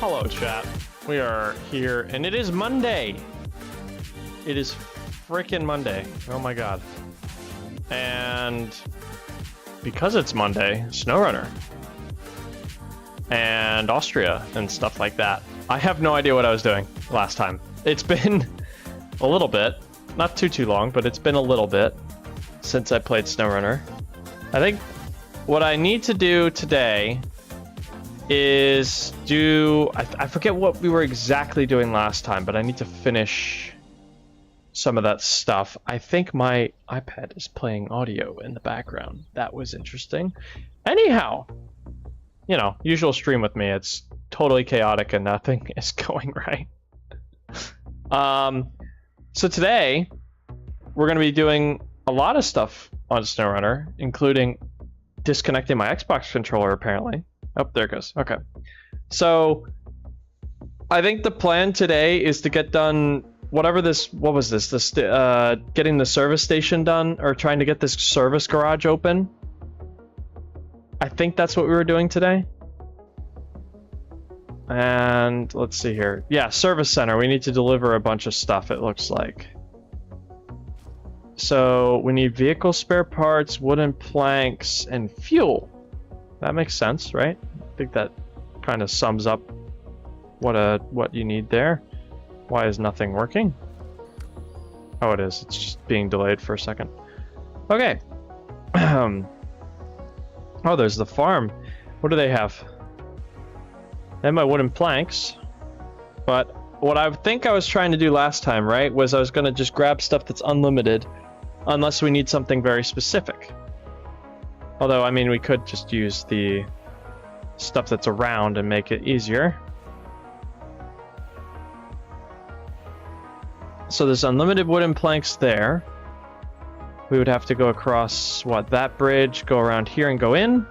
Hello, chat. We are here, and it is Monday. It is freaking Monday. Oh my god. And because it's Monday, SnowRunner and Austria and stuff like that. I have no idea what I was doing last time. It's been a little bit, not too long, but it's been a little bit since I played SnowRunner. I think what I need to do today is do, I forget what we were exactly doing last time, but I need to finish some of that stuff. I think my iPad is playing audio in the background. That was interesting. Anyhow, you know, usual stream with me. It's totally chaotic and nothing is going right. So today we're going to be doing a lot of stuff on SnowRunner, including disconnecting my Xbox controller apparently. Oh, there it goes. Okay. So I think the plan today is to get done whatever this, what was this? This getting the service station done, or trying to get this service garage open. I think that's what we were doing today. And let's see here. Yeah, service center. We need to deliver a bunch of stuff, it looks like. So we need vehicle spare parts, wooden planks, and fuel. That makes sense, right? I think that kind of sums up what you need there. Why is nothing working? Oh, it is. It's just being delayed for a second. Okay. Oh, there's the farm. What do they have? They have my wooden planks. But what I think I was trying to do last time, right, was I was going to just grab stuff that's unlimited unless we need something very specific. Although, I mean, we could just use the stuff that's around and make it easier. So there's unlimited wooden planks there. We would have to go across, what, that bridge, go around here and go in.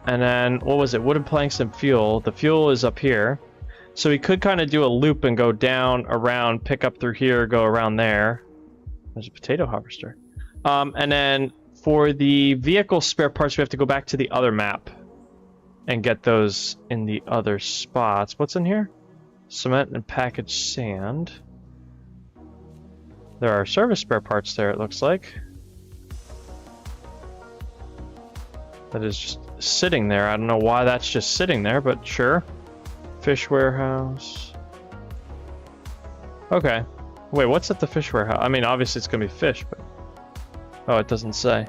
And then, what was it? Wooden planks and fuel. The fuel is up here. So we could kind of do a loop and go down, around, pick up through here, go around there. There's a potato harvester. And then for the vehicle spare parts, we have to go back to the other map and get those in the other spots. What's in here? Cement and packaged sand. There are service spare parts there, it looks like. That is just sitting there. I don't know why that's just sitting there, but sure. Fish warehouse. Okay. Wait, what's at the fish warehouse? I mean, obviously it's gonna be fish, but... Oh, it doesn't say.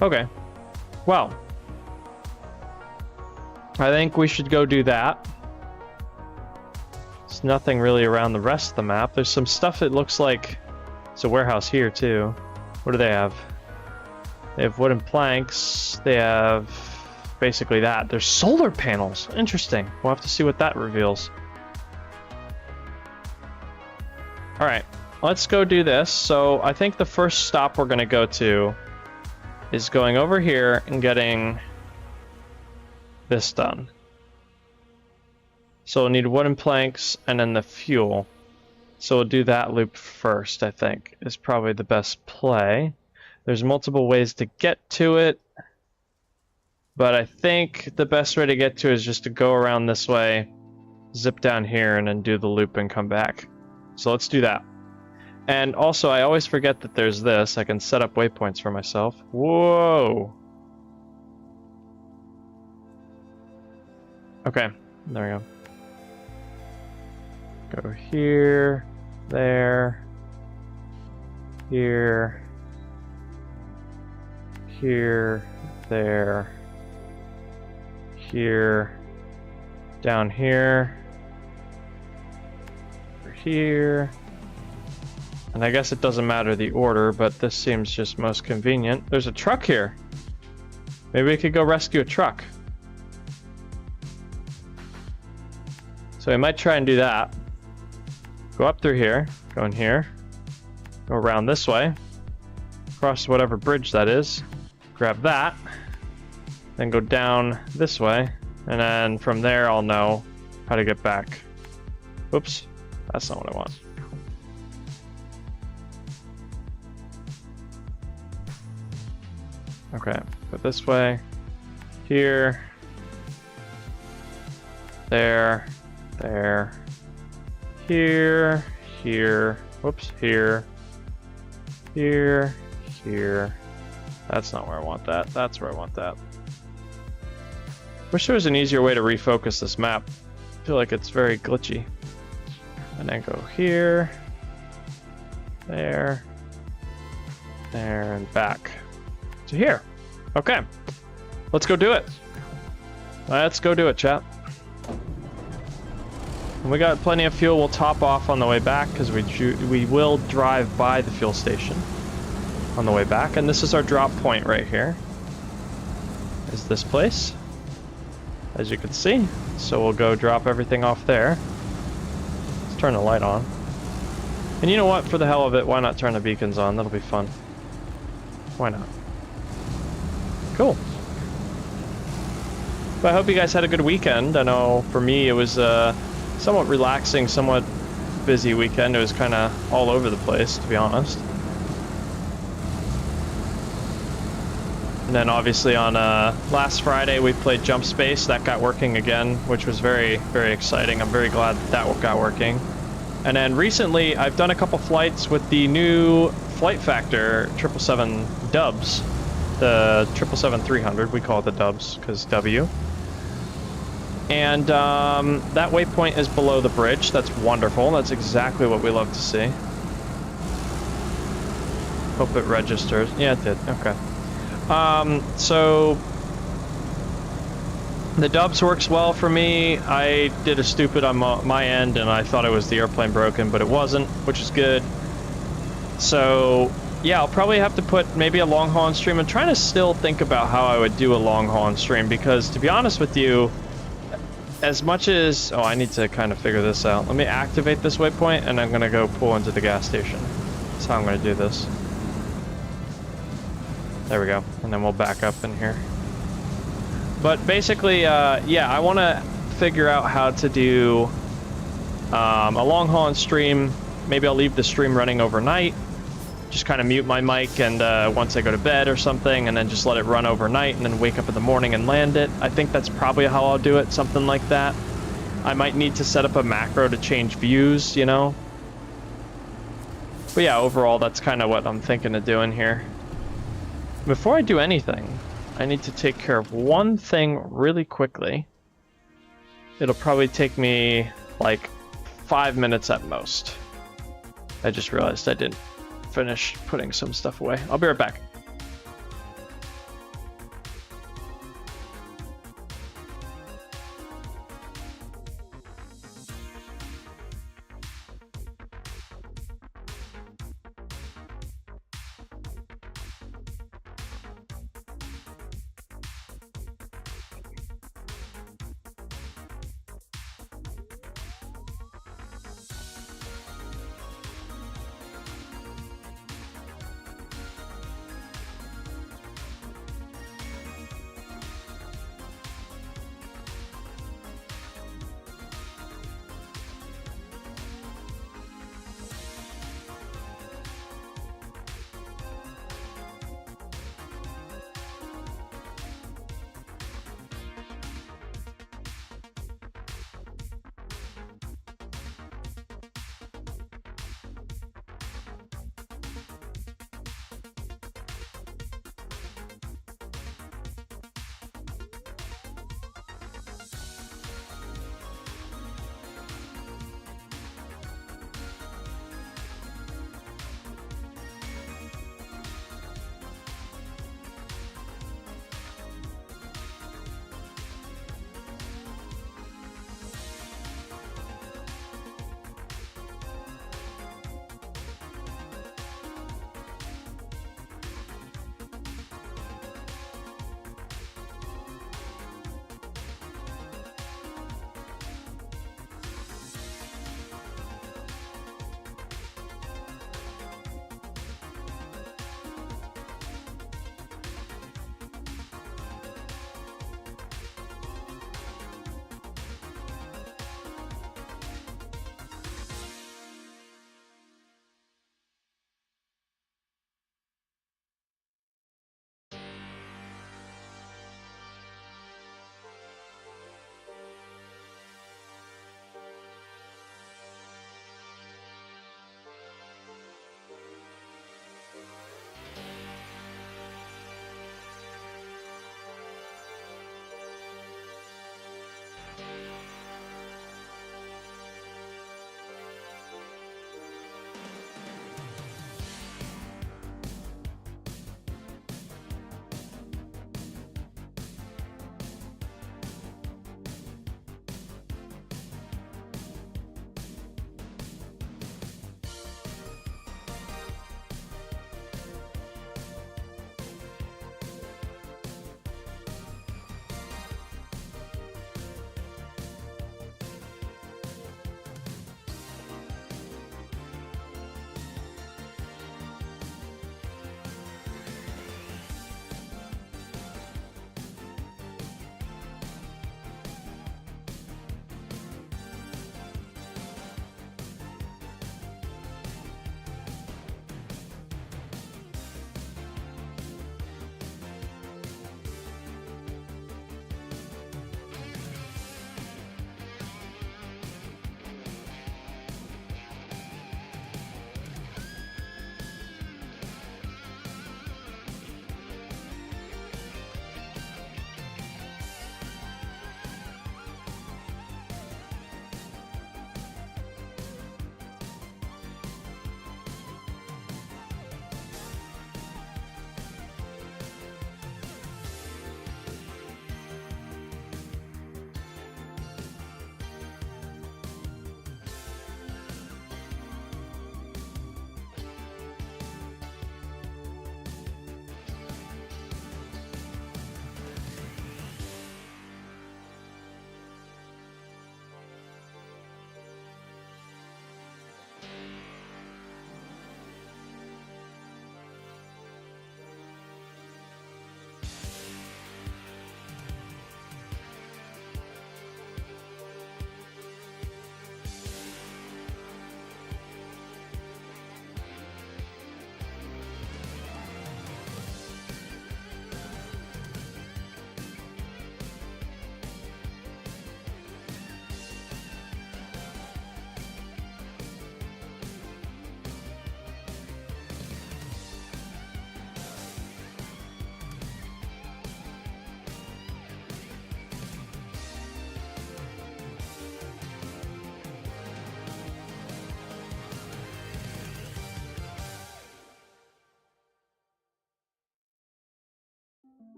Okay. Well. I think we should go do that. There's nothing really around the rest of the map. There's some stuff it looks like... It's a warehouse here, too. What do they have? They have wooden planks. They have... basically that. There's solar panels. Interesting. We'll have to see what that reveals. Alright, let's go do this. So I think the first stop we're going to go to is going over here and getting this done. So we'll need wooden planks and then the fuel. So we'll do that loop first, I think, is probably the best play. There's multiple ways to get to it, but I think the best way to get to it is just to go around this way, zip down here, and then do the loop and come back. So let's do that. And also, I always forget that there's this. I can set up waypoints for myself. Whoa! Okay, there we go. Go here, there, here, here, there, here, down here, here, and I guess it doesn't matter the order, but this seems just most convenient. There's a truck here. Maybe we could go rescue a truck. So we might try and do that. Go up through here, go in here, go around this way, cross whatever bridge that is, grab that, then go down this way, and then from there I'll know how to get back. Oops, that's not what I want. Okay, go this way, here, there, there, here, here, whoops, here, here, here. That's not where I want that. That's where I want that. Wish there was an easier way to refocus this map. I feel like it's very glitchy. And then go here, there, there, and back to here. Okay, let's go do it. Let's go do it, chat. We got plenty of fuel. We'll top off on the way back because we will drive by the fuel station on the way back. And this is our drop point right here. Is this place, as you can see. So we'll go drop everything off there. Let's turn the light on. And you know what? For the hell of it, why not turn the beacons on? That'll be fun. Why not? Cool. But I hope you guys had a good weekend. I know for me it was somewhat relaxing, somewhat busy weekend. It was kind of all over the place, to be honest. And then obviously on last Friday we played Jump Space. That got working again, which was very, very exciting. I'm very glad that got working. And then recently I've done a couple flights with the new Flight Factor 777 Dubs. The 777-300, we call it the Dubs because W. And that waypoint is below the bridge. That's wonderful. That's exactly what we love to see. Hope it registers. Yeah, it did. Okay. So the Dubs works well for me. I did a stupid on my end, and I thought it was the airplane broken, but it wasn't, which is good. So yeah, I'll probably have to put maybe a long haul on stream. I'm trying to still think about how I would do a long haul on stream because, to be honest with you, as much as... Oh, I need to kind of figure this out. Let me activate this waypoint, and I'm going to go pull into the gas station. That's how I'm going to do this. There we go. And then we'll back up in here. But basically, yeah, I want to figure out how to do a long haul on stream. Maybe I'll leave the stream running overnight. Just kind of mute my mic and once I go to bed or something, and then just let it run overnight and then wake up in the morning and land it. I think that's probably how I'll do it, something like that. I might need to set up a macro to change views, you know? But yeah, overall, that's kind of what I'm thinking of doing here. Before I do anything, I need to take care of one thing really quickly. It'll probably take me like 5 minutes at most. I just realized I didn't finish putting some stuff away. I'll be right back.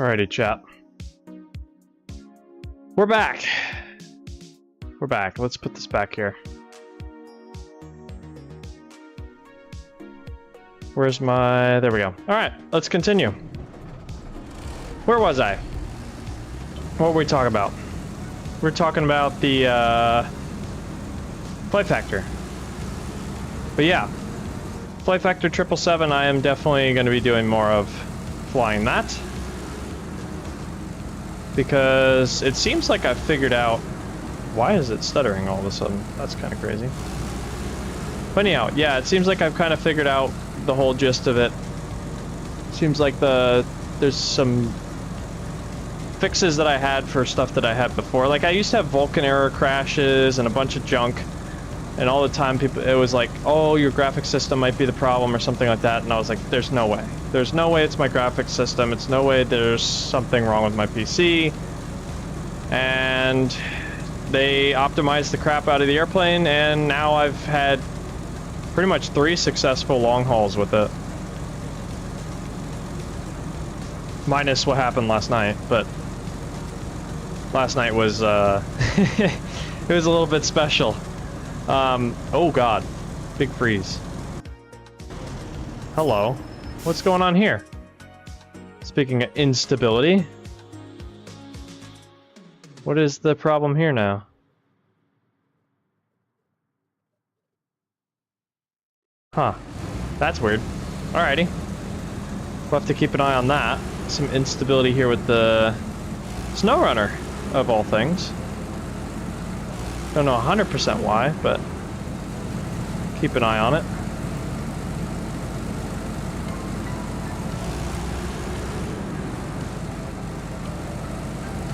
Alrighty, chat. We're back. We're back. Let's put this back here. Where's my... There we go. Alright, let's continue. Where was I? What were we talking about? We're talking about the, Flight Factor. But yeah. Flight Factor 777, I am definitely going to be doing more of flying that. Because it seems like I've figured out... Why is it stuttering all of a sudden? That's kind of crazy. But anyhow, yeah, it seems like I've kind of figured out the whole gist of it. Seems like there's some fixes that I had for stuff that I had before. Like, I used to have Vulkan error crashes and a bunch of junk. And all the time, it was like, oh, your graphics system might be the problem or something like that. And I was like, there's no way. There's no way it's my graphics system. It's no way there's something wrong with my PC. And they optimized the crap out of the airplane, and now I've had pretty much 3 successful long hauls with it. Minus what happened last night, but last night was, it was a little bit special. Oh god. Big freeze. Hello. What's going on here? Speaking of instability. What is the problem here now? Huh. That's weird. Alrighty. We'll have to keep an eye on that. Some instability here with the SnowRunner, of all things. Don't know 100% why, but keep an eye on it.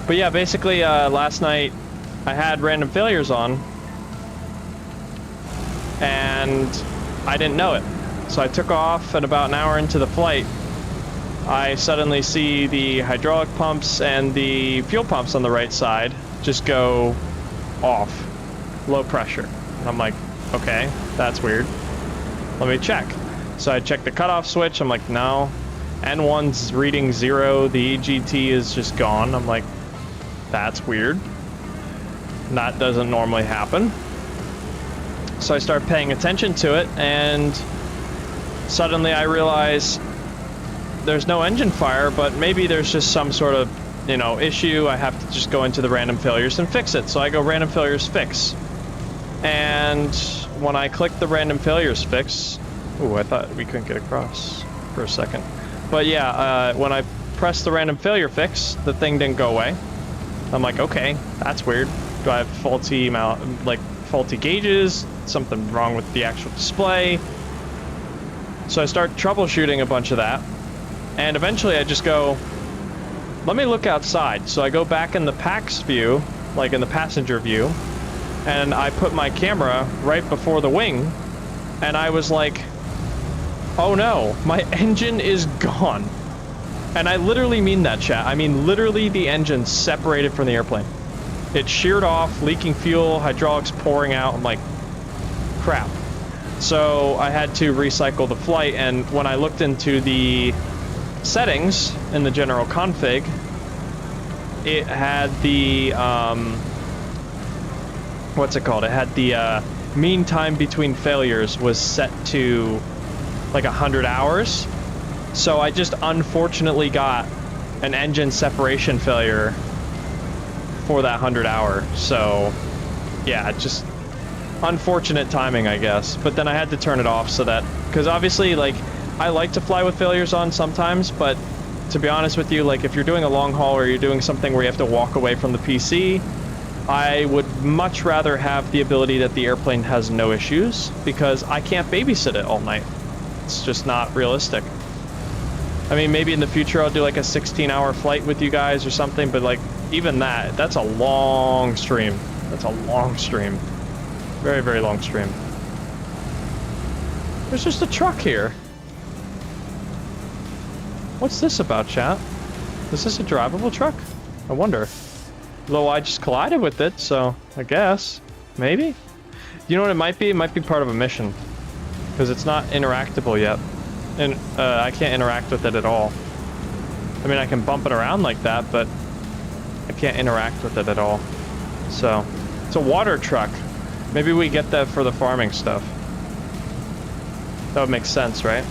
But yeah, basically, last night I had random failures on, and I didn't know it. So I took off, and about an hour into the flight, I suddenly see the hydraulic pumps and the fuel pumps on the right side just go off, low pressure. And I'm like, okay, that's weird. Let me check. So I checked the cutoff switch. I'm like, no. N1's reading 0. The EGT is just gone. I'm like, that's weird. That doesn't normally happen. So I start paying attention to it, and suddenly I realize there's no engine fire, but maybe there's just some sort of, you know, issue. I have to just go into the random failures and fix it. So I go random failures fix. And when I click the random failures fix... Ooh, I thought we couldn't get across for a second. But yeah, when I pressed the random failure fix, the thing didn't go away. I'm like, okay, that's weird. Do I have faulty gauges? Something wrong with the actual display? So I start troubleshooting a bunch of that. And eventually I just go, let me look outside. So I go back in the PAX view, like in the passenger view, and I put my camera right before the wing, and I was like, oh no, my engine is gone. And I literally mean that, chat. I mean literally the engine separated from the airplane. It sheared off, leaking fuel, hydraulics pouring out. I'm like, crap. So I had to recycle the flight, and when I looked into the settings in the general config, it had the what's it called? It had the mean time between failures was set to like 100 hours. So I just unfortunately got an engine separation failure for that 100 hour. So yeah, just unfortunate timing, I guess. But then I had to turn it off so that, because obviously, like, I like to fly with failures on sometimes, but to be honest with you, like, if you're doing a long haul or you're doing something where you have to walk away from the PC, I would much rather have the ability that the airplane has no issues, because I can't babysit it all night. It's just not realistic. I mean, maybe in the future I'll do like a 16-hour flight with you guys or something, but like, even that's a long stream. That's a long stream. Very, very long stream. There's just a truck here. What's this about, chat? Is this a drivable truck? I wonder. Though I just collided with it, so I guess. Maybe? You know what it might be? It might be part of a mission. Because it's not interactable yet. And I can't interact with it at all. I mean, I can bump it around like that, but I can't interact with it at all. So, it's a water truck. Maybe we get that for the farming stuff. That would make sense, right?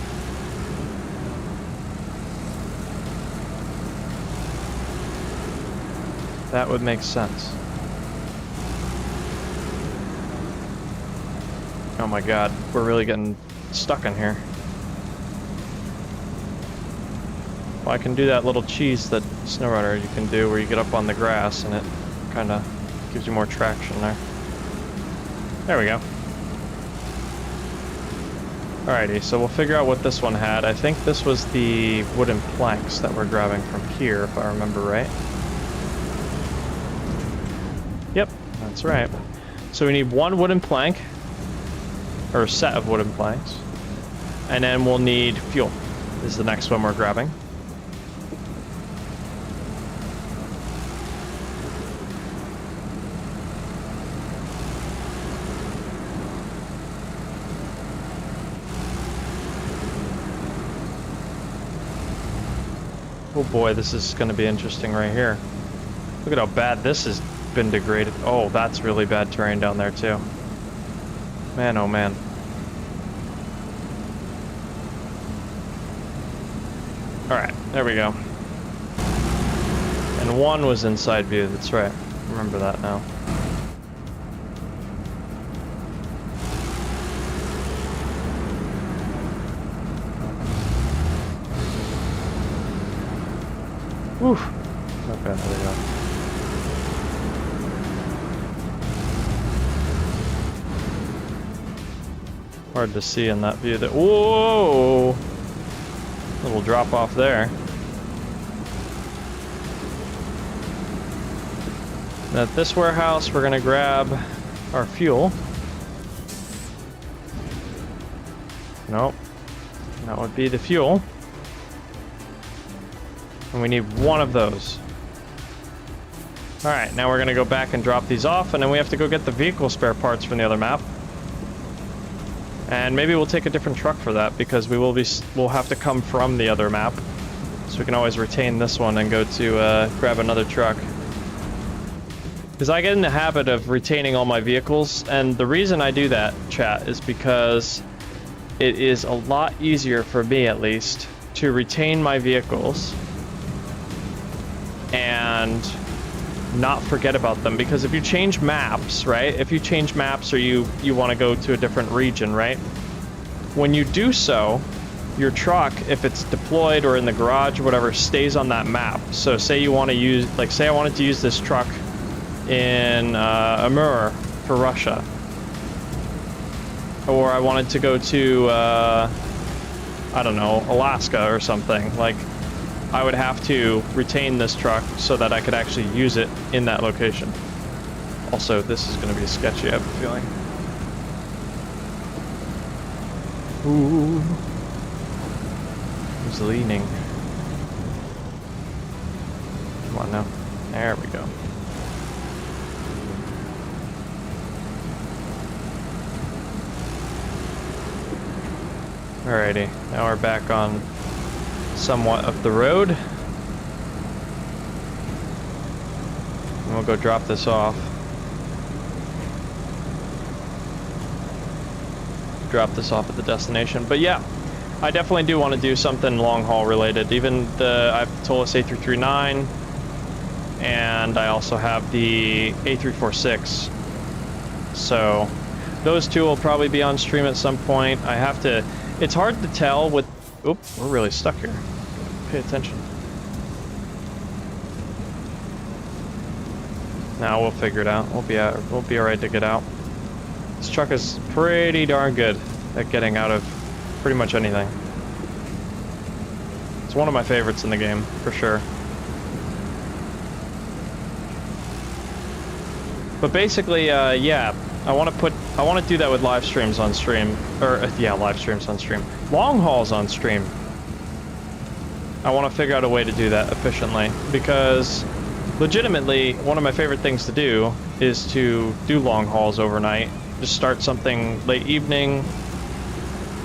That would make sense. Oh my god, we're really getting stuck in here. Well, I can do that little cheese that SnowRunner you can do where you get up on the grass and it kind of gives you more traction there. There we go. Alrighty, so we'll figure out what this one had. I think this was the wooden planks that we're grabbing from here, if I remember right. Yep, that's right. So we need one wooden plank, or a set of wooden planks, and then we'll need fuel. This is the next one we're grabbing. Oh boy, this is going to be interesting right here. Look at how bad this has been degraded. Oh, that's really bad terrain down there too. Man, oh man. Alright, there we go. And one was inside view, that's right. Remember that now. Woof. Okay, there we go. Hard to see in that view. That whoa, little drop off there. At this warehouse, we're gonna grab our fuel. Nope, that would be the fuel. And we need one of those. Alright, now we're gonna go back and drop these off, and then we have to go get the vehicle spare parts from the other map. And maybe we'll take a different truck for that, because we'll have to come from the other map. So we can always retain this one and go to grab another truck. Because I get in the habit of retaining all my vehicles, and the reason I do that, chat, is because it is a lot easier for me, at least, to retain my vehicles and not forget about them. Because if you change maps, right? If you change maps or you want to go to a different region, right? When you do so, your truck, if it's deployed or in the garage or whatever, stays on that map. So say you want to use, like say I wanted to use this truck in Amur for Russia. Or I wanted to go to, I don't know, Alaska or something. Like, I would have to retain this truck so that I could actually use it in that location. Also, this is going to be sketchy, I have a feeling. Ooh. Who's leaning? Come on now. There we go. Alrighty, now we're back on somewhat of the road. And we'll go drop this off. Drop this off at the destination. But yeah, I definitely do want to do something long haul related. Even I've Tolis A339, and I also have the A346. So those two will probably be on stream at some point. I have to. It's hard to tell with. Oop, we're really stuck here. Pay attention. Now we'll figure it out. We'll be alright to get out. This truck is pretty darn good at getting out of pretty much anything. It's one of my favorites in the game, for sure. But basically, yeah, I want to do that with live streams on stream, or yeah, live streams on stream. Long hauls on stream. I want to figure out a way to do that efficiently, because legitimately, one of my favorite things to do is to do long hauls overnight. Just start something late evening,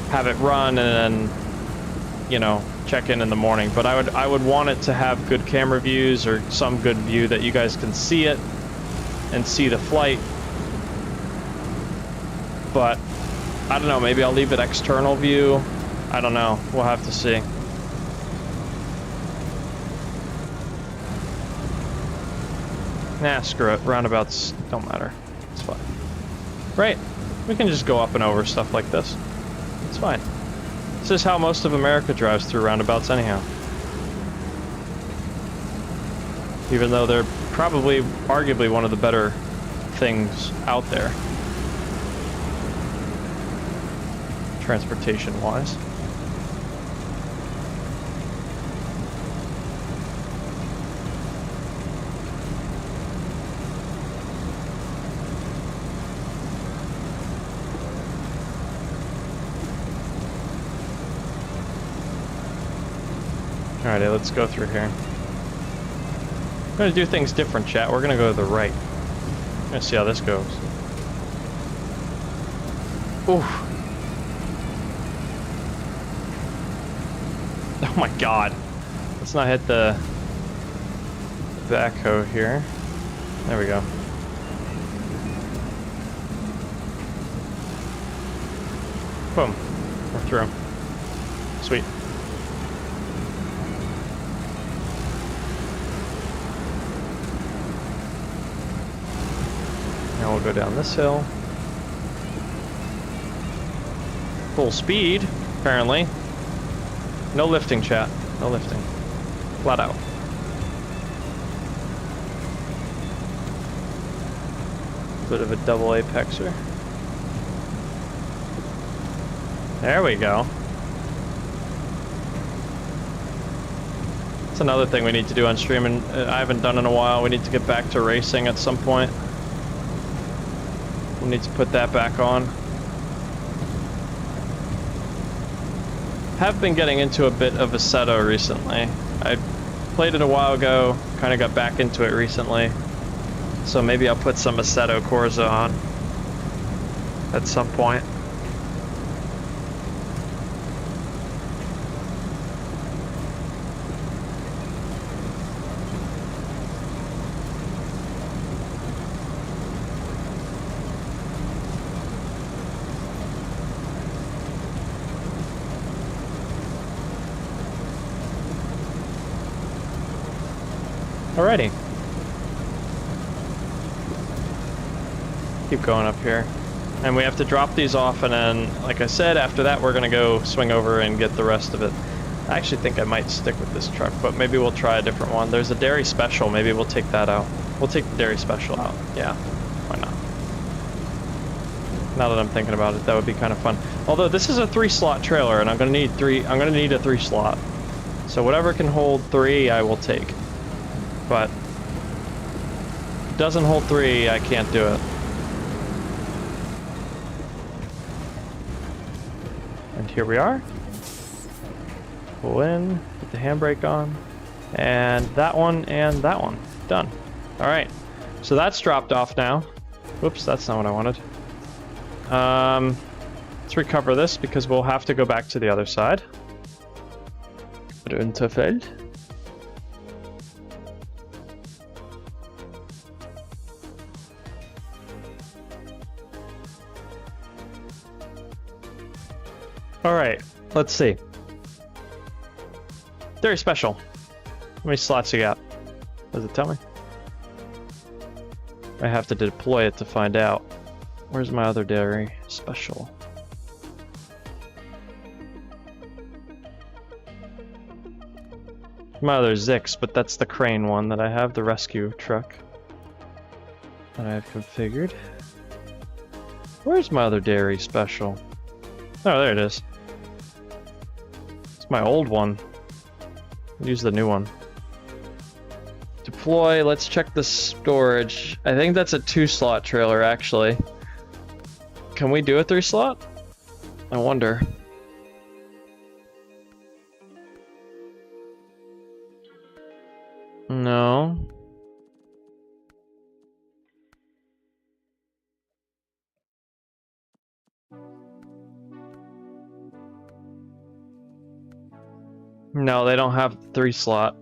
have it run, and then, you know, check in the morning. But I would want it to have good camera views or some good view that you guys can see it and see the flight. But I don't know, maybe I'll leave it external view. I don't know. We'll have to see. Nah, screw it. Roundabouts don't matter. It's fine. Right. We can just go up and over stuff like this. It's fine. This is how most of America drives through roundabouts anyhow. Even though they're probably, arguably, one of the better things out there. Transportation-wise. Alrighty, let's go through here. We're gonna do things different, chat. We're gonna go to the right. We're gonna see how this goes. Oof. Oh my god. Let's not hit the backhoe here. There we go. Boom. We're through. Sweet. Now we'll go down this hill. Full speed, apparently. No lifting, chat. No lifting. Flat out. Bit of a double apexer. There we go. That's another thing we need to do on stream, and I haven't done in a while. We need to get back to racing at some point. We'll need to put that back on. Have been getting into a bit of Assetto recently. I played it a while ago, kind of got back into it recently. So maybe I'll put some Assetto Corsa on at some point. Alrighty. Keep going up here. And we have to drop these off, and then, like I said, after that we're gonna go swing over and get the rest of it. I actually think I might stick with this truck, but maybe we'll try a different one. There's a dairy special, maybe we'll take that out. We'll take the dairy special out. Yeah, why not? Now that I'm thinking about it, that would be kind of fun. Although this is a 3-slot trailer, and I'm gonna need a 3-slot. So whatever can hold 3, I will take. But if it doesn't hold 3, I can't do it. And here we are. Pull in, put the handbrake on, and that one. Done. Alright, so that's dropped off now. Whoops, that's not what I wanted. Let's recover this because we'll have to go back to the other side. Unterfeld. Alright, let's see. Dairy special. How many slots you got? Does it tell me? I have to deploy it to find out. Where's my other dairy special? My other Zix, but that's the crane one that I have, the rescue truck that I have configured. Where's my other dairy special? Oh, there it is. It's my old one. Use the new one. Deploy, let's check the storage. I think that's a 2-slot trailer, actually. Can we do a 3-slot? I wonder. No. No, they don't have 3 slot.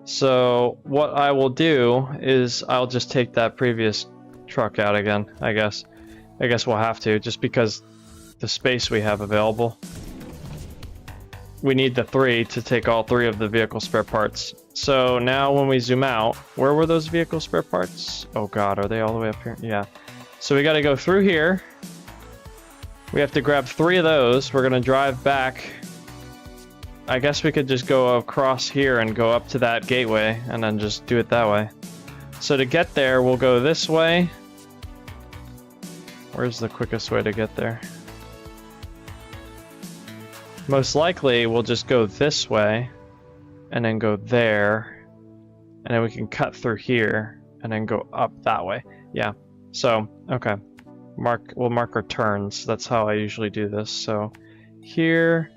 So what I will do is I'll just take that previous truck out again, I guess. I guess we'll have to, just because the space we have available. We need the 3 to take all 3 of the vehicle spare parts. So now when we zoom out, where were those vehicle spare parts? Oh god, are they all the way up here? Yeah. So we gotta go through here. We have to grab 3 of those. We're gonna drive back. I guess we could just go across here and go up to that gateway and then just do it that way. So to get there, we'll go this way. Where's the quickest way to get there? Most likely, we'll just go this way and then go there. And then we can cut through here and then go up that way. Yeah. So, okay. We'll mark our turns. That's how I usually do this. So here,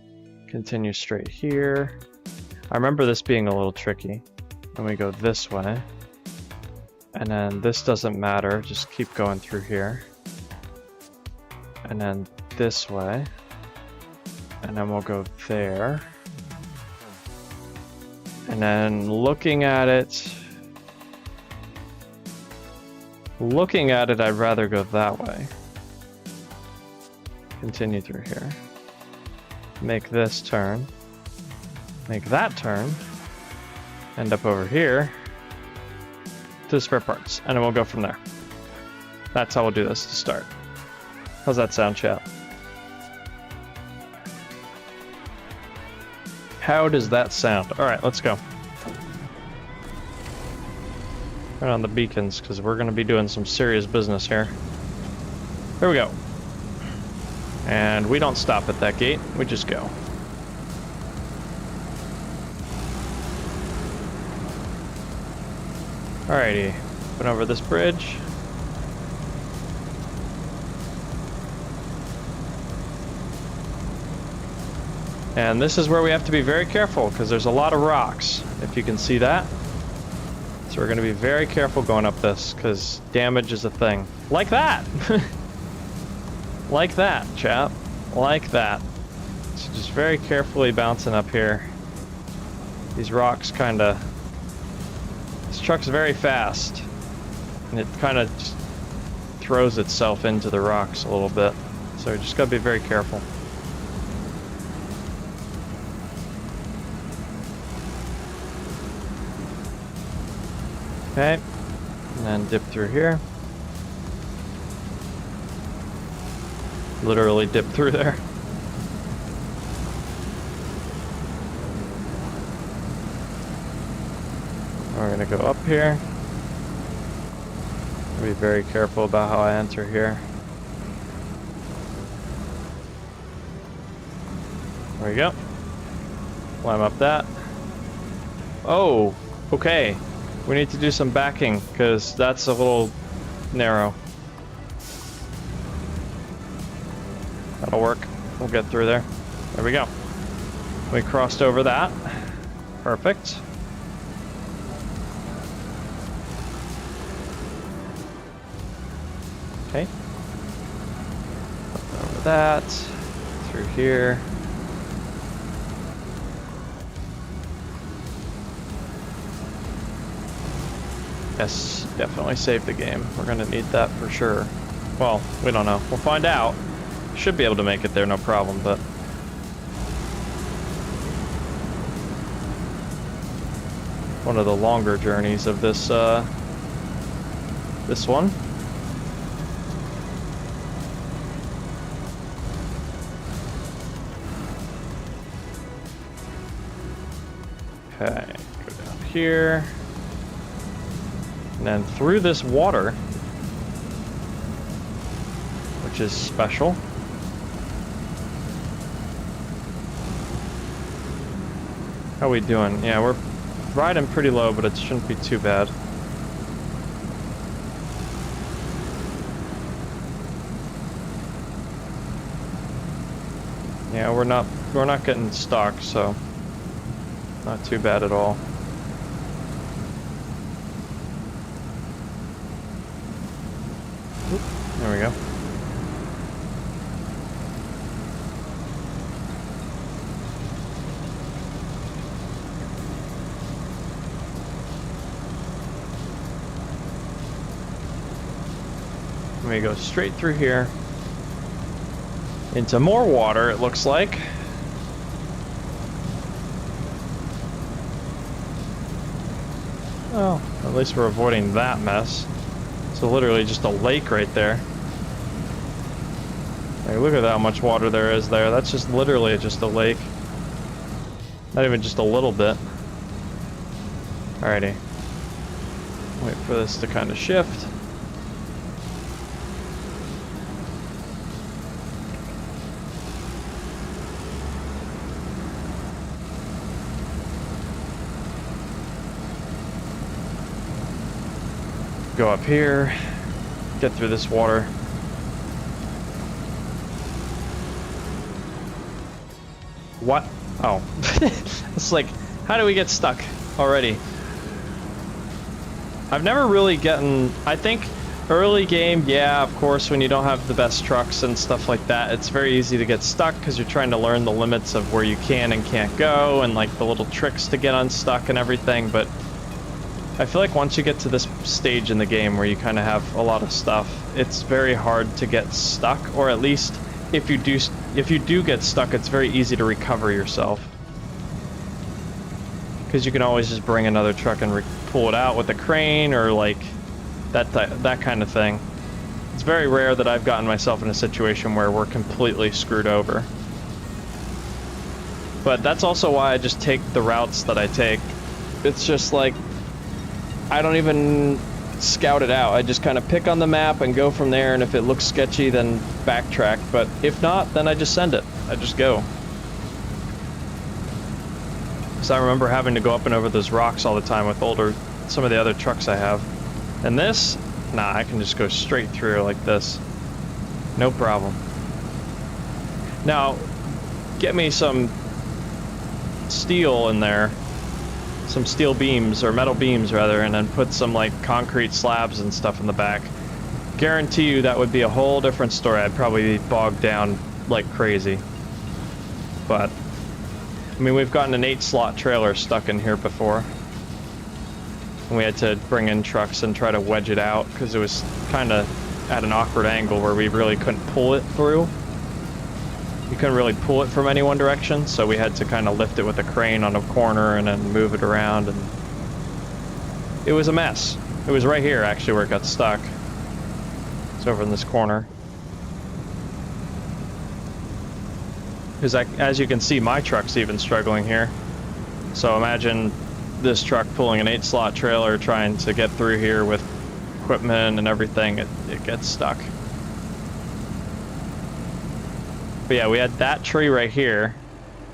continue straight here. I remember this being a little tricky. And we go this way. And then this doesn't matter. Just keep going through here. And then this way. And then we'll go there. And then looking at it, I'd rather go that way. Continue through here. Make this turn. Make that turn. End up over here to the spare parts. And then we'll go from there. That's how we'll do this to start. How's that sound, chat? How does that sound? Alright, let's go. Turn on the beacons, because we're going to be doing some serious business here. Here we go. And we don't stop at that gate, we just go. Alrighty, went over this bridge. And this is where we have to be very careful, because there's a lot of rocks, if you can see that. So we're going to be very careful going up this, because damage is a thing. Like that! Like that, chap. Like that. So just very carefully bouncing up here. These rocks kind of... This truck's very fast. And it kind of just throws itself into the rocks a little bit. So we just got to be very careful. Okay, and then dip through here. Literally dip through there. We're gonna go up here. Be very careful about how I enter here. There we go. Climb up that. Oh, okay. We need to do some backing, because that's a little narrow. That'll work. We'll get through there. There we go. We crossed over that. Perfect. Okay. Over that. Through here. Yes, definitely save the game. We're gonna need that for sure. Well, we don't know. We'll find out. Should be able to make it there, no problem, but... One of the longer journeys of this, this one. Okay, go down here. And then through this water, which is special. How are we doing? Yeah, we're riding pretty low, but it shouldn't be too bad. Yeah, we're not getting stuck, so not too bad at all. Oop, there we go. And we go straight through here. Into more water, it looks like. Well, at least we're avoiding that mess. So literally just a lake right there. Like, look at how much water there is there. That's just literally just a lake. Not even just a little bit. Alrighty. Wait for this to kind of shift. Go up here, get through this water. What? Oh. It's like, how do we get stuck already? I've never really gotten... I think early game, yeah, of course, when you don't have the best trucks and stuff like that, it's very easy to get stuck because you're trying to learn the limits of where you can and can't go and like the little tricks to get unstuck and everything, but I feel like once you get to this stage in the game where you kind of have a lot of stuff, it's very hard to get stuck, or at least if you do get stuck, it's very easy to recover yourself. Because you can always just bring another truck and pull it out with a crane or like that kind of thing. It's very rare that I've gotten myself in a situation where we're completely screwed over. But that's also why I just take the routes that I take. It's just like, I don't even scout it out. I just kind of pick on the map and go from there, and if it looks sketchy, then backtrack. But if not, then I just send it. I just go. So I remember having to go up and over those rocks all the time with some of the other trucks I have. And this, nah, I can just go straight through like this. No problem. Now, get me some steel in there. Some steel beams, or metal beams rather, and then put some like concrete slabs and stuff in the back. Guarantee you that would be a whole different story. I'd probably be bogged down like crazy. But, I mean, we've gotten an 8-slot trailer stuck in here before. And we had to bring in trucks and try to wedge it out because it was kind of at an awkward angle where we really couldn't pull it through. You couldn't really pull it from any one direction, so we had to kind of lift it with a crane on a corner and then move it around, and it was a mess. It was right here, actually, where it got stuck. It's over in this corner. Because as you can see, my truck's even struggling here. So imagine this truck pulling an 8-slot trailer trying to get through here with equipment and everything. It gets stuck. But yeah, we had that tree right here,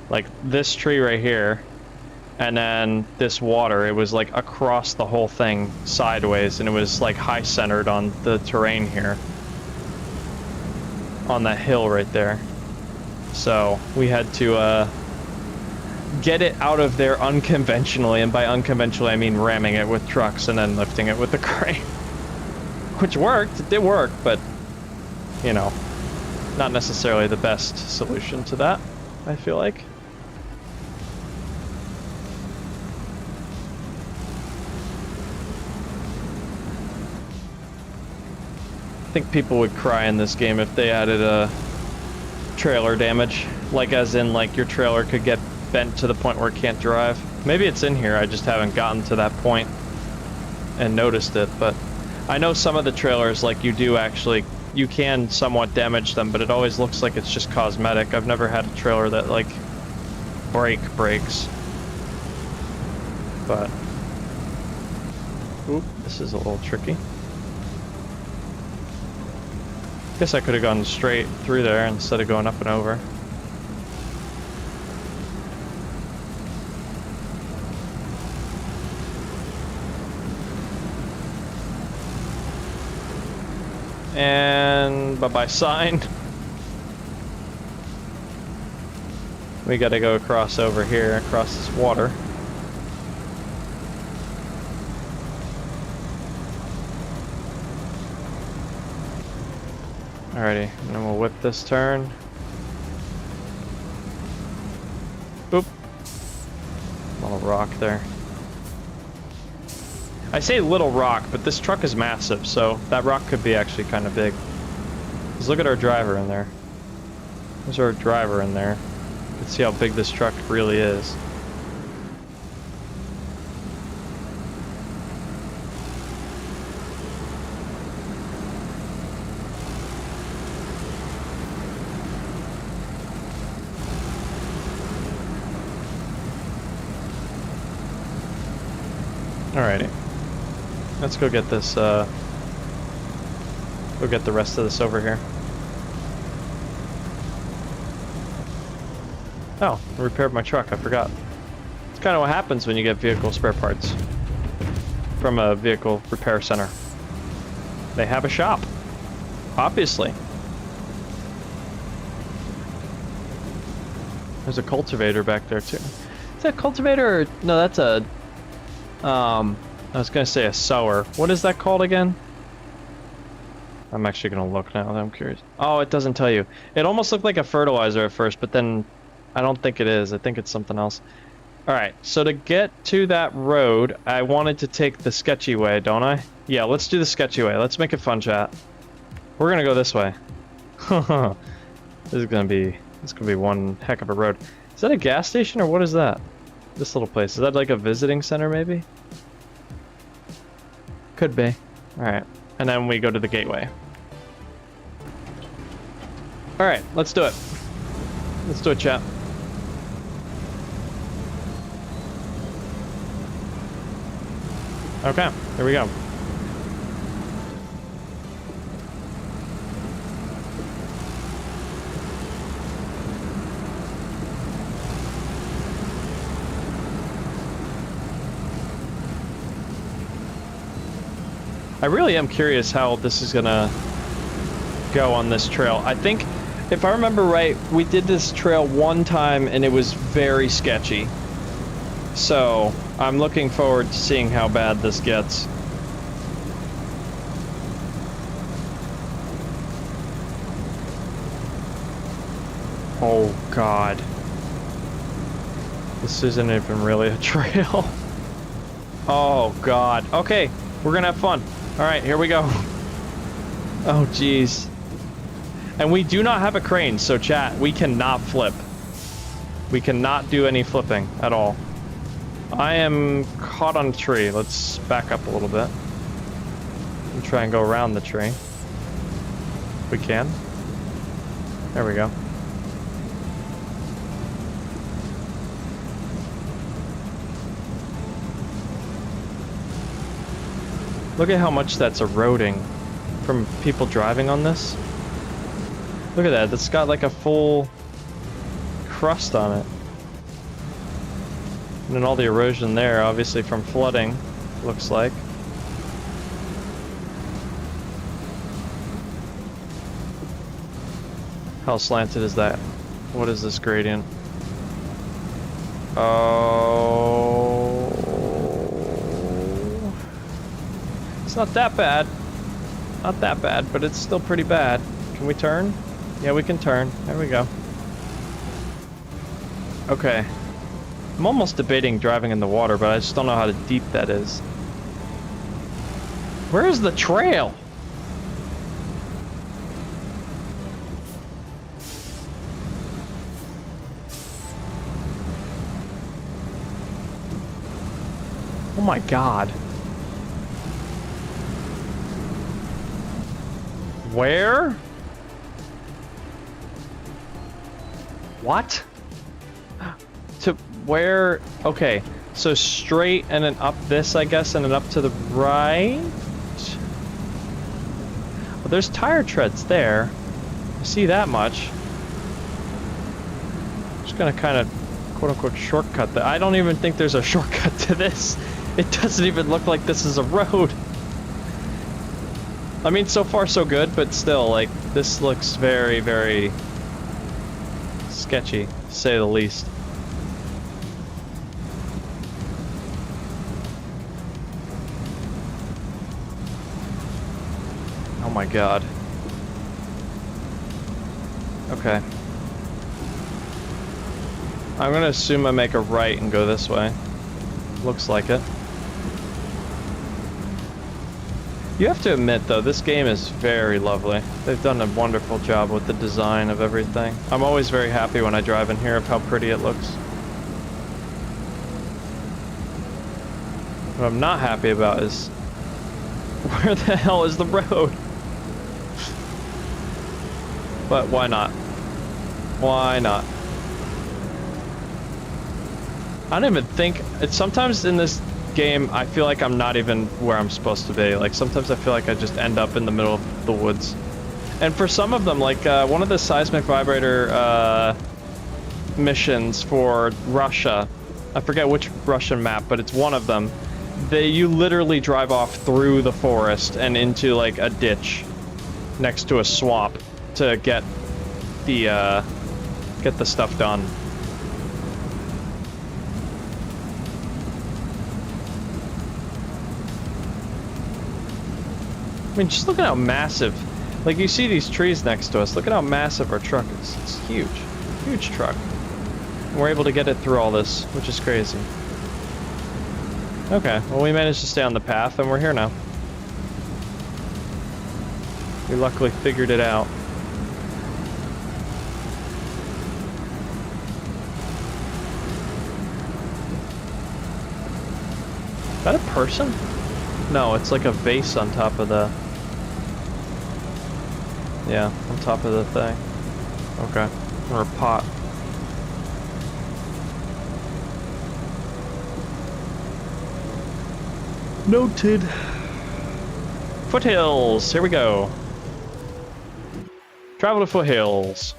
like this tree right here, and then this water. It was like across the whole thing sideways, and it was like high-centered on the terrain here, on that hill right there. So we had to get it out of there unconventionally, and by unconventionally I mean ramming it with trucks and then lifting it with the crane. Which worked, it did work, but, you know, not necessarily the best solution to that, I feel like. I think people would cry in this game if they added a trailer damage. Like, as in, like, your trailer could get bent to the point where it can't drive. Maybe it's in here, I just haven't gotten to that point and noticed it, but I know some of the trailers, like, you can somewhat damage them, but it always looks like it's just cosmetic. I've never had a trailer that, like, breaks. But, oop, this is a little tricky. Guess I could have gone straight through there instead of going up and over. And bye-bye sign. We gotta go across over here, across this water. Alrighty, and then we'll whip this turn. Boop. Little rock there. I say little rock, but this truck is massive, so that rock could be actually kind of big. Just look at our driver in there. There's our driver in there. You can see how big this truck really is. Alrighty. Let's go get this, go get the rest of this over here. Oh, I repaired my truck, I forgot. It's kind of what happens when you get vehicle spare parts from a vehicle repair center. They have a shop, obviously. There's a cultivator back there too. Is that a cultivator or, no, that's a, I was gonna say a sower. What is that called again? I'm actually gonna look now, I'm curious. Oh, it doesn't tell you. It almost looked like a fertilizer at first, but then I don't think it is. I think it's something else. Alright, so to get to that road, I wanted to take the sketchy way, don't I? Yeah, let's do the sketchy way. Let's make it fun, chat. We're gonna go this way. This is gonna be one heck of a road. Is that a gas station or what is that? This little place. Is that like a visiting center maybe? Could be. Alright. And then we go to the gateway. Alright, let's do it. Let's do it, chat. Okay, here we go. I really am curious how this is gonna go on this trail. I think, if I remember right, we did this trail one time and it was very sketchy. So, I'm looking forward to seeing how bad this gets. Oh God. This isn't even really a trail. Oh God. Okay, we're gonna have fun. Alright, here we go. Oh, jeez. And we do not have a crane, so chat, we cannot flip. We cannot do any flipping at all. I am caught on a tree. Let's back up a little bit. And try and go around the tree. We can. There we go. Look at how much that's eroding from people driving on this. Look at that, that's got like a full crust on it. And then all the erosion there, obviously from flooding, looks like. How slanted is that? What is this gradient? Oh... It's not that bad. Not that bad, but it's still pretty bad. Can we turn? Yeah, we can turn. There we go. Okay. I'm almost debating driving in the water, but I just don't know how deep that is. Where is the trail? Oh my God. Where? What? To where? Okay, so straight and then up this, I guess, and then up to the right? Well, there's tire treads there. I see that much. Just gonna kind of, quote-unquote, shortcut that. I don't even think there's a shortcut to this. It doesn't even look like this is a road. I mean, so far so good, but still, like, this looks very, very sketchy, to say the least. Oh my God. Okay. I'm gonna assume I make a right and go this way. Looks like it. You have to admit, though, this game is very lovely. They've done a wonderful job with the design of everything. I'm always very happy when I drive in here of how pretty it looks. What I'm not happy about is... where the hell is the road? But why not? Why not? I don't even think... sometimes in this game, I feel like I'm not even where I'm supposed to be. Like, sometimes I feel like I just end up in the middle of the woods. And for some of them, like, one of the seismic vibrator, missions for Russia, I forget which Russian map, but it's one of them. You literally drive off through the forest and into, like, a ditch next to a swamp to get the stuff done. I mean, just look at how massive, like, you see these trees next to us. Look at how massive our truck is. It's huge. Huge truck. And we're able to get it through all this, which is crazy. Okay, well, we managed to stay on the path, and we're here now. We luckily figured it out. Is that a person? No, it's like a vase on top of the... yeah, on top of the thing. Okay. Or a pot. Noted. Foothills, here we go. Travel to foothills.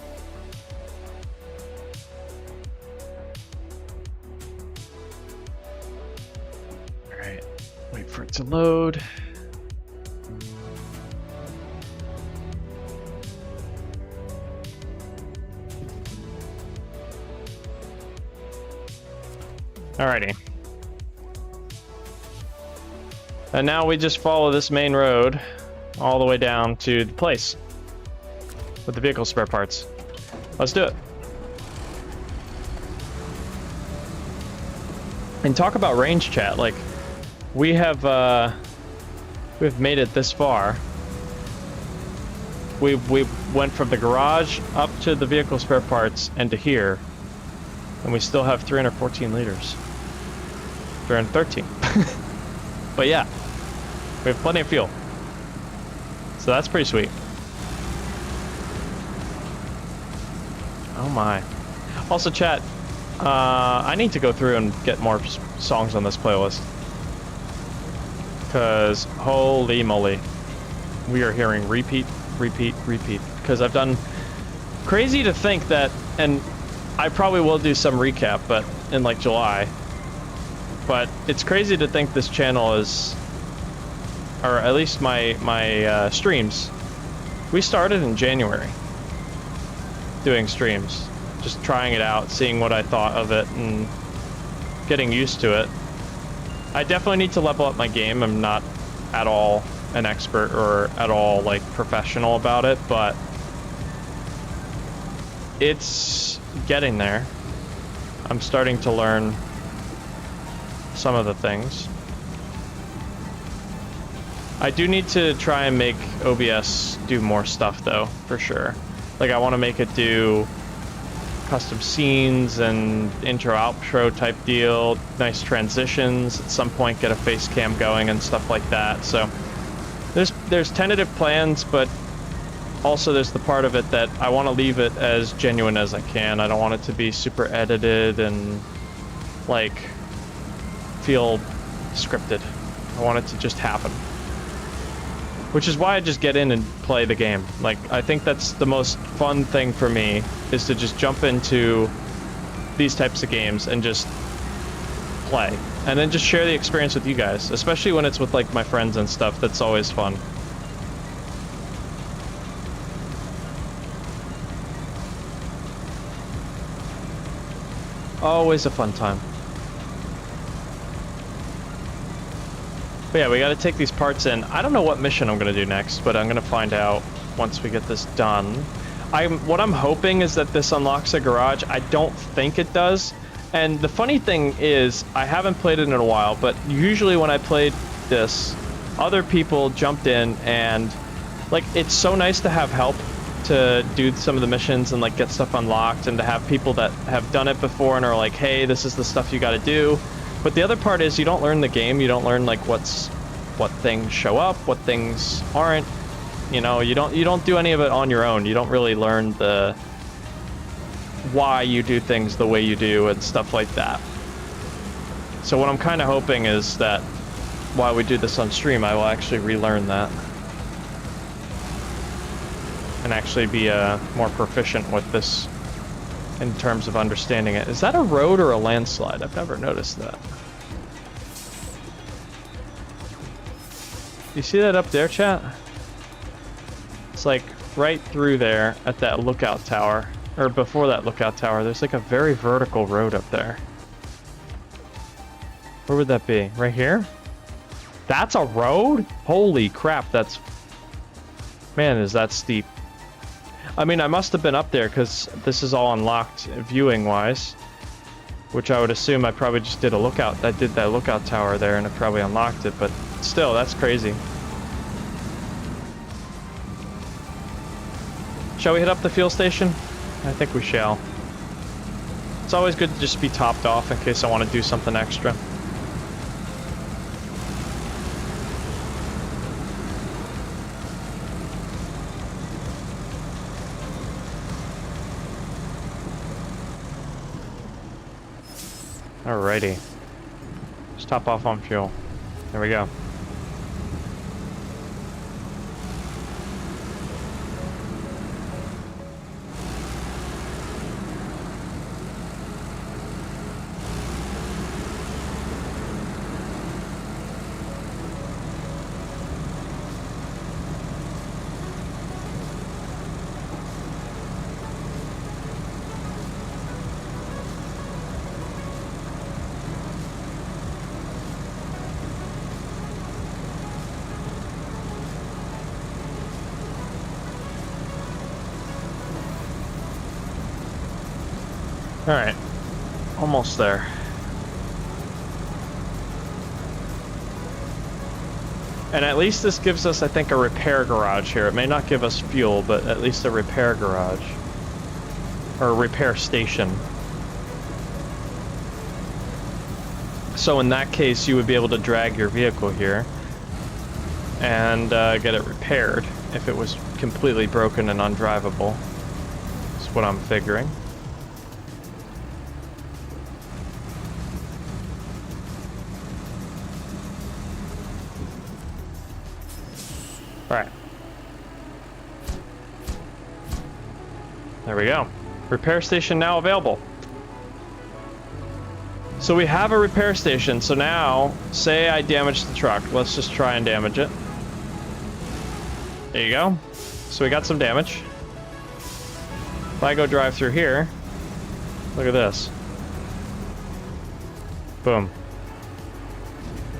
Alright, wait for it to load. Alrighty. And now we just follow this main road all the way down to the place with the vehicle spare parts. Let's do it. And talk about range, chat. Like, we've made it this far. We went from the garage up to the vehicle spare parts and to here, and we still have 314 liters. 313. But yeah, we have plenty of fuel, so that's pretty sweet. Oh my. Also, chat, I need to go through and get more songs on this playlist, because holy moly, we are hearing repeat, repeat, repeat. Because I've done... crazy to think that, and I probably will do some recap, but in like July. But it's crazy to think this channel is, or at least my streams, we started in January doing streams, just trying it out, seeing what I thought of it, and getting used to it. I definitely need to level up my game. I'm not at all an expert or at all like professional about it, but it's getting there. I'm starting to learn some of the things. I do need to try and make OBS do more stuff though, for sure. Like, I want to make it do custom scenes and intro outro type deal, nice transitions, at some point get a face cam going and stuff like that. So there's tentative plans, but also there's the part of it that I want to leave it as genuine as I can. I don't want it to be super edited and like feel scripted. I want it to just happen. Which is why I just get in and play the game. Like, I think that's the most fun thing for me, is to just jump into these types of games and just play. And then just share the experience with you guys, especially when it's with like my friends and stuff. That's always fun. Always a fun time. But yeah, we gotta take these parts in. I don't know what mission I'm gonna do next, but I'm gonna find out once we get this done. What I'm hoping is that this unlocks a garage. I don't think it does. And the funny thing is, I haven't played it in a while, but usually when I played this, other people jumped in, and like it's so nice to have help to do some of the missions and like get stuff unlocked, and to have people that have done it before and are like, hey, this is the stuff you got to do. But the other part is you don't learn the game. You don't learn like what things show up, what things aren't. You know, you don't do any of it on your own. You don't really learn the why you do things the way you do and stuff like that. So what I'm kind of hoping is that while we do this on stream, I will actually relearn that and actually be more proficient with this in terms of understanding it. Is that a road or a landslide? I've never noticed that. You see that up there, chat? It's like right through there at that lookout tower, or before that lookout tower, there's like a very vertical road up there. Where would that be? Right here? That's a road? Holy crap, that's... Man, is that steep. I mean, I must have been up there because this is all unlocked viewing-wise, which I would assume I probably just did a lookout. I did that lookout tower there and it probably unlocked it, but still, that's crazy. Shall we hit up the fuel station? I think we shall. It's always good to just be topped off in case I want to do something extra. Alrighty. Just top off on fuel. There we go. Alright, almost there. And at least this gives us, I think, a repair garage here. It may not give us fuel, but at least a repair garage. Or a repair station. So in that case, you would be able to drag your vehicle here and get it repaired if it was completely broken and undrivable. That's what I'm figuring. Alright. There we go. Repair station now available. So we have a repair station. So now, say I damage the truck. Let's just try and damage it. There you go. So we got some damage. If I go drive through here, look at this. Boom.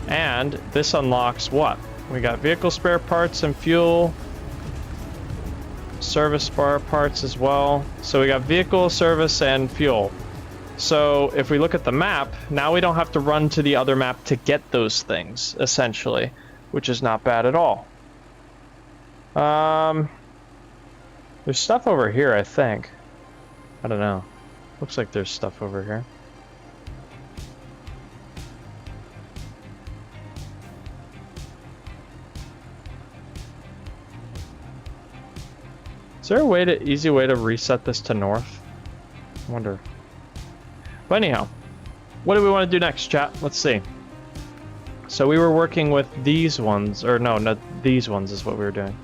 And this unlocks what? We got vehicle spare parts and fuel, service spare parts as well. So we got vehicle, service, and fuel. So if we look at the map, now we don't have to run to the other map to get those things, essentially, which is not bad at all. There's stuff over here, I think. I don't know. Looks like there's stuff over here. Is there a way to, easy way to reset this to north? I wonder. But anyhow, what do we want to do next, chat? Let's see. So we were working with these ones, or no, not these ones is what we were doing.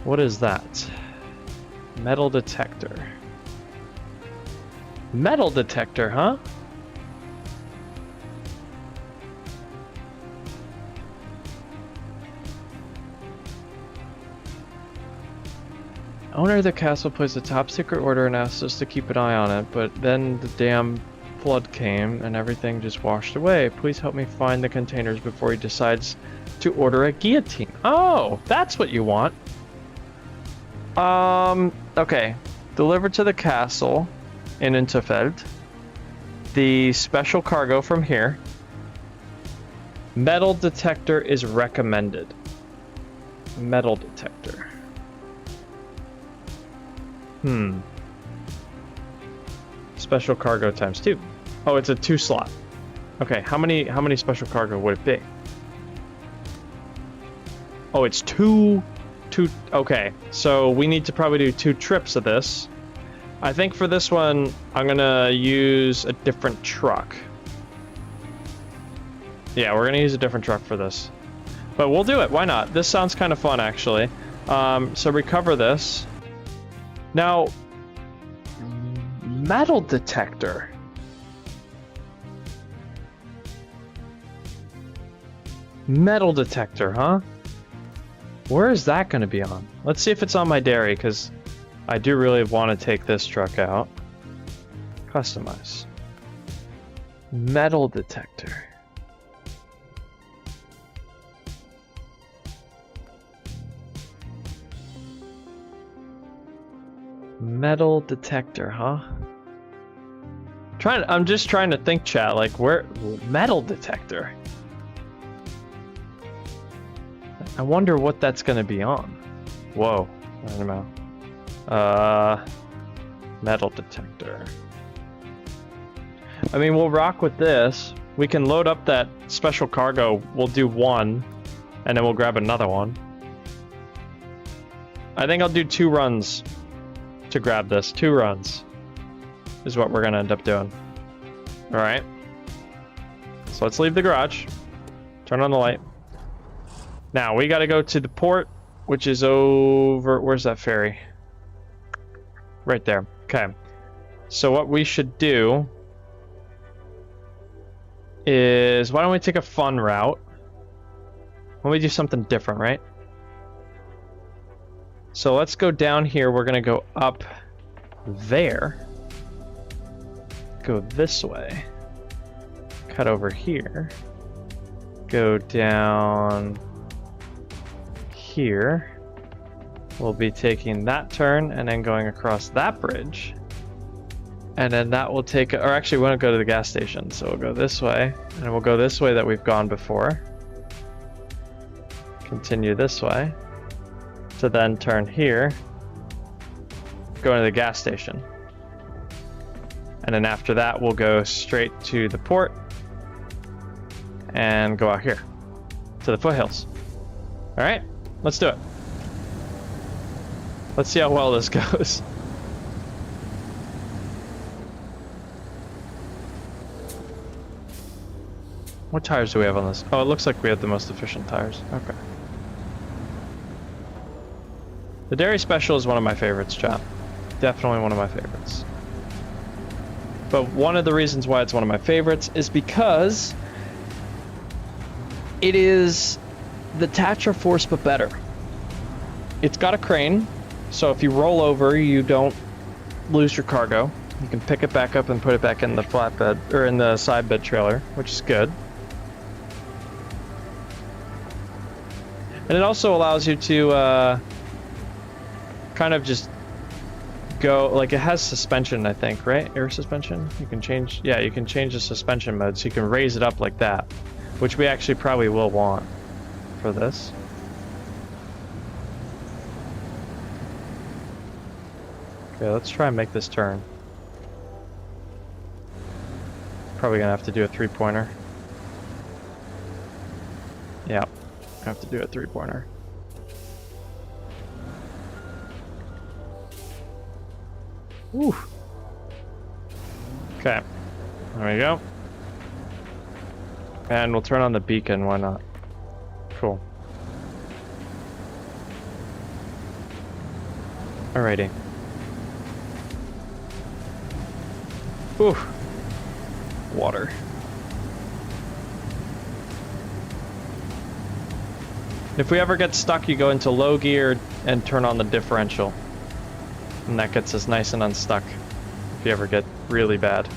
What is that? Metal detector. Metal detector, huh? Owner of the castle placed a top secret order and asked us to keep an eye on it, but then the damn flood came and everything just washed away. Please help me find the containers before he decides to order a guillotine. Oh, that's what you want. Okay. Delivered to the castle in Interfeld. The special cargo from here. Metal detector is recommended. Metal detector. Special cargo times 2. Oh, it's a 2 slot. Okay, how many special cargo would it be? Oh, it's two. Okay, so we need to probably do 2 trips of this. I think for this one, I'm gonna use a different truck. Yeah, we're gonna use a different truck for this. But we'll do it, why not? This sounds kind of fun, actually. So recover this. Now, metal detector. Metal detector, huh? Where is that gonna be on? Let's see if it's on my dairy, because I do really want to take this truck out. Customize. Metal detector. Metal detector, huh? I'm just trying to think, chat, like where metal detector. I wonder what that's gonna be on. Whoa, I don't know. Metal detector. I mean, we'll rock with this. We can load up that special cargo. We'll do 1, and then we'll grab another one. I think I'll do 2 runs to grab this. 2 runs is what we're gonna end up doing. All right. So let's leave the garage. Turn on the light. Now we gotta go to the port, which is over. Where's that ferry? Right there. Okay. So what we should do is, why don't we take a fun route? Why don't we do something different, right? So let's go down here. We're gonna go up there. Go this way. Cut over here. Go down here. We'll be taking that turn and then going across that bridge. And then that will take, or actually we want to go to the gas station. So we'll go this way, and we'll go this way that we've gone before. Continue this way. To then turn here. Go into the gas station. And then after that, we'll go straight to the port. And go out here. To the foothills. Alright, let's do it. Let's see how well this goes. What tires do we have on this? Oh, it looks like we have the most efficient tires. Okay. The Dairy Special is one of my favorites, chat. Definitely one of my favorites. But one of the reasons why it's one of my favorites is because it is the Tatra Force but better. It's got a crane, so if you roll over, you don't lose your cargo. You can pick it back up and put it back in the flatbed, or in the side bed trailer, which is good. And it also allows you to kind of just go, like, it has suspension, I think, right? Air suspension? You can change, yeah, you can change the suspension mode, so you can raise it up like that, which we actually probably will want for this. Okay, let's try and make this turn. Probably gonna have to do a 3-pointer. Yeah, I have to do a 3-pointer. Woo. Okay, there we go. And we'll turn on the beacon, why not? Cool. Alrighty. Ooh. Water. If we ever get stuck, you go into low gear and turn on the differential. And that gets us nice and unstuck if you ever get really bad.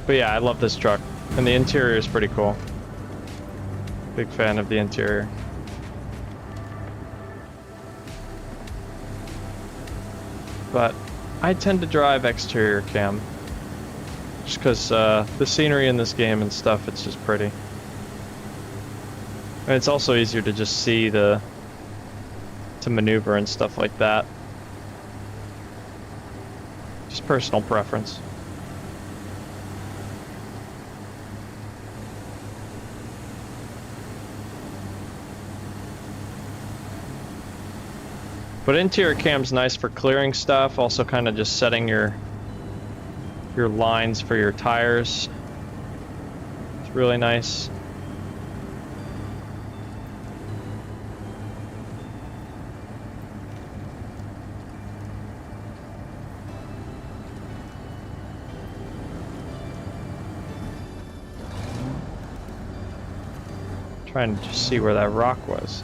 But yeah, I love this truck. And the interior is pretty cool. Big fan of the interior. But I tend to drive exterior cam. Just because the scenery in this game and stuff, it's just pretty. And it's also easier to just see to maneuver and stuff like that. Just personal preference. But interior cam's nice for clearing stuff, also kind of just setting your lines for your tires. It's really nice. Trying to just see where that rock was.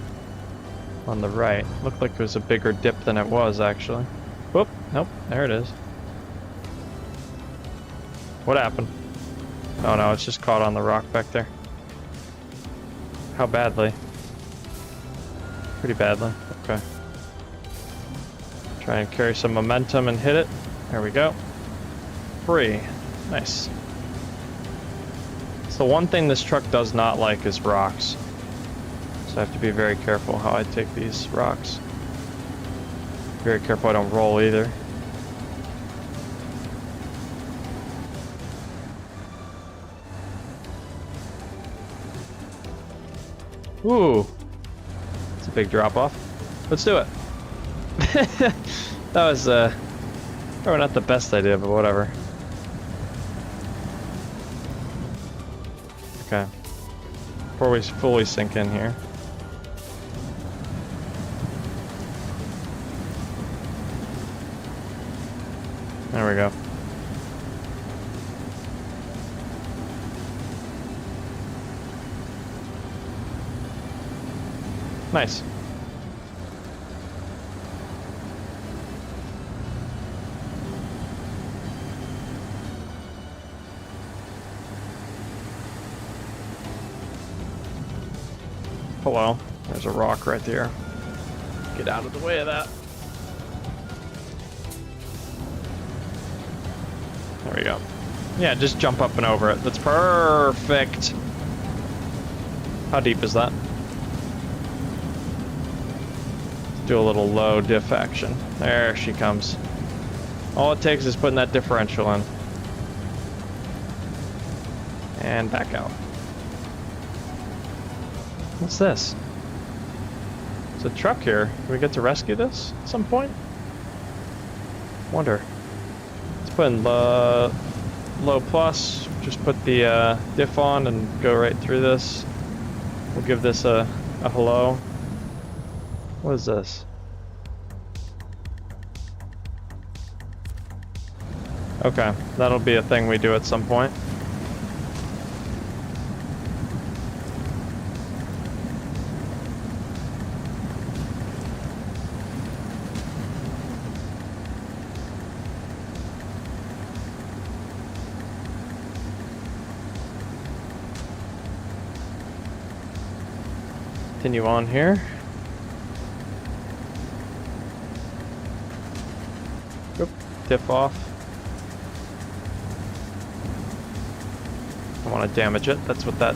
On the right. Looked like it was a bigger dip than it was, actually. Whoop, nope, there it is. What happened? Oh no, it's just caught on the rock back there. How badly? Pretty badly, okay. Try and carry some momentum and hit it. There we go. Free. Nice. So one thing this truck does not like is rocks. I have to be very careful how I take these rocks. Very careful I don't roll either. Ooh. It's a big drop off. Let's do it. That was probably not the best idea, but whatever. Okay. Before we fully sink in here. There we go. Nice. Hello. There's a rock right there. Get out of the way of that. There we go. Yeah, just jump up and over it. That's perfect. How deep is that? Do a little low diff action. There she comes. All it takes is putting that differential in. And back out. What's this? There's a truck here. Do we get to rescue this at some point? Wonder. Let's put in low plus. Just put the diff on and go right through this. We'll give this a hello. What is this? Okay, that'll be a thing we do at some point. Continue on here. Oop, diff off. I want to damage it. That's what that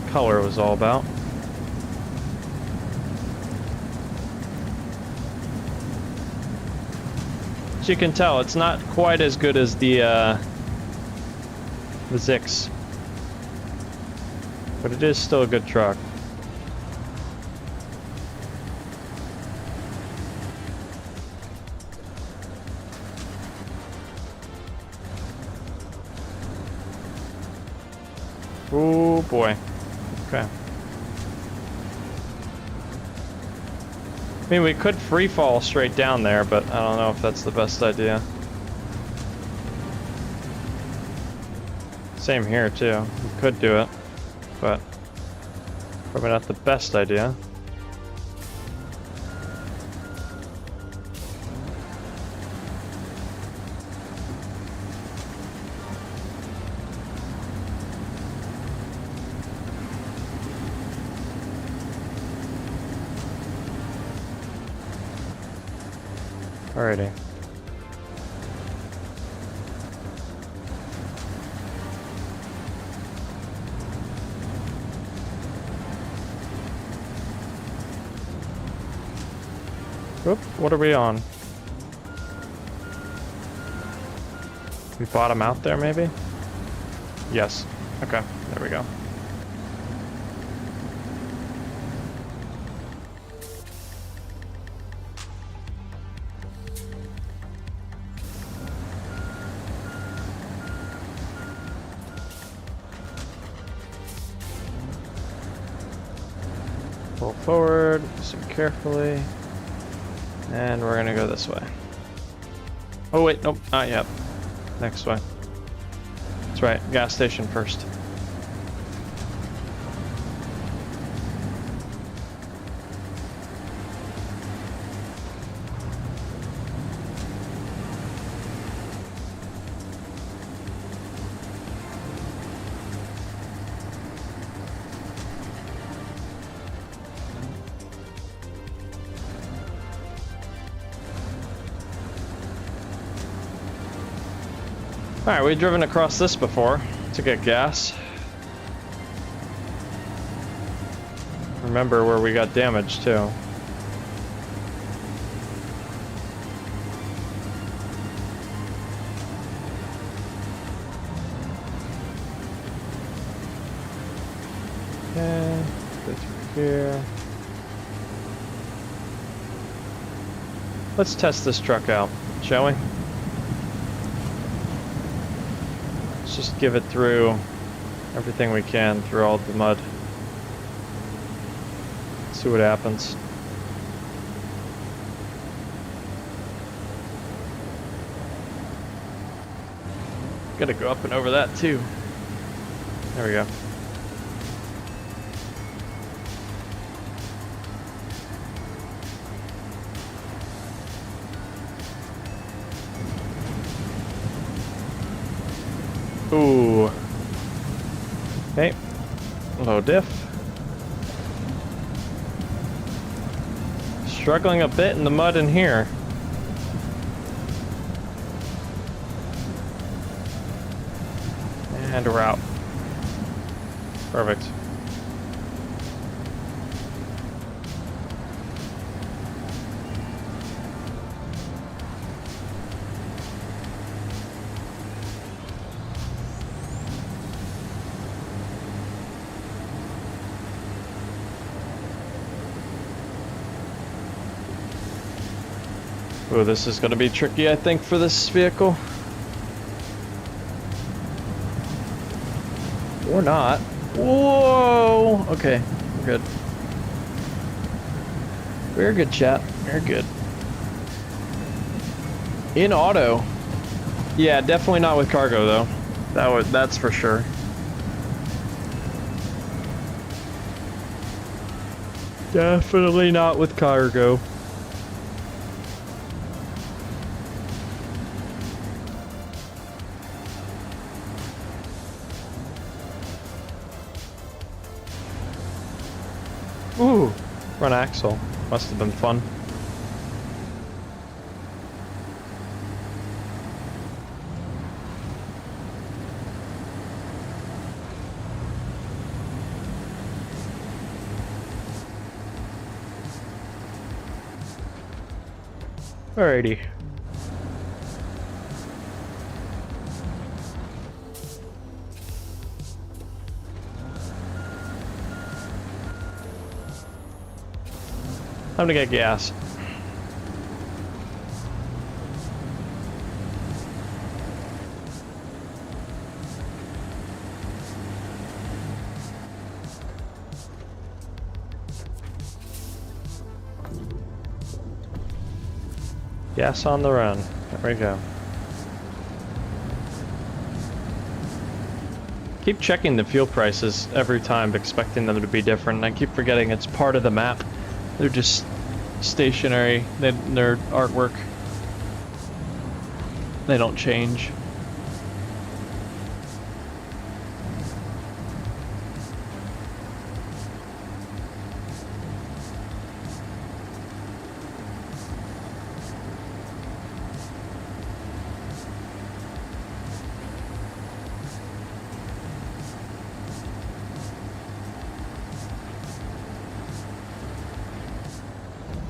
color was all about. As you can tell, it's not quite as good as the Zix, but it is still a good truck. Oh boy. Okay. I mean, we could free fall straight down there, but I don't know if that's the best idea. Same here too. We could do it, but probably not the best idea. Alrighty. Oop, what are we on? We bottom out there, maybe? Yes. Okay, there we go. Pull forward, proceed carefully, and we're gonna go this way. Oh wait, nope, not yet. Next way. That's right, gas station first. Alright, we've driven across this before to get gas. Remember where we got damaged too. Okay, go through here. Let's test this truck out, shall we? Just give it through everything we can through all the mud. See what happens. Gotta go up and over that too. There we go. Ooh. Okay. Low diff. Struggling a bit in the mud in here. And we're out. Perfect. Oh, this is going to be tricky, I think, for this vehicle. Or not. Whoa! Okay, we're good. We're good, chat. We're good. In auto. Yeah, definitely not with cargo, though. That's for sure. Definitely not with cargo. Ooh, front axle. Must have been fun. Alrighty. Time to get gas. Gas on the run. There we go. Keep checking the fuel prices every time, expecting them to be different. I keep forgetting it's part of the map. They're just stationary. They're artwork. They don't change.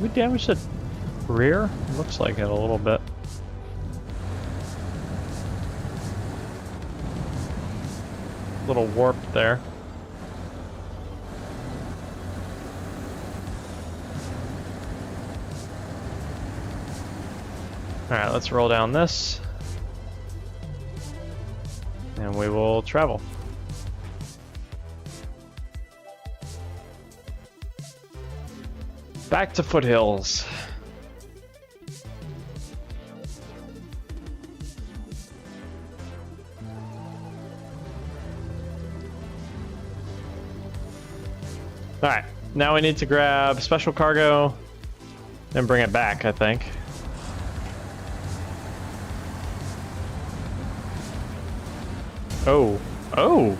We damaged it. rear? Looks like it a little bit. Little warped there. Alright, let's roll down this. And we will travel. Back to Foothills. Alright, now we need to grab special cargo and bring it back, I think. Oh. Oh!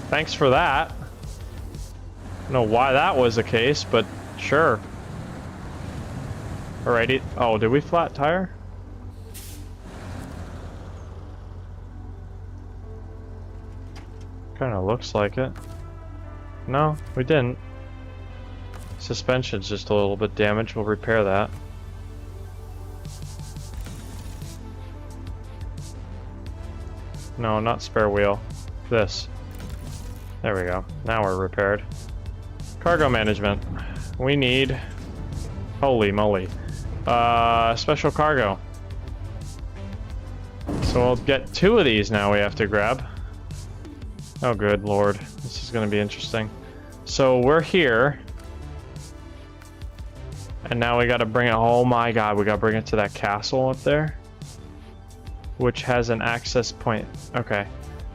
Thanks for that. I don't know why that was the case, but sure. Alrighty. Oh, did we flat tire? Kinda looks like it. No, we didn't. Suspension's just a little bit damaged. We'll repair that. No, not spare wheel. This. There we go. Now we're repaired. Cargo management. We need... Holy moly. Special cargo. So we'll get 2 of these now we have to grab. Oh good lord. This is gonna be interesting. So we're here. And now we gotta bring it... Oh my god, we gotta bring it to that castle up there. Which has an access point. Okay.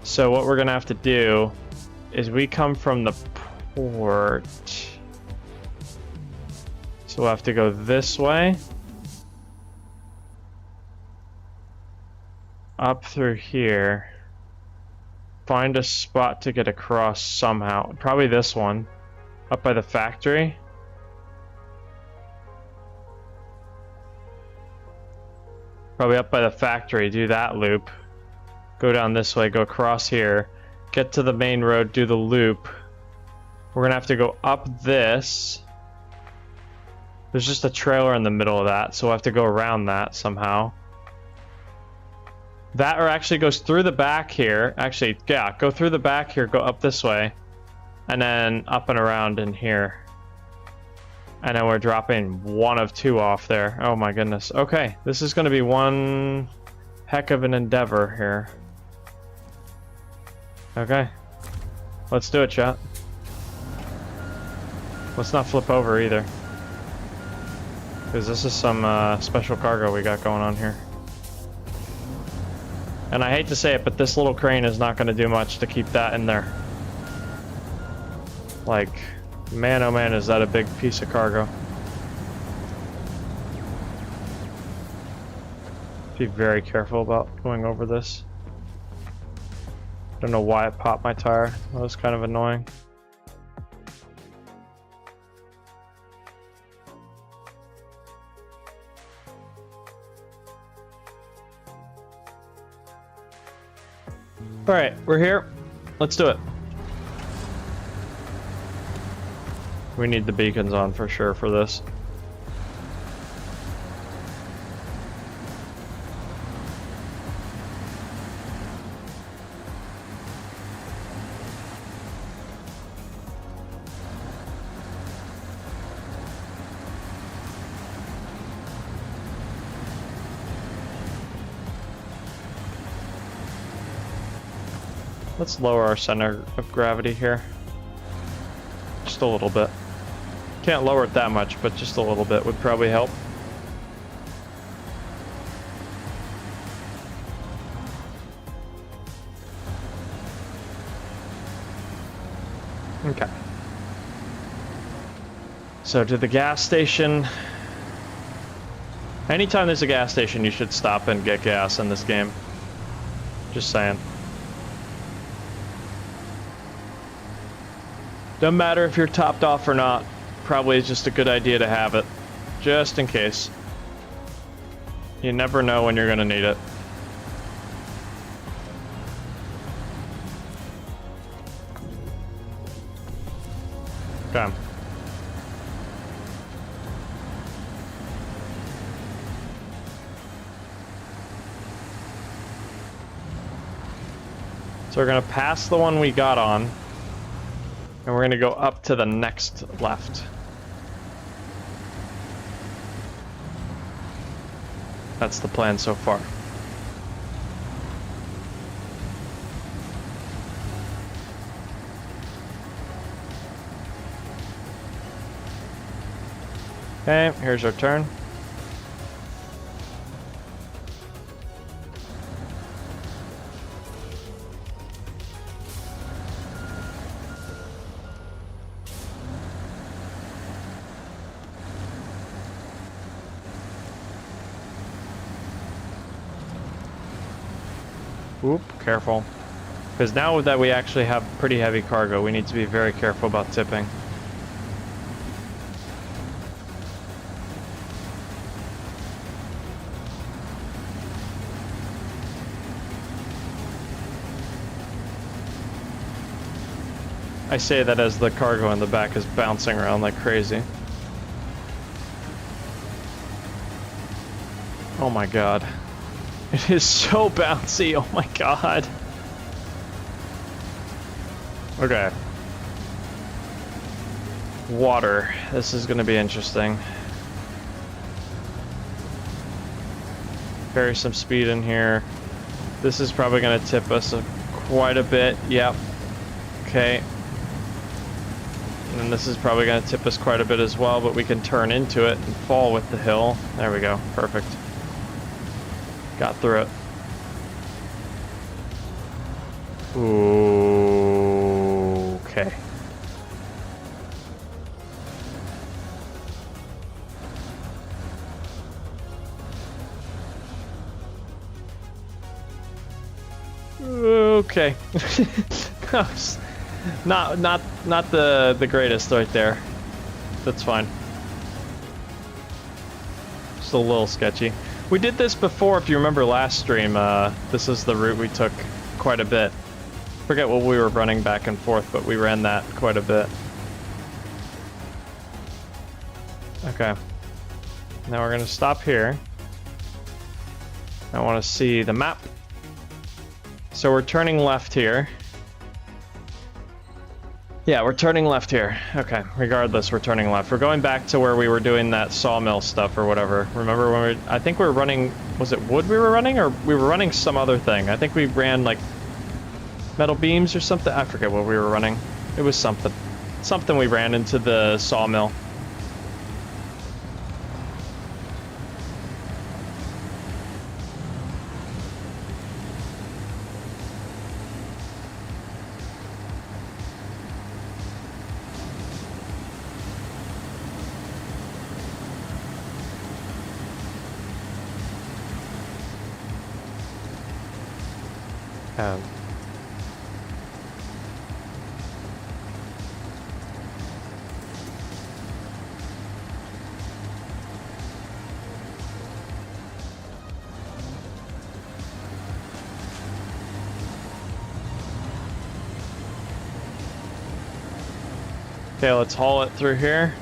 So what we're gonna have to do is we come from the port. So we'll have to go this way. Up through here. Find a spot to get across somehow. Probably this one. Up by the factory. Probably up by the factory. Do that loop. Go down this way. Go across here. Get to the main road. Do the loop. We're gonna have to go up this. There's just a trailer in the middle of that, so we'll have to go around that somehow. That or actually goes through the back here. Actually, yeah, go through the back here, go up this way. And then up and around in here. And then we're dropping 1 of 2 off there. Oh my goodness. Okay, this is going to be one heck of an endeavor here. Okay. Let's do it, chat. Let's not flip over either. Because this is some special cargo we got going on here. And I hate to say it, but this little crane is not going to do much to keep that in there. Like, man oh man, is that a big piece of cargo. Be very careful about going over this. Don't know why it popped my tire. That was kind of annoying. Alright, we're here. Let's do it. We need the beacons on for sure for this. Let's lower our center of gravity here. Just a little bit. Can't lower it that much, but just a little bit would probably help. Okay. So to the gas station. Anytime there's a gas station, you should stop and get gas in this game. Just saying. Doesn't matter if you're topped off or not. Probably is just a good idea to have it. Just in case. You never know when you're gonna need it. Okay. So we're gonna pass the one we got on, and we're gonna go up to the next left. That's the plan so far. Okay, here's our turn. Oop, careful. Because now that we actually have pretty heavy cargo, we need to be very careful about tipping. I say that as the cargo in the back is bouncing around like crazy. Oh my god. It is so bouncy, oh my god. Okay. Water. This is gonna be interesting. Carry some speed in here. This is probably gonna tip us quite a bit. Yep. Okay. And this is probably gonna tip us quite a bit as well, but we can turn into it and fall with the hill. There we go. Perfect. Got through it. Ooh, okay. Okay. not the greatest right there. That's fine. Just a little sketchy. We did this before, if you remember last stream. This is the route we took quite a bit. Forget what we were running back and forth, but we ran that quite a bit. Okay. Now we're gonna stop here. I want to see the map. So we're turning left here. Yeah, we're turning left here. Okay, regardless, we're turning left. We're going back to where we were doing that sawmill stuff or whatever. Remember when I think we were running, was it wood we were running, or we were running some other thing? I think we ran like metal beams or something. I forget what we were running. It was something. Something we ran into the sawmill. Okay, let's haul it through here.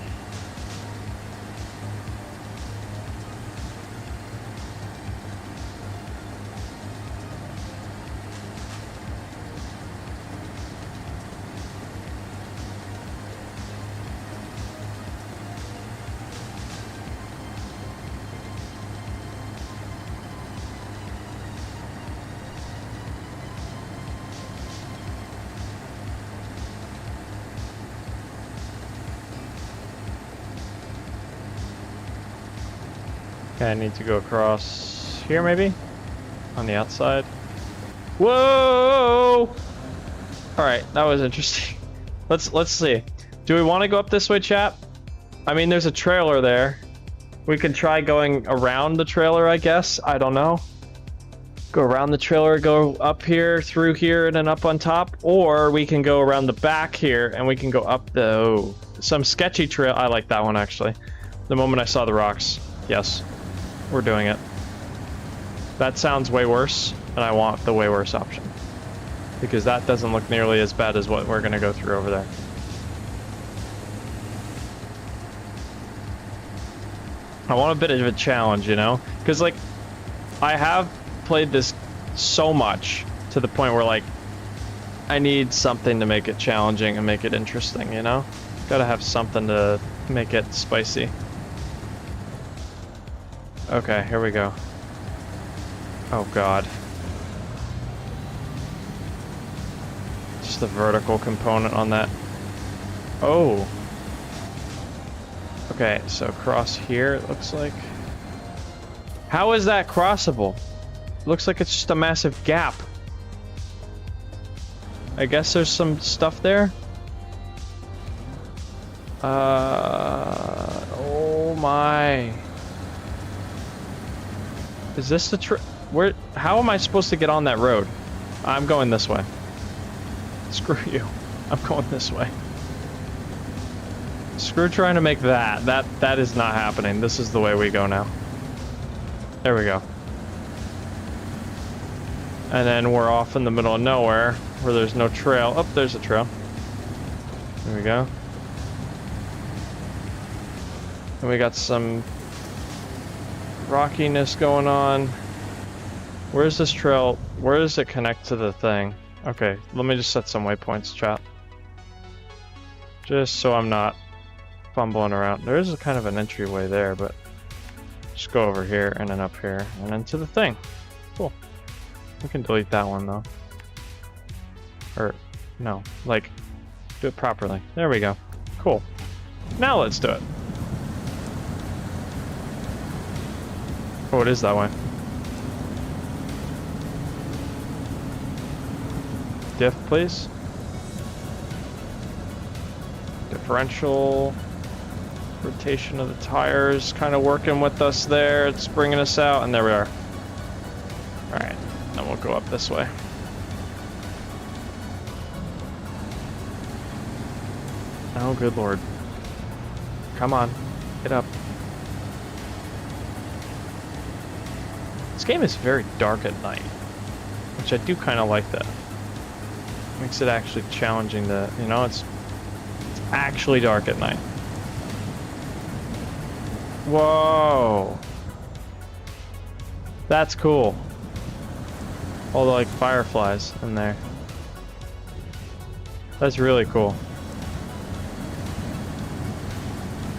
Okay, I need to go across here maybe? On the outside. Whoa! Alright, that was interesting. Let's see. Do we want to go up this way, chat? I mean, there's a trailer there. We can try going around the trailer, I guess. I don't know. Go around the trailer, go up here, through here, and then up on top. Or we can go around the back here, and we can go up the... Oh, some sketchy trail. I like that one, actually. The moment I saw the rocks. Yes. We're doing it. That sounds way worse, and I want the way worse option. Because that doesn't look nearly as bad as what we're going to go through over there. I want a bit of a challenge, you know? Because, like, I have played this so much to the point where, like, I need something to make it challenging and make it interesting, you know? Gotta have something to make it spicy. Okay, here we go. Oh god. Just the vertical component on that. Oh. Okay, so across here it looks like. How is that crossable? It looks like it's just a massive gap. I guess there's some stuff there. Oh my. Is this the where? How am I supposed to get on that road? I'm going this way. Screw you. I'm going this way. Screw trying to make that. That is not happening. This is the way we go now. There we go. And then we're off in the middle of nowhere where there's no trail. Oh, there's a trail. There we go. And we got some rockiness going on. Where's this trail? Where does it connect to the thing? Okay, let me just set some waypoints, chat. Just so I'm not fumbling around. There is a kind of an entryway there, but just go over here and then up here and then to the thing. Cool. We can delete that one though. Or, no, like, do it properly. There we go. Cool. Now let's do it. Oh, it is that way. Diff, please. Differential. Rotation of the tires kind of working with us there. It's bringing us out, and there we are. Alright, then we'll go up this way. Oh, good lord. Come on, get up. This game is very dark at night, which I do kind of like that. Makes it actually challenging to, you know, it's actually dark at night. Whoa. That's cool. All the like fireflies in there. That's really cool.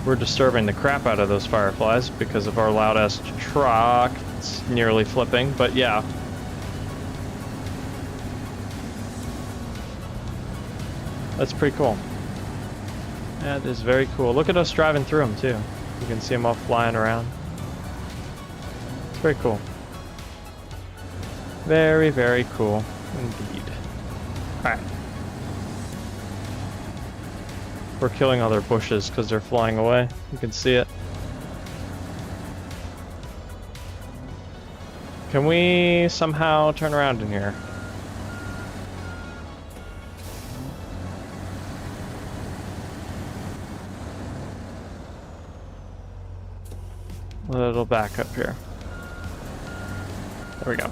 We're disturbing the crap out of those fireflies because of our loud ass truck. It's nearly flipping, but yeah. That's pretty cool. That is very cool. Look at us driving through them too. You can see them all flying around. It's very cool. Very, very cool indeed. Alright. We're killing all their bushes because they're flying away. You can see it. Can we somehow turn around in here? A little back up here. There we go.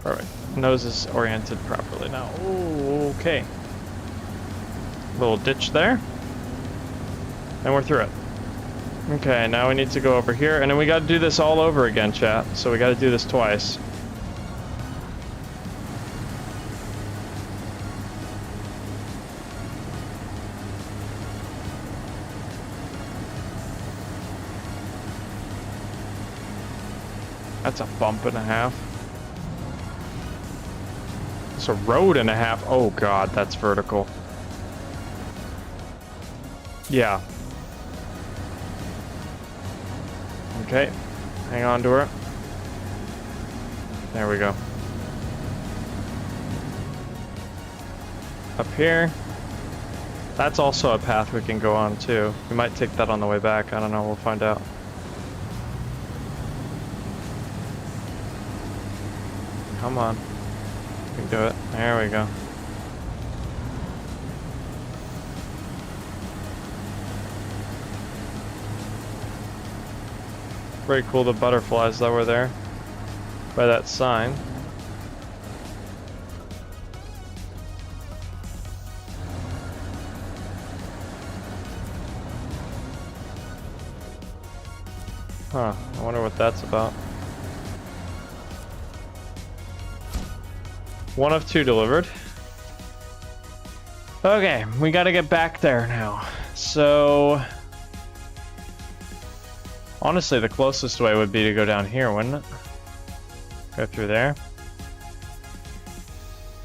Perfect. Nose is oriented properly now. Ooh, okay. Little ditch there. And we're through it. Okay, now we need to go over here, and then we gotta do this all over again, chat. So we gotta do this twice. That's a bump and a half. It's a road and a half. Oh god, that's vertical. Yeah. Okay, hang on to her. There we go. Up here. That's also a path we can go on too. We might take that on the way back. I don't know, we'll find out. Come on. We can do it. There we go. Very cool, the butterflies that were there by that sign. Huh, I wonder what that's about. One of two delivered. Okay, we gotta get back there now. So... honestly, the closest way would be to go down here, wouldn't it? Go through there.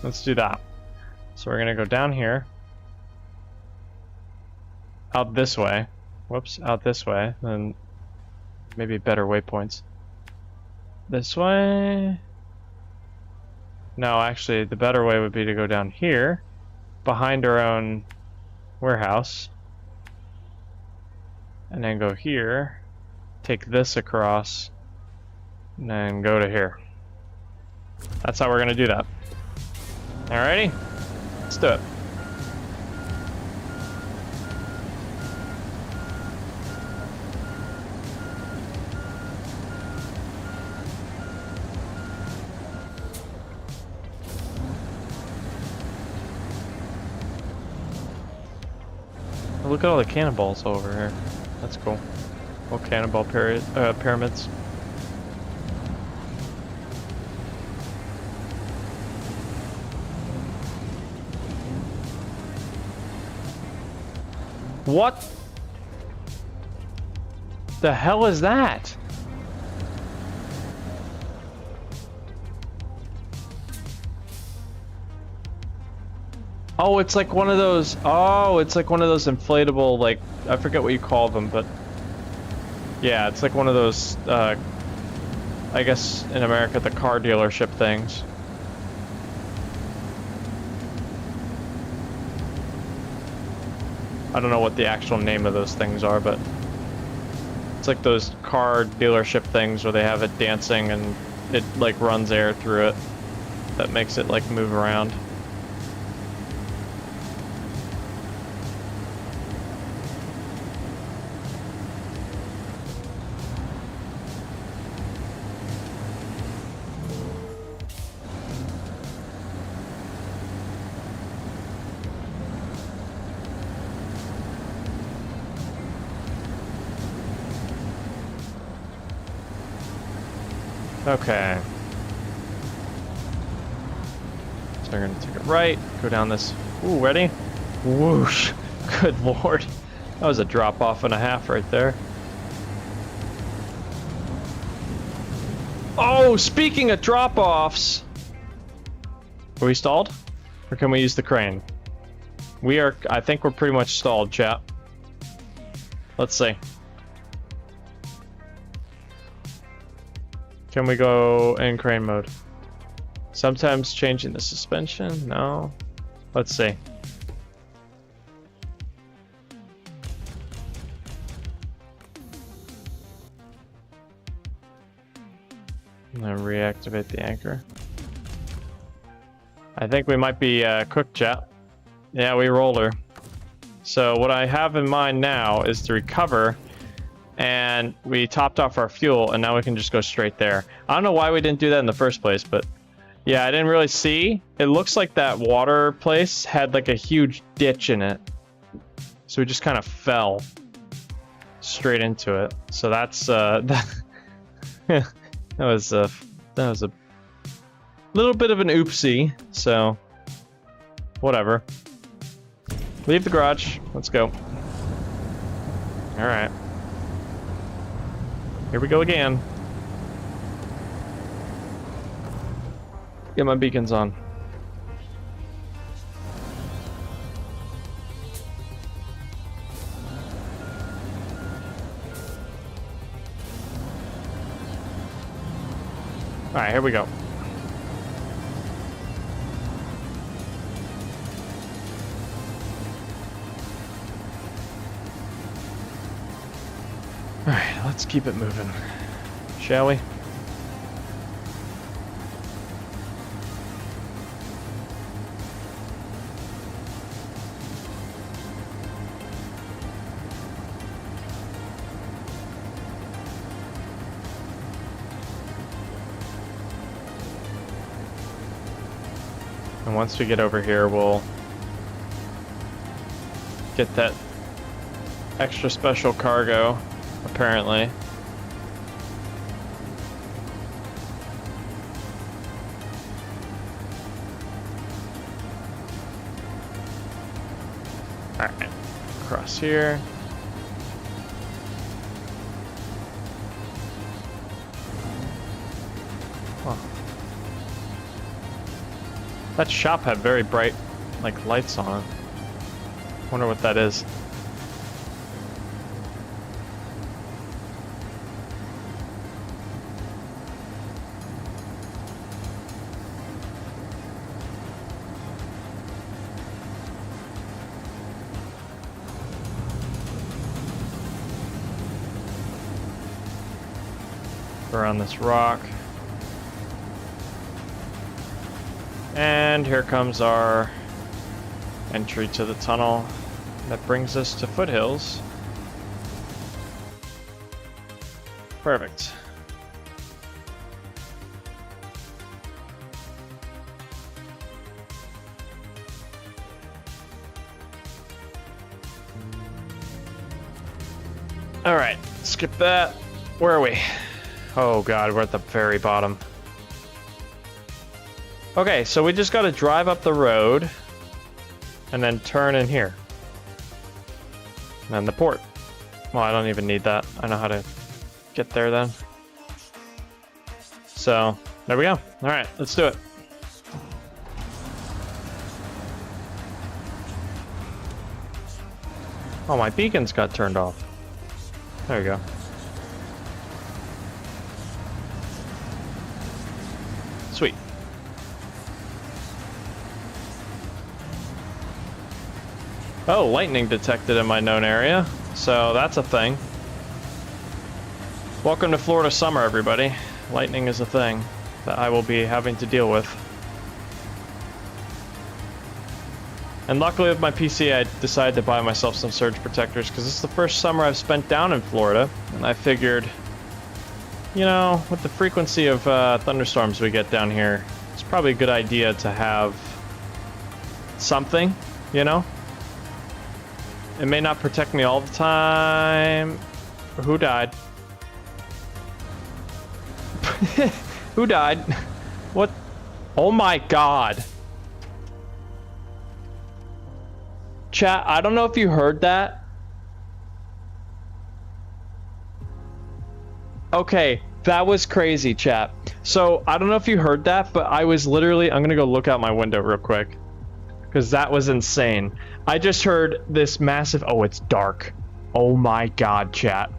Let's do that. So we're gonna go down here. Out this way. Whoops, out this way. Then maybe better waypoints. This way? No, actually, the better way would be to go down here. Behind our own warehouse. And then go here. Take this across. And then go to here. That's how we're gonna do that. Alrighty? Let's do it. Look at all the cannonballs over here. That's cool. Little cannonball pyramids. What the hell is that? Oh, it's like one of those. Oh, it's like one of those inflatable, like, I forget what you call them, but yeah, it's like one of those, I guess in America, the car dealership things. I don't know what the actual name of those things are, but it's like those car dealership things where they have it dancing and it like runs air through it that makes it like move around. Okay. So we're gonna take it right, go down this. Ooh, ready? Whoosh. Good lord. That was a drop off and a half right there. Oh, speaking of drop offs. Are we stalled? Or can we use the crane? We are, I think we're pretty much stalled, chat. Let's see. Can we go in crane mode? Sometimes changing the suspension? No. Let's see. I'm gonna reactivate the anchor. I think we might be cooked, chat. Yeah, we rolled her. So what I have in mind now is to recover, and we topped off our fuel, and now we can just go straight there. I don't know why we didn't do that in the first place, but yeah, I didn't really see. It looks like that water place had like a huge ditch in it. So we just kind of fell straight into it. So that's that was a little bit of an oopsie. So whatever. Leave the garage. Let's go. All right. Here we go again. Get my beacons on. All right, here we go. All right, let's keep it moving, shall we? And once we get over here, we'll get that extra special cargo, apparently. Across here. Huh. That shop had very bright, like, lights on it. Wonder what that is. Around this rock. And here comes our entry to the tunnel that brings us to foothills. Perfect. All right, skip that. Where are we? Oh god, we're at the very bottom. Okay, so we just gotta drive up the road and then turn in here. And then the port. Well, I don't even need that. I know how to get there then. So, there we go. Alright, let's do it. Oh, my beacons got turned off. There we go. Sweet. Oh, lightning detected in my known area. So that's a thing. Welcome to Florida summer, everybody. Lightning is a thing that I will be having to deal with. And luckily with my PC, I decided to buy myself some surge protectors because this is the first summer I've spent down in Florida. And I figured, you know, with the frequency of thunderstorms we get down here, it's probably a good idea to have something, you know? It may not protect me all the time. Who died? Who died? What? Oh my god. Chat, I don't know if you heard that. Okay, that was crazy, chat. So, I don't know if you heard that, but I was literally... I'm gonna go look out my window real quick. Because that was insane. I just heard this massive... Oh, it's dark. Oh my god, chat.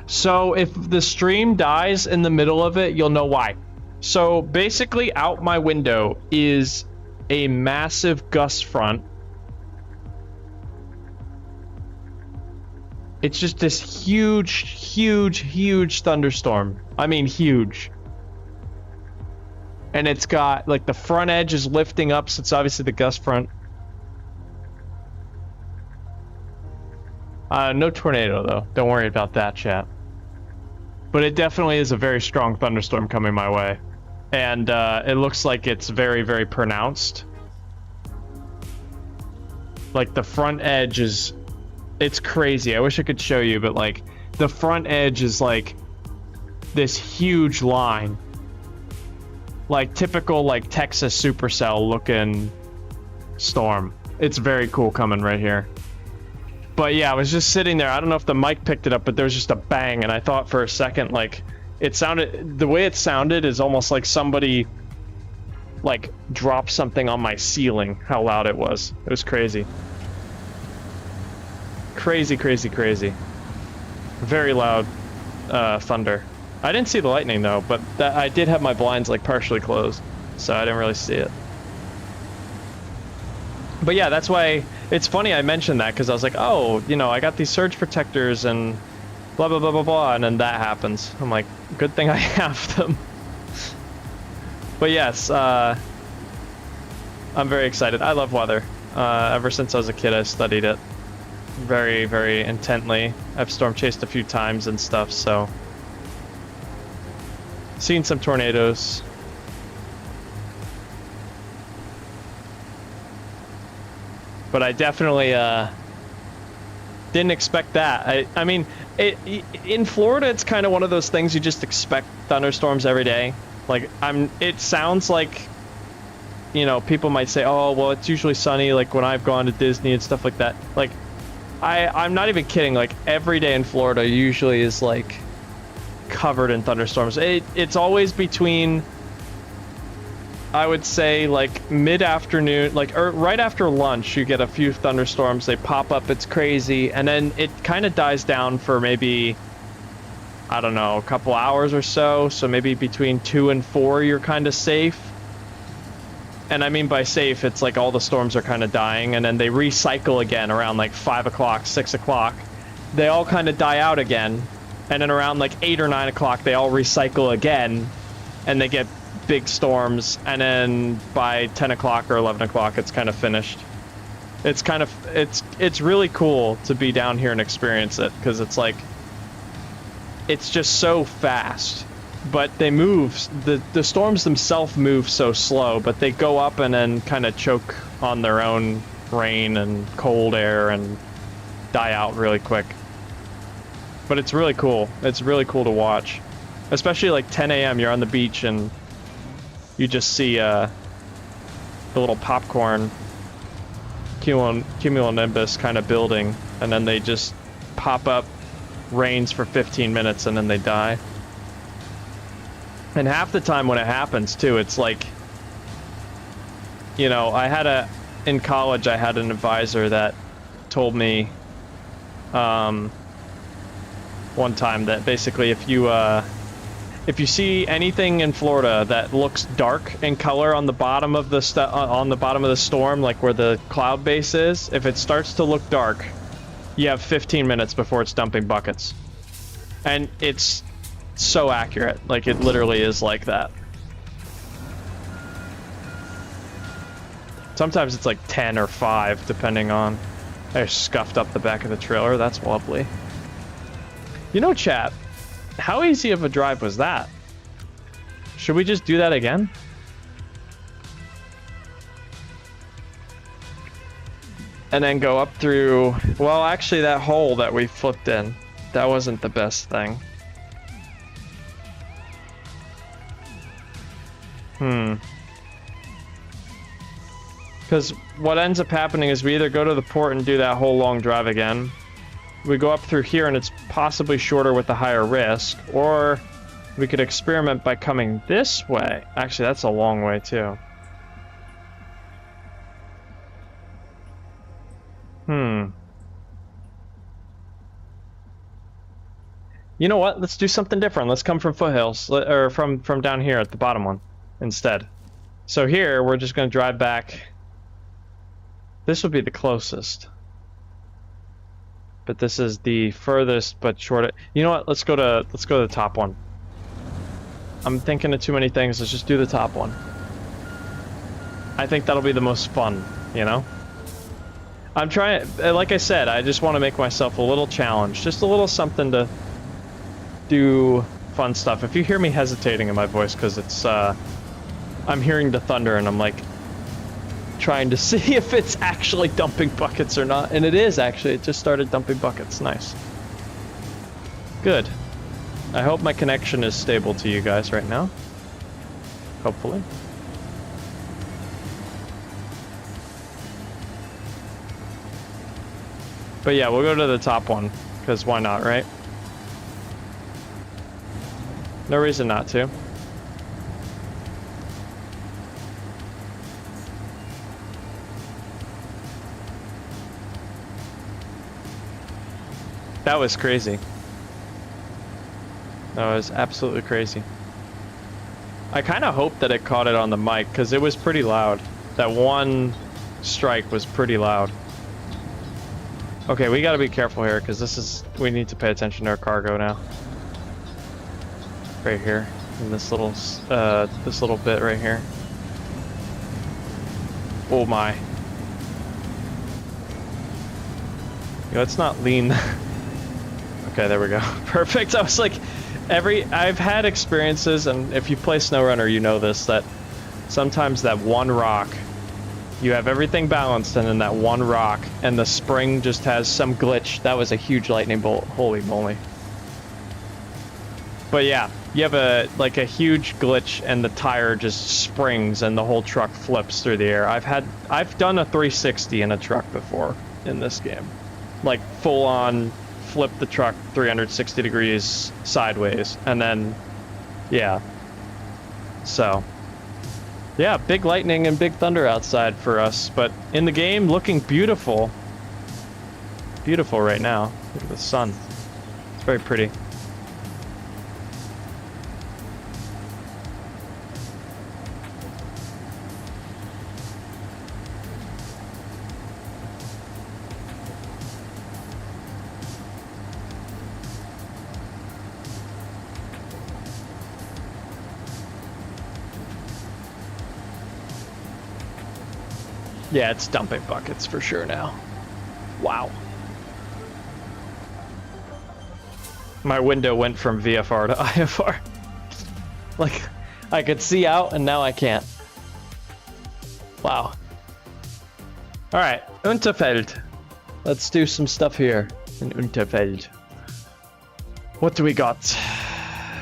So, if the stream dies in the middle of it, you'll know why. So, basically, out my window is a massive gust front. It's just this huge thunderstorm. I mean, huge. And it's got, like, the front edge is lifting up, so it's obviously the gust front. No tornado, though. Don't worry about that, chat. But it definitely is a very strong thunderstorm coming my way. And it looks like it's very pronounced. Like, the front edge is... It's crazy. I wish I could show you, but, like, the front edge is, like, this huge line. Like, typical, like, Texas supercell looking storm. It's very cool coming right here. But yeah, I was just sitting there. I don't know if the mic picked it up, but there was just a bang, and I thought for a second, like, it sounded... The way it sounded is almost like somebody, like, dropped something on my ceiling, how loud it was. It was crazy. Crazy. Very loud thunder. I didn't see the lightning though, but I did have my blinds like partially closed, so I didn't really see it. But yeah, that's why it's funny I mentioned that, because I was like, oh, you know, I got these surge protectors and blah blah blah blah blah, and then that happens. I'm like, good thing I have them. But yes, I'm very excited. I love weather. Ever since I was a kid, I studied it very intently. I've storm chased a few times and stuff, so seen some tornadoes. But I definitely didn't expect that. I mean, in Florida, it's kind of one of those things you just expect thunderstorms every day. Like, it sounds like you know, people might say, oh, well, it's usually sunny, like when I've gone to Disney and stuff like that. Like, I'm not even kidding. Like, every day in Florida usually is, like, covered in thunderstorms. It's always between, I would say, like, mid-afternoon, like, or right after lunch, you get a few thunderstorms. They pop up, it's crazy, and then it kind of dies down for maybe, I don't know, a couple hours or so. So maybe between 2 and 4, you're kind of safe. And I mean by safe, it's like all the storms are kind of dying, and then they recycle again around like 5 o'clock, 6 o'clock. They all kind of die out again, and then around like 8 or 9 o'clock, they all recycle again, and they get big storms, and then by 10 o'clock or 11 o'clock, it's kind of finished. It's kind of, it's really cool to be down here and experience it, because it's like, it's just so fast. But they move, the storms themselves move so slow, but they go up and then kind of choke on their own rain and cold air and die out really quick. But it's really cool. It's really cool to watch. Especially like 10 a.m. you're on the beach and you just see the little popcorn cumulonimbus kind of building, and then they just pop up, rains for 15 minutes, and then they die. And half the time when it happens too, it's like, you know, in college I had an advisor that told me one time that basically if you see anything in Florida that looks dark in color on the bottom of the storm, like where the cloud base is, if it starts to look dark, you have 15 minutes before it's dumping buckets. And it's so accurate. Like, it literally is like that. Sometimes it's like 10 or 5, depending on... I scuffed up the back of the trailer. That's lovely. You know, chat, how easy of a drive was that? Should we just do that again? And then go up through... Well, actually, that hole that we flipped in, that wasn't the best thing. Because what ends up happening is we either go to the port and do that whole long drive again, we go up through here and it's possibly shorter with the higher risk, or we could experiment by coming this way. Actually, that's a long way too. You know what? Let's do something different. Let's come from foothills, or from down here at the bottom one instead. So here, we're just going to drive back. This would be the closest. But this is the furthest but shortest. You know what? Let's go to the top one. I'm thinking of too many things. Let's just do the top one. I think that'll be the most fun, you know? I'm trying, like I said, I just want to make myself a little challenge. Just a little something to do fun stuff. If you hear me hesitating in my voice, because it's, I'm hearing the thunder and I'm like trying to see if it's actually dumping buckets or not. And it is actually, it just started dumping buckets. Nice. Good. I hope my connection is stable to you guys right now. Hopefully. But yeah, we'll go to the top one, because why not, right? No reason not to. That was crazy. That was absolutely crazy. I kind of hope that it caught it on the mic, because it was pretty loud. That one strike was pretty loud. Okay, we gotta be careful here, because we need to pay attention to our cargo now. Right here, in this little bit right here. Oh my. Let's not lean. Okay, there we go. Perfect. I was like, I've had experiences, and if you play SnowRunner, you know this, that sometimes that one rock, you have everything balanced, and then that one rock, and the spring just has some glitch. That was a huge lightning bolt. Holy moly. But yeah, you have like a huge glitch and the tire just springs and the whole truck flips through the air. I've done a 360 in a truck before in this game. Like full on flip the truck 360 degrees sideways and then yeah. So yeah, big lightning and big thunder outside for us, but in the game looking beautiful. Beautiful right now. Look at the sun. It's very pretty. Yeah, it's dumping buckets for sure now. Wow. My window went from VFR to IFR. Like, I could see out and now I can't. Wow. Alright, Unterfeld. Let's do some stuff here in Unterfeld. What do we got?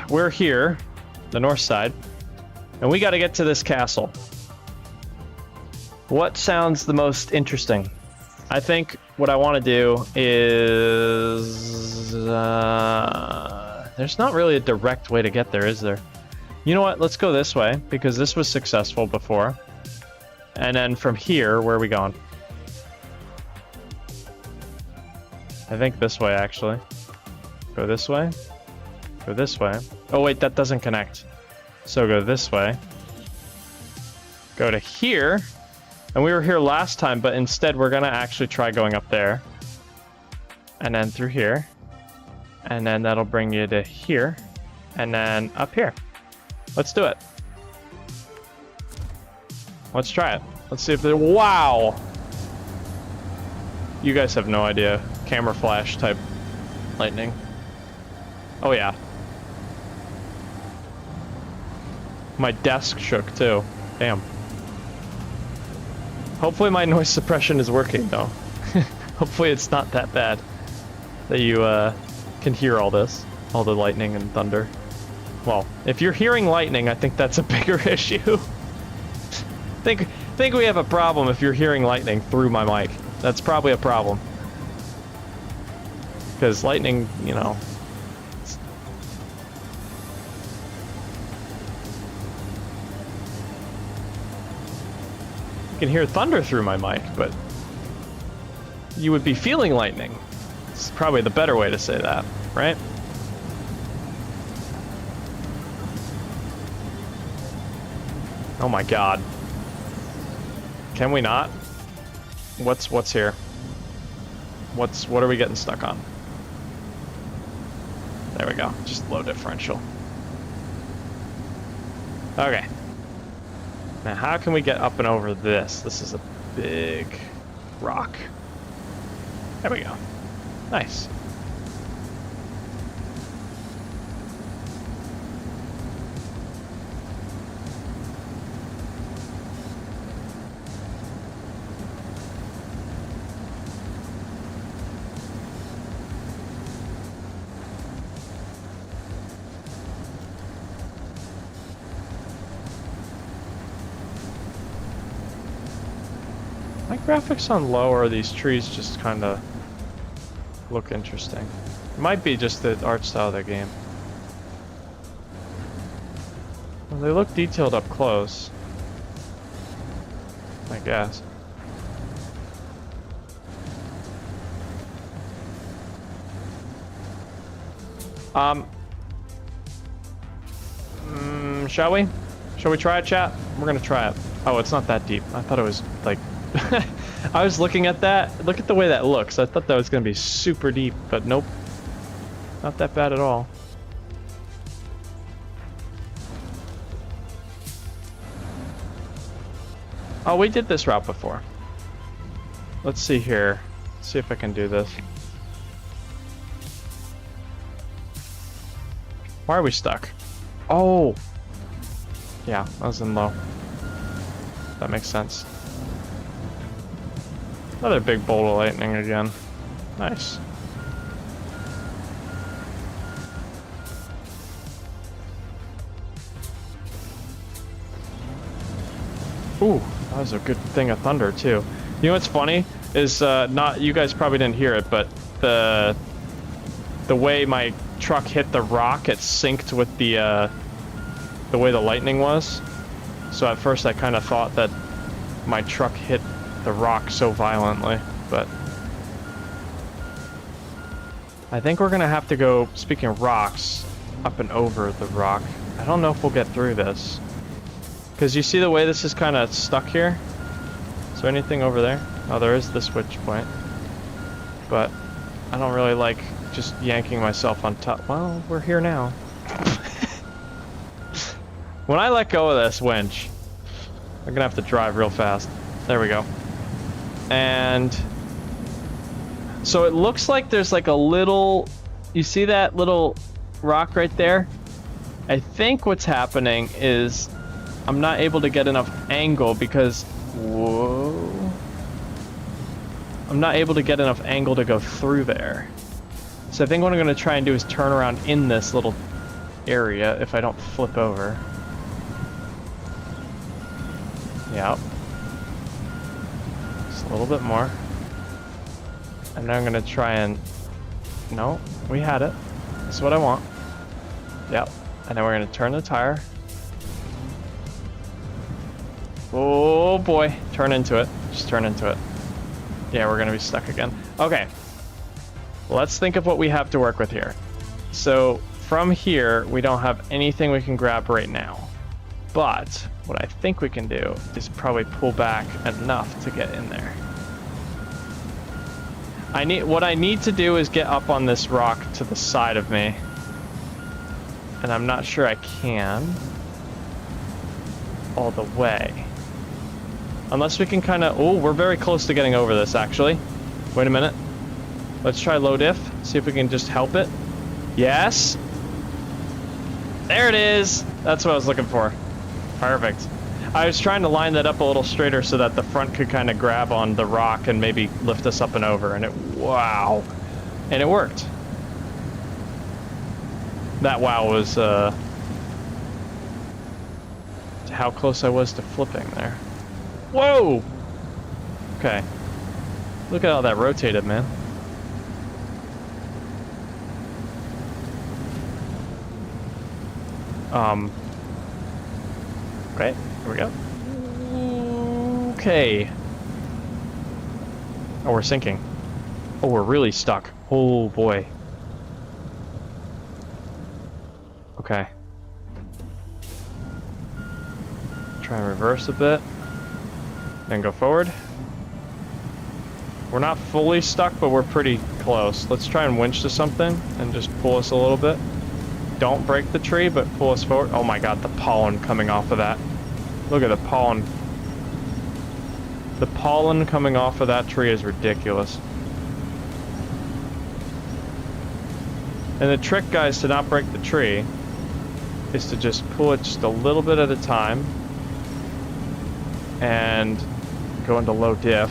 We're here, the north side, and we gotta get to this castle. What sounds the most interesting? I think what I want to do is... there's not really a direct way to get there, is there? You know what? Let's go this way, because this was successful before. And then from here, where are we going? I think this way, actually. Go this way. Go this way. Oh, wait, that doesn't connect. So go this way. Go to here. And we were here last time, but instead we're gonna actually try going up there. And then through here. And then that'll bring you to here. And then up here. Let's do it. Let's try it. Let's see if there... Wow! You guys have no idea. Camera flash type lightning. Oh yeah. My desk shook too. Damn. Hopefully my noise suppression is working though. Hopefully it's not that bad that you can hear all this, all the lightning and thunder. Well, if you're hearing lightning, I think that's a bigger issue. think we have a problem if you're hearing lightning through my mic. That's probably a problem. Because lightning, you know. You can hear thunder through my mic, but you would be feeling lightning. It's probably the better way to say that, right? Oh my god. Can we not? What's here? What are we getting stuck on? There we go. Just low differential. Okay. Now, how can we get up and over this? This is a big rock. There we go. Nice. My graphics on low, or these trees just kind of look interesting. It might be just the art style of the game. Well, they look detailed up close, I guess. Shall we? Shall we try it, chat? We're gonna try it. Oh, it's not that deep. I thought it was like... I was looking at that. Look at the way that looks. I thought that was gonna be super deep, but nope. Not that bad at all. Oh, we did this route before. Let's see here. Let's see if I can do this. Why are we stuck? Oh! Yeah, I was in low. That makes sense. Another big bolt of lightning again. Nice. Ooh, that was a good thing of thunder too. You know what's funny is not you guys probably didn't hear it, but the way my truck hit the rock, it synced with the way the lightning was. So at first I kind of thought that my truck hit the rock so violently, but I think we're gonna have to go, speaking of rocks, up and over the rock. I don't know if we'll get through this. Because you see the way this is kind of stuck here? Is there anything over there? Oh, there is the switch point. But I don't really like just yanking myself on top. Well, we're here now. When I let go of this winch, I'm gonna have to drive real fast. There we go. And so it looks like there's like a little, you see that little rock right there? I think what's happening is I'm not able to get enough angle because, whoa. I'm not able to get enough angle to go through there. So I think what I'm gonna try and do is turn around in this little area if I don't flip over. Yep. Just a little bit more. And now I'm gonna try and, no, we had it. That's what I want. Yep. And then we're gonna turn the tire. Oh boy, turn into it. Just turn into it. Yeah, we're gonna be stuck again. Okay. Let's think of what we have to work with here. So from here, we don't have anything we can grab right now. But what I think we can do is probably pull back enough to get in there. What I need to do is get up on this rock to the side of me. And I'm not sure I can all the way. Unless we can kind of, oh, we're very close to getting over this actually. Wait a minute. Let's try low diff, see if we can just help it. Yes. There it is. That's what I was looking for. Perfect. I was trying to line that up a little straighter so that the front could kind of grab on the rock and maybe lift us up and over, and it, wow. And it worked. That wow was how close I was to flipping there. Whoa! Okay. Look at how that rotated, man. Right, here we go. Okay. Oh, we're sinking. Oh, we're really stuck. Oh boy. Okay. Try and reverse a bit. Then go forward. We're not fully stuck, but we're pretty close. Let's try and winch to something and just pull us a little bit. Don't break the tree, but pull us forward. Oh my god, the pollen coming off of that. Look at the pollen. The pollen coming off of that tree is ridiculous. And the trick, guys, to not break the tree is to just pull it just a little bit at a time and go into low diff.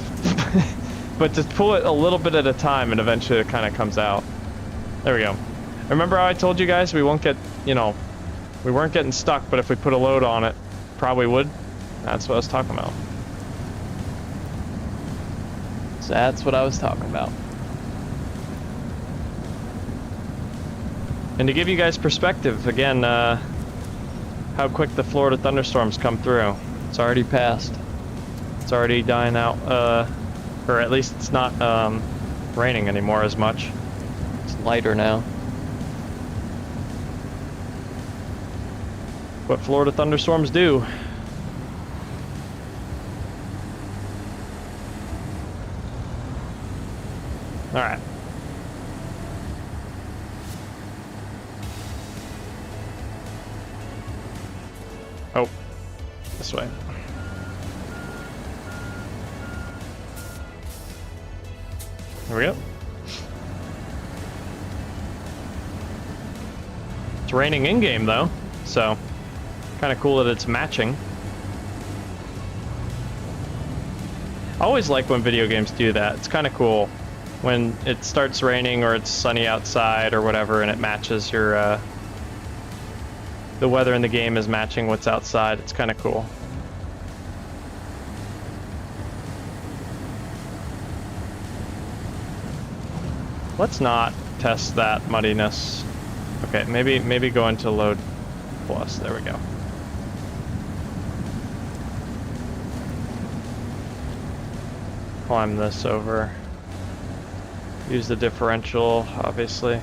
But just pull it a little bit at a time and eventually it kind of comes out. There we go. Remember how I told you guys we won't get, you know, we weren't getting stuck, but if we put a load on it, probably would? That's what I was talking about. So that's what I was talking about. And to give you guys perspective, again, how quick the Florida thunderstorms come through. It's already passed. It's already dying out, or at least it's not raining anymore as much. It's lighter now. What Florida thunderstorms do. All right. Oh, this way. There we go. It's raining in-game though, so kind of cool that it's matching. I always like when video games do that. It's kind of cool when it starts raining or it's sunny outside or whatever and it matches your the weather in the game is matching what's outside. It's kind of cool. Let's not test that muddiness. Okay, maybe go into load plus. There we go. Climb this over. Use the differential, obviously.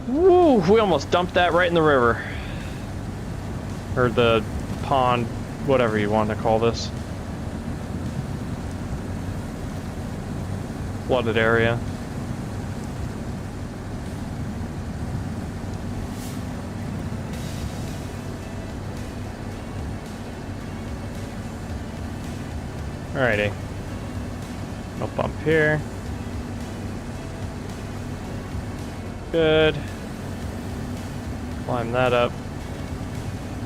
Woo! We almost dumped that right in the river. Or the pond, whatever you want to call this. Flooded area. Alrighty. No bump here. Good. Climb that up.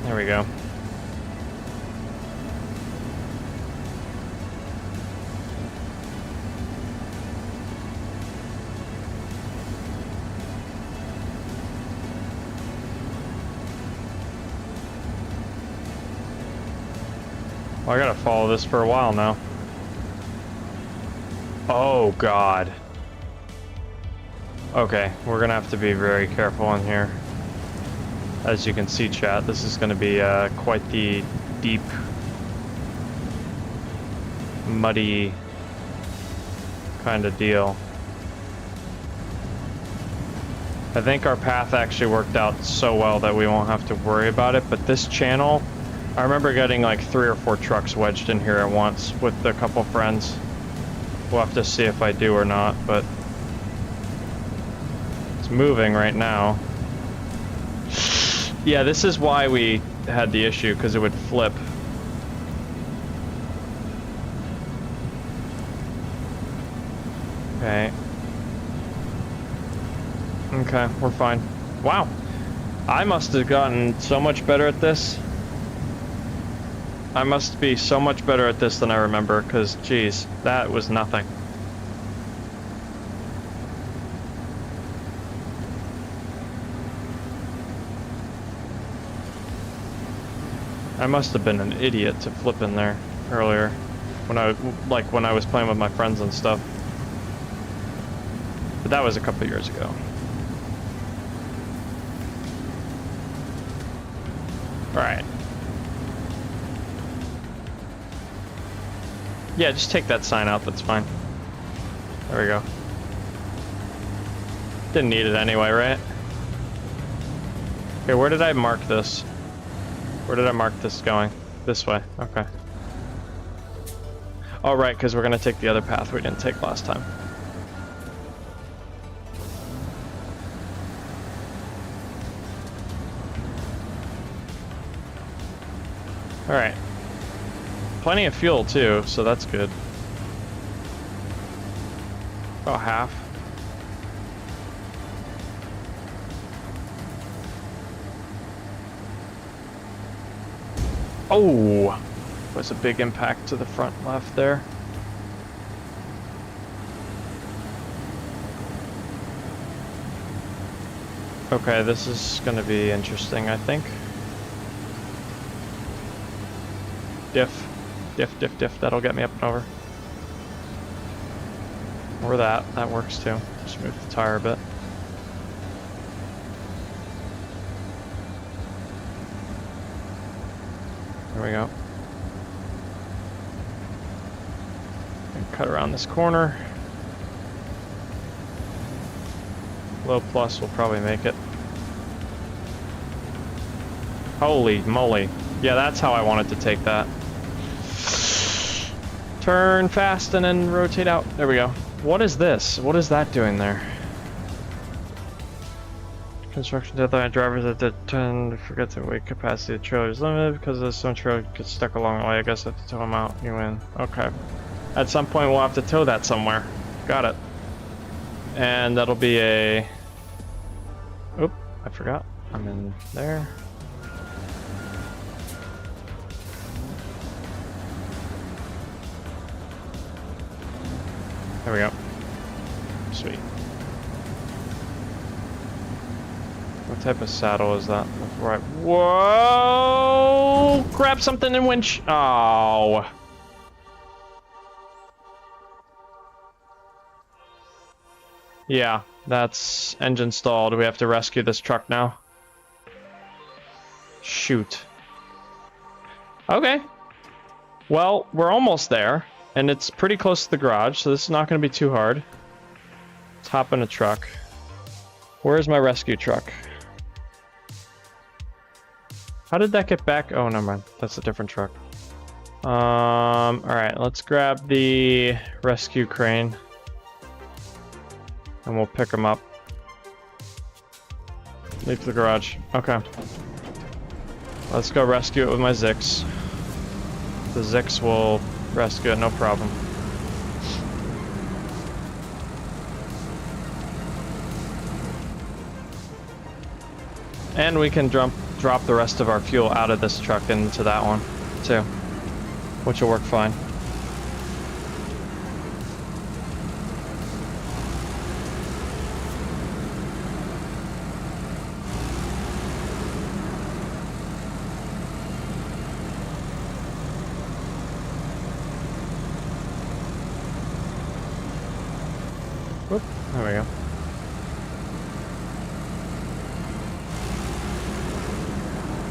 There we go. Well, I gotta follow this for a while now. Oh, God. Okay, we're gonna have to be very careful in here. As you can see, chat, this is gonna be quite the deep, muddy kind of deal. I think our path actually worked out so well that we won't have to worry about it, but this channel, I remember getting like 3 or 4 trucks wedged in here at once with a couple friends. We'll have to see if I do or not, but it's moving right now. Yeah, this is why we had the issue, because it would flip. Okay. Okay, we're fine. Wow. I must have gotten so much better at this. I must be so much better at this than I remember, because, geez, that was nothing. I must have been an idiot to flip in there earlier, when I was playing with my friends and stuff. But that was a couple years ago. All right. Yeah, just take that sign out, that's fine. There we go. Didn't need it anyway, right? Okay, where did I mark this? Where did I mark this going? This way, okay. Oh, right, because we're gonna take the other path we didn't take last time. Alright. Plenty of fuel too, so that's good. About half. Oh! Was a big impact to the front left there. Okay, this is gonna be interesting, I think. Diff. Diff. That'll get me up and over. Or that. That works too. Just move the tire a bit. There we go. And cut around this corner. Low plus will probably make it. Holy moly. Yeah, that's how I wanted to take that. Turn fast and then rotate out. There we go. What is this? What is that doing there? Construction deadline drivers at the tend to forget the weight capacity of the trailer is limited because there's some trailer gets stuck along the way. I guess I have to tow them out. You win. Okay. At some point we'll have to tow that somewhere. Got it. And that'll be a... Oop, I forgot. I'm in there. There we go. Sweet. What type of saddle is that? Right. Whoa! Grab something and winch. Oh. Yeah, that's engine stalled. We have to rescue this truck now. Shoot. Okay. Well, we're almost there, and it's pretty close to the garage, so this is not going to be too hard. Let's hop in a truck. Where's my rescue truck? How did that get back? Oh, never mind. That's a different truck. Alright, let's grab the rescue crane. And we'll pick them up. Leave the garage. Okay. Let's go rescue it with my Zix. The Zix will rescue it, no problem. And we can drop the rest of our fuel out of this truck into that one, too. Which will work fine. Whoop, there we go.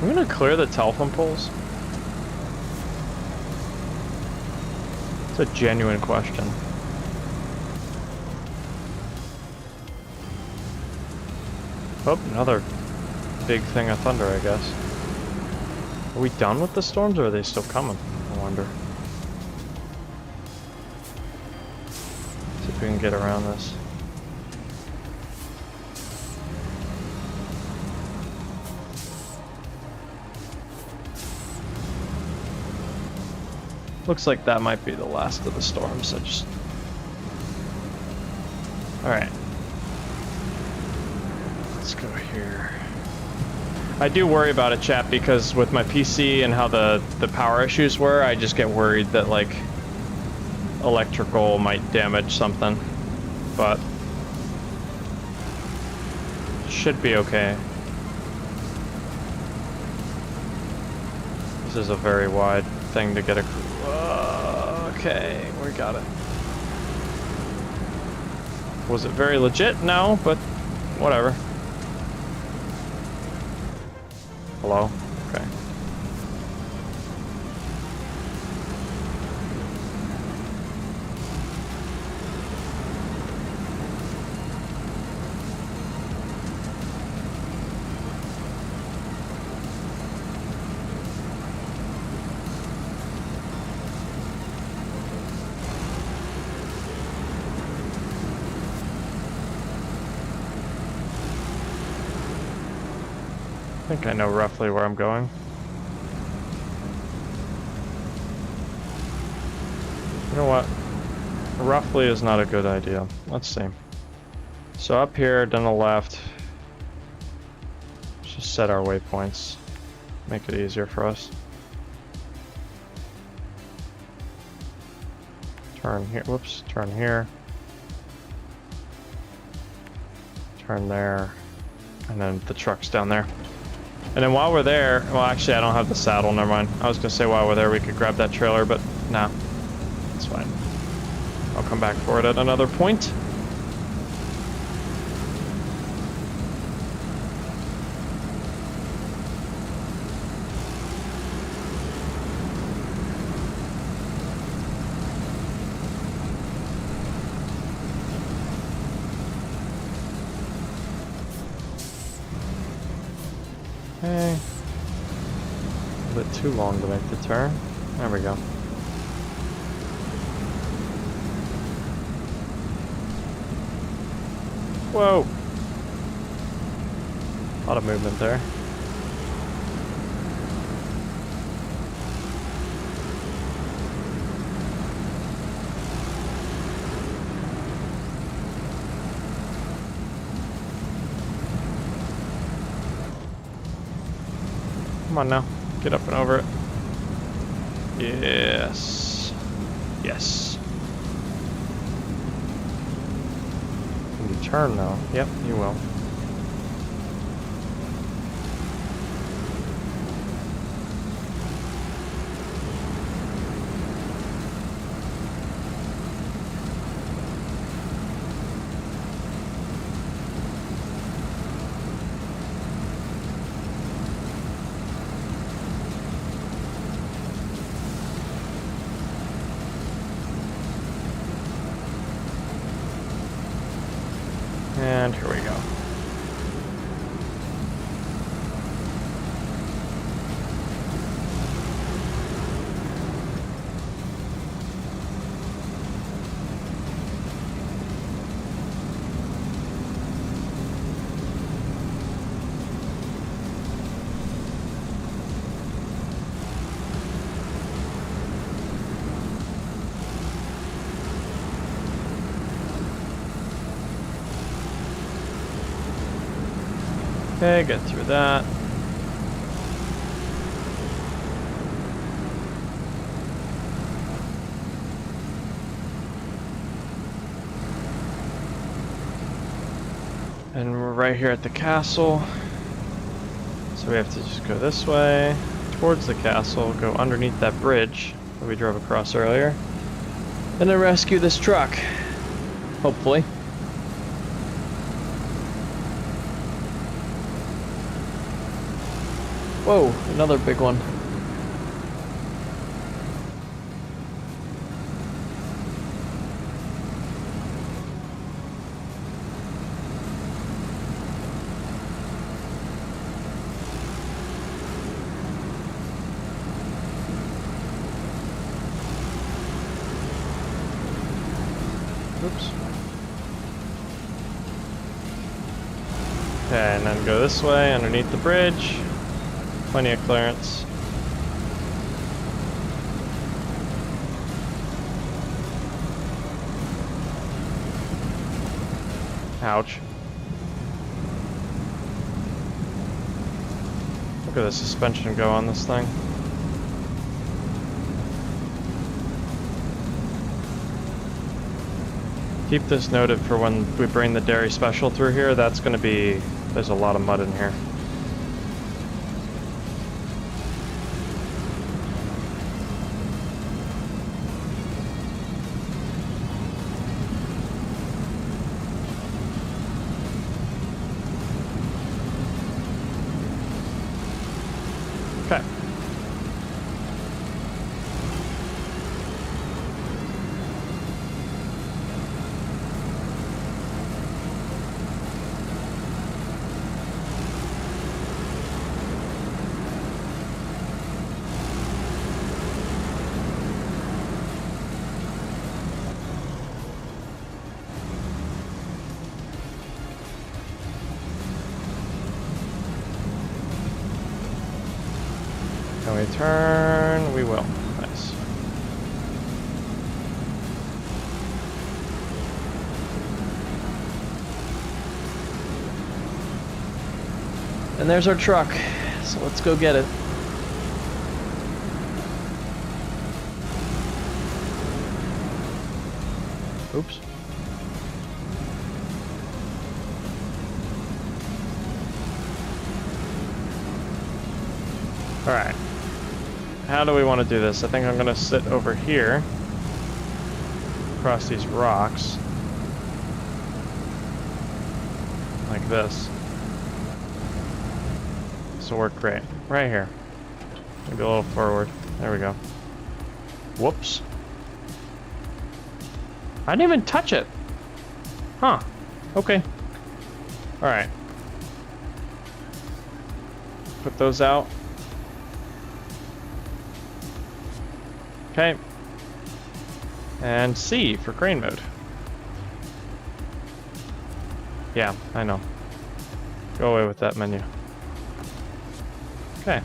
I'm gonna clear the telephone poles. It's a genuine question. Oh, another big thing of thunder, I guess. Are we done with the storms, or are they still coming? I wonder. See if we can get around this. Looks like that might be the last of the storms, so just... Alright. Let's go here. I do worry about it, chat, because with my PC and how the power issues were, I just get worried that, like, electrical might damage something. But... should be okay. This is a very wide thing to get a... okay, we got it. Was it very legit? No, but whatever. Hello? Okay. I think I know roughly where I'm going. You know what? Roughly is not a good idea. Let's see. So up here, down the left. Let's just set our waypoints. Make it easier for us. Turn here. Whoops. Turn here. Turn there. And then the truck's down there. And then while we're there, well, actually, I don't have the saddle, never mind. I was gonna say while we're there, we could grab that trailer, but no, it's fine. I'll come back for it at another point. Okay. A bit too long to make the turn. There we go. Whoa! A lot of movement there. Come on now, get up and over it. Yes. Yes. Can you turn now? Yep, you will. And here we go. Okay, get through that. And we're right here at the castle. So we have to just go this way, towards the castle, go underneath that bridge that we drove across earlier, and then rescue this truck. Hopefully. Whoa, another big one. Oops. Okay, and then go this way underneath the bridge. Plenty of clearance. Ouch. Look at the suspension go on this thing. Keep this noted for when we bring the dairy special through here. That's going to be... there's a lot of mud in here. Okay. Can we turn? We will. Nice. And there's our truck. So let's go get it. Oops. All right. How do we want to do this? I think I'm going to sit over here, across these rocks, like this. This will work great. Right here. Maybe a little forward. There we go. Whoops. I didn't even touch it. Huh. Okay. Alright. Put those out. Okay. And C for crane mode. Yeah, I know. Go away with that menu. Okay.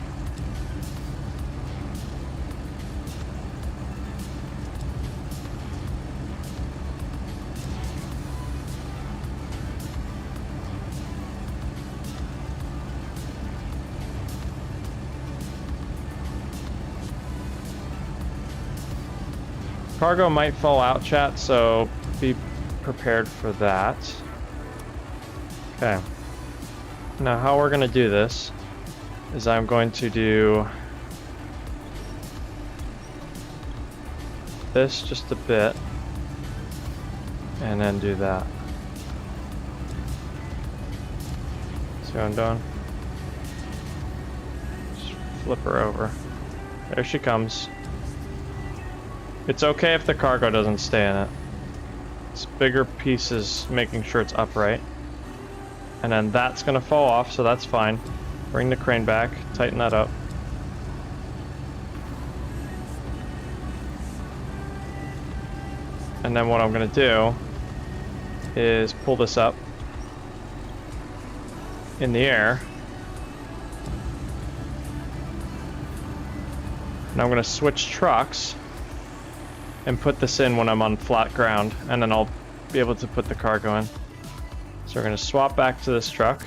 Cargo might fall out, chat, so be prepared for that. Okay. Now how we're going to do this is I'm going to do this just a bit and then do that. See what I'm doing? Just flip her over. There she comes. It's okay if the cargo doesn't stay in it. It's bigger pieces making sure it's upright. And then that's gonna fall off, so that's fine. Bring the crane back, tighten that up. And then what I'm gonna do is pull this up in the air. And I'm gonna switch trucks and put this in when I'm on flat ground, and then I'll be able to put the cargo in. So we're gonna swap back to this truck.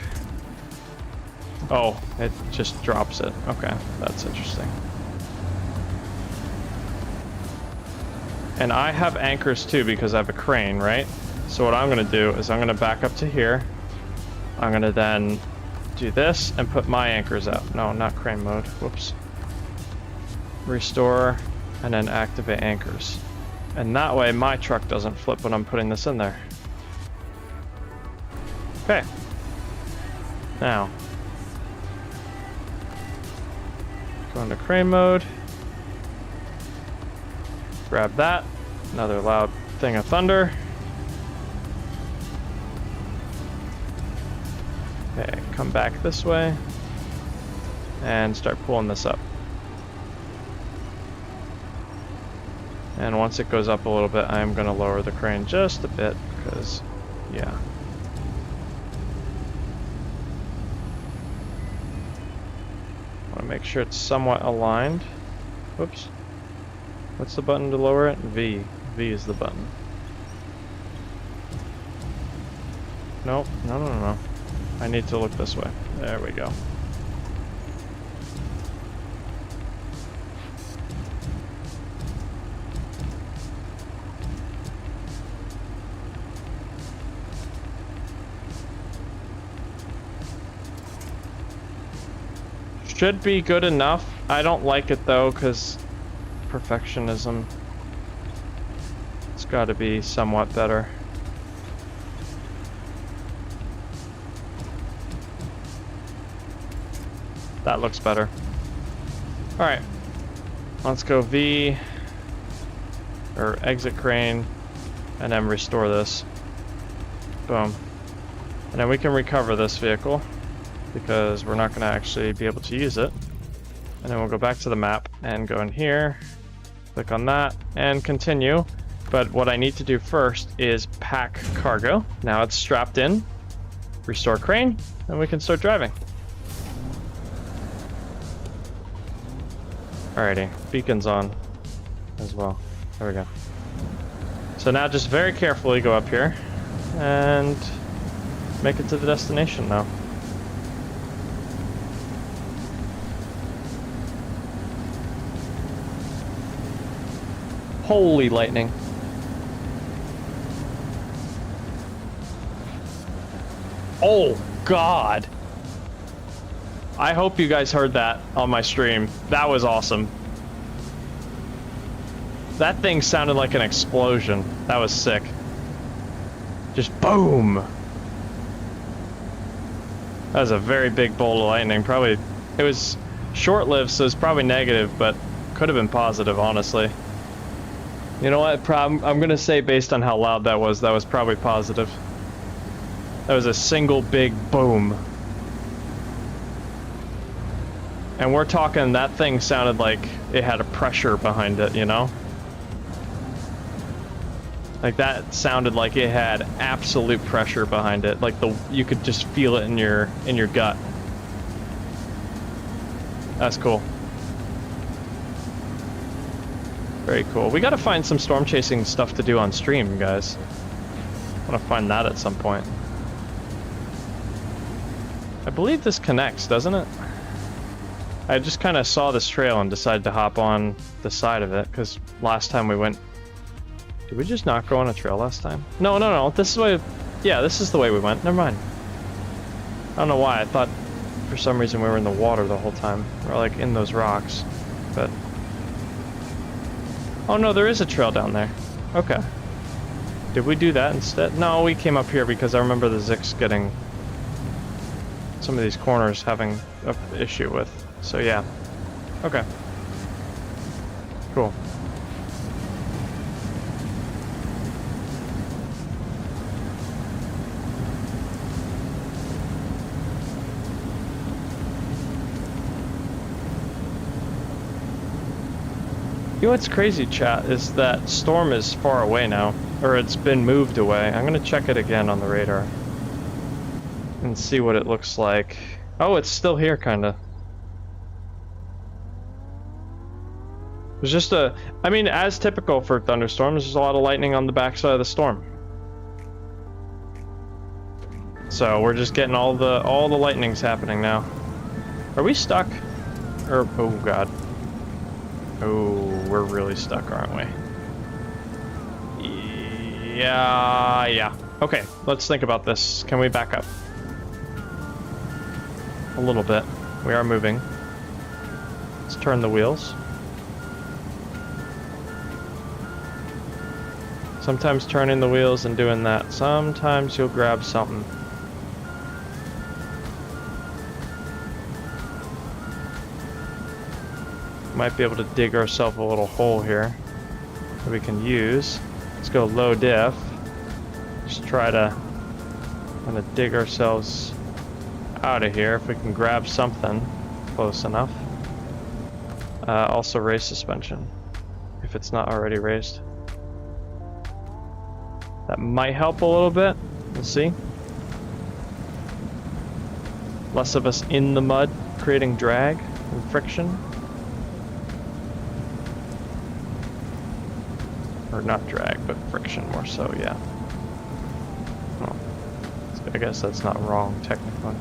Oh, it just drops it. Okay, that's interesting. And I have anchors too because I have a crane, right? So what I'm gonna do is I'm gonna back up to here. I'm gonna then do this and put my anchors out. No, not crane mode. Whoops. Restore and then activate anchors. And that way my truck doesn't flip when I'm putting this in there. Okay. Now, go into crane mode. Grab that. Another loud thing of thunder. Okay, come back this way. And start pulling this up. And once it goes up a little bit, I'm going to lower the crane just a bit because, yeah. I want to make sure it's somewhat aligned. Whoops. What's the button to lower it? V. V is the button. Nope. No. I need to look this way. There we go. Should be good enough. I don't like it though, because perfectionism. It's got to be somewhat better. That looks better. Alright. Let's go V, or exit crane, and then restore this. Boom. And then we can recover this vehicle, because we're not going to actually be able to use it. And then we'll go back to the map and go in here, click on that, and continue. But what I need to do first is pack cargo. Now it's strapped in, restore crane, and we can start driving. Alrighty, beacon's on as well. There we go. So now just very carefully go up here and make it to the destination now. Holy lightning. Oh, God. I hope you guys heard that on my stream. That was awesome. That thing sounded like an explosion. That was sick. Just boom. That was a very big bolt of lightning. Probably, it was short-lived, so it's probably negative, but could have been positive, honestly. You know what? I'm gonna say based on how loud that was probably positive. That was a single big boom. And we're talking, that thing sounded like it had a pressure behind it, you know? Like that sounded like it had absolute pressure behind it. Like you could just feel it in your gut. That's cool. Very cool. We gotta find some storm chasing stuff to do on stream, guys. I wanna find that at some point. I believe this connects, doesn't it? I just kind of saw this trail and decided to hop on the side of it, because last time we went... Did we just not go on a trail last time? No. This is the way... Yeah, this is the way we went. Never mind. I don't know why. I thought for some reason we were in the water the whole time. Or like in those rocks. But... Oh no, there is a trail down there. Okay. Did we do that instead? No, we came up here because I remember the Zix getting... some of these corners having an issue with. So yeah. Okay. Cool. You know what's crazy, chat, is that storm is far away now. Or it's been moved away. I'm gonna check it again on the radar. And see what it looks like. Oh, it's still here, kinda. There's just I mean, as typical for thunderstorms, there's a lot of lightning on the backside of the storm. So we're just getting all the lightnings happening now. Are we stuck? Or, oh god. Oh, we're really stuck, aren't we? Yeah. Okay, let's think about this. Can we back up? A little bit. We are moving. Let's turn the wheels. Sometimes turning the wheels and doing that. Sometimes you'll grab something. Might be able to dig ourselves a little hole here that we can use. Let's go low diff. Just try to kind of dig ourselves out of here if we can grab something close enough. Also raise suspension if it's not already raised. That might help a little bit. We'll see. Less of us in the mud creating drag and friction. Or not drag, but friction more so, yeah. Well, I guess that's not wrong, technically.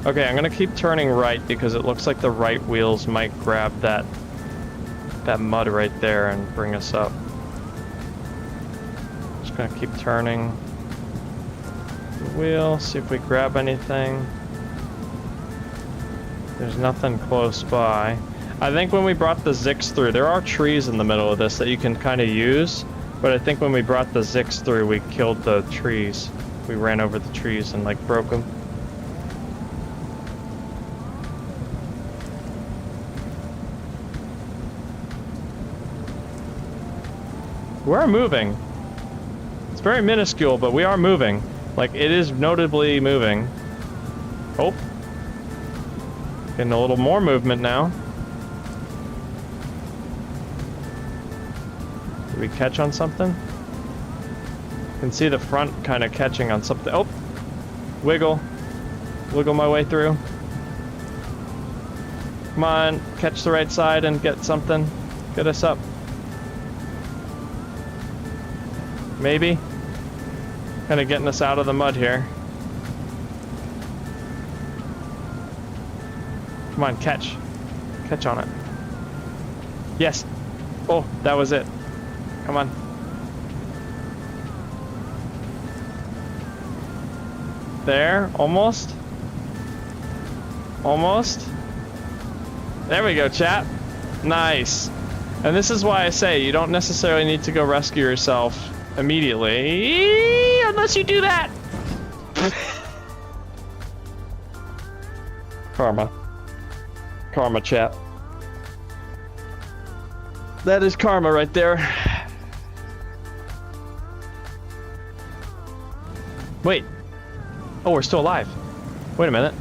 Okay, I'm gonna keep turning right because it looks like the right wheels might grab that mud right there and bring us up. Just gonna keep turning the wheel, see if we grab anything. There's nothing close by. I think when we brought the Zix through, there are trees in the middle of this that you can kind of use, but I think when we brought the Zix through, we killed the trees. We ran over the trees and like broke them. We are moving. It's very minuscule, but we are moving. Like, it is notably moving. Oh. Getting a little more movement now. Did we catch on something? You can see the front kind of catching on something. Oh! Wiggle. Wiggle my way through. Come on, catch the right side and get something. Get us up. Maybe. Kind of getting us out of the mud here. Come on, catch. Catch on it. Yes. Oh, that was it. Come on. There, almost. Almost. There we go, chat. Nice. And this is why I say you don't necessarily need to go rescue yourself immediately, unless you do that. Karma. Karma, chat. That is karma right there. Wait. Oh, we're still alive. Wait a minute.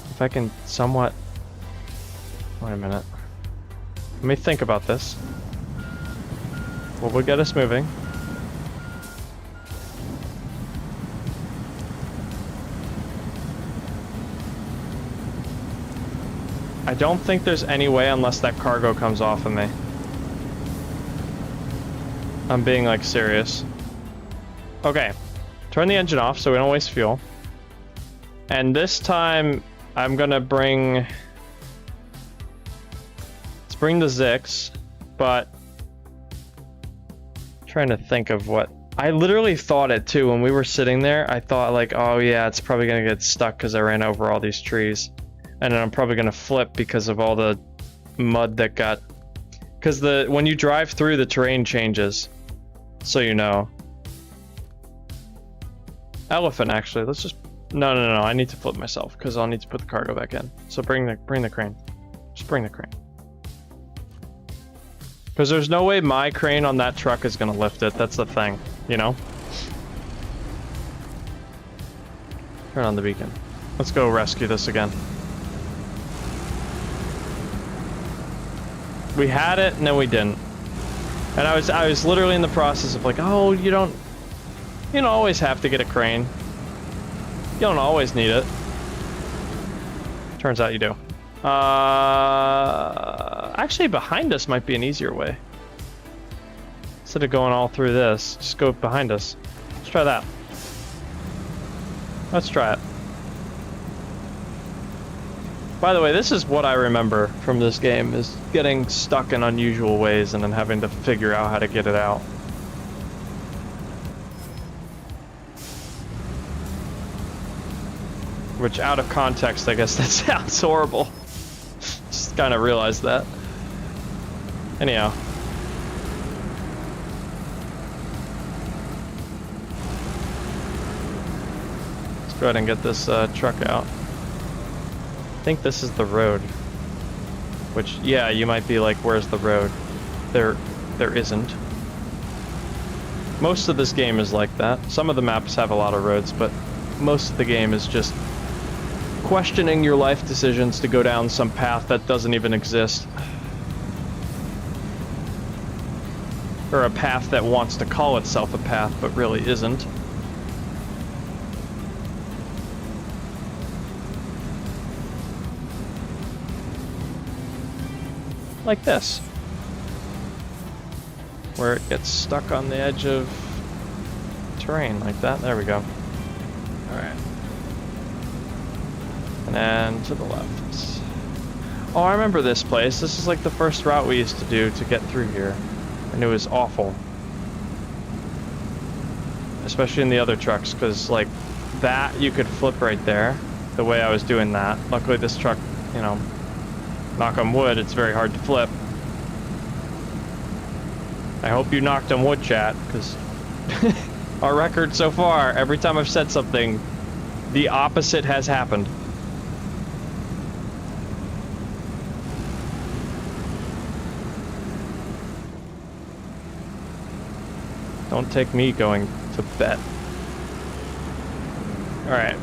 If I can somewhat... Wait a minute. Let me think about this. What will get us moving? I don't think there's any way unless that cargo comes off of me. I'm being like serious. Okay. Turn the engine off so we don't waste fuel. And this time I'm gonna bring... Let's bring the Zix, but... Trying to think of what... I literally thought it too when we were sitting there. I thought like, oh yeah, it's probably gonna get stuck because I ran over all these trees. And then I'm probably gonna flip because of all the mud that got... Because when you drive through, the terrain changes. So you know. Elephant, actually. Let's just... No. I need to flip myself because I'll need to put the cargo back in. So bring the crane. Just bring the crane. Because there's no way my crane on that truck is gonna lift it. That's the thing, you know? Turn on the beacon. Let's go rescue this again. We had it, and then we didn't. And I was literally in the process of like, oh, you don't always have to get a crane. You don't always need it. Turns out you do. Actually, behind us might be an easier way. Instead of going all through this, just go behind us. Let's try that. Let's try it. By the way, this is what I remember from this game, is getting stuck in unusual ways and then having to figure out how to get it out. Which, out of context, I guess that sounds horrible. Just kind of realized that. Anyhow. Let's go ahead and get this truck out. I think this is the road. Which, yeah, you might be like, where's the road? There isn't. Most of this game is like that. Some of the maps have a lot of roads, but most of the game is just questioning your life decisions to go down some path that doesn't even exist. Or a path that wants to call itself a path, but really isn't. Like this. Where it gets stuck on the edge of terrain, like that. There we go. Alright. And then to the left. Oh, I remember this place. This is like the first route we used to do to get through here. And it was awful. Especially in the other trucks, because like that you could flip right there. The way I was doing that. Luckily this truck, you know, knock on wood, it's very hard to flip. I hope you knocked on wood, chat, because our record so far, every time I've said something, the opposite has happened. Don't take me going to bet. Alright.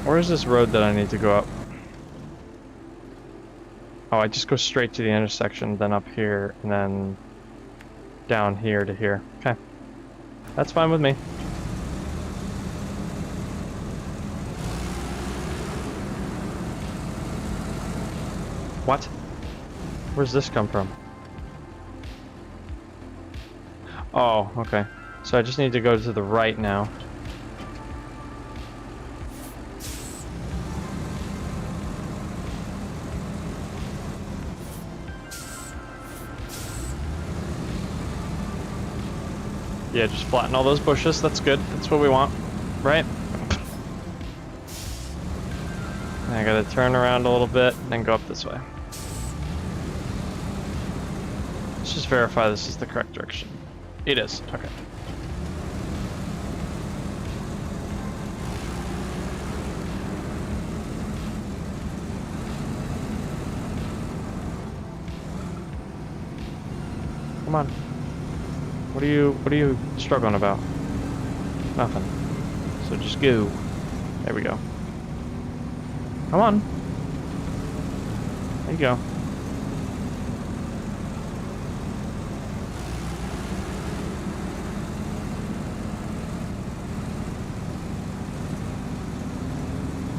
Where's this road that I need to go up? Oh, I just go straight to the intersection, then up here, and then down here to here. Okay. That's fine with me. What? Where's this come from? Oh, okay. So I just need to go to the right now. Yeah, just flatten all those bushes. That's good. That's what we want, right? I gotta turn around a little bit and then go up this way. Let's just verify this is the correct direction. It is. Okay. Come on. What are you struggling about? Nothing. So just go. There we go. Come on. There you go.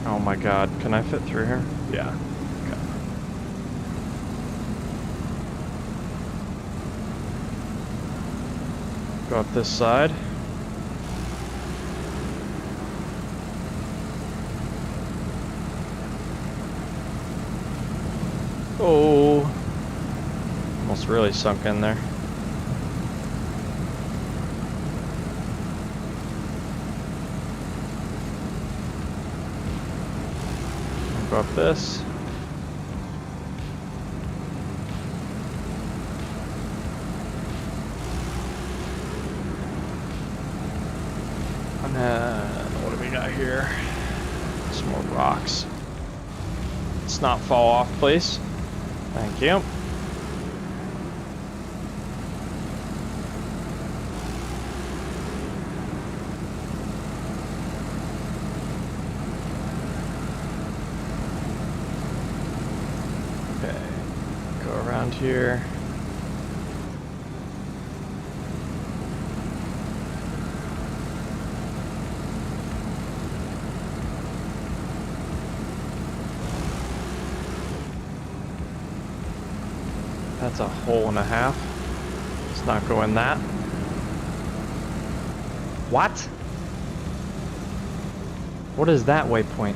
Oh my god, can I fit through here? Yeah. Okay. Go up this side. Oh. Almost really sunk in there. Go up this. And then, what do we got here? Some more rocks. Let's not fall off, please. Thank you. here. That's a hole and a half. Let's not go in that. What? What is that waypoint?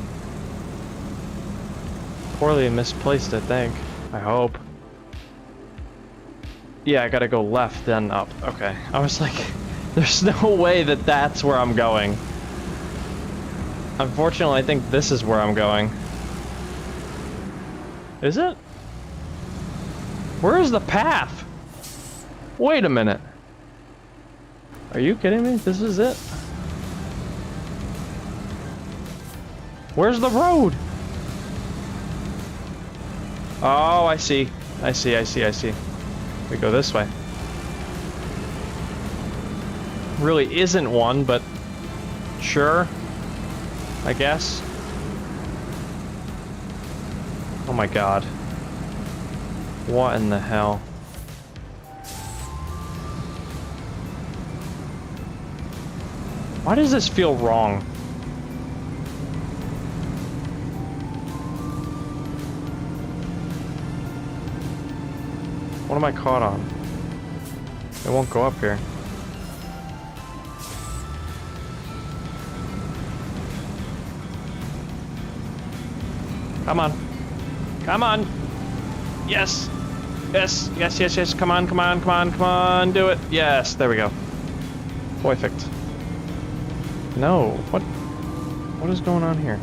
Poorly misplaced, I think. I hope. Yeah, I gotta go left, then up. Okay. I was like, there's no way that that's where I'm going. Unfortunately, I think this is where I'm going. Is it? Where is the path? Wait a minute. Are you kidding me? This is it? Where's the road? Oh, I see. I see. We go this way. Really isn't one, but sure, I guess. Oh my god. What in the hell? Why does this feel wrong? What am I caught on? It won't go up here. Come on. Come on. Yes. Yes. Yes, yes, yes. Come on, come on, come on, come on. Do it. Yes. There we go. Perfect. No. What is going on here?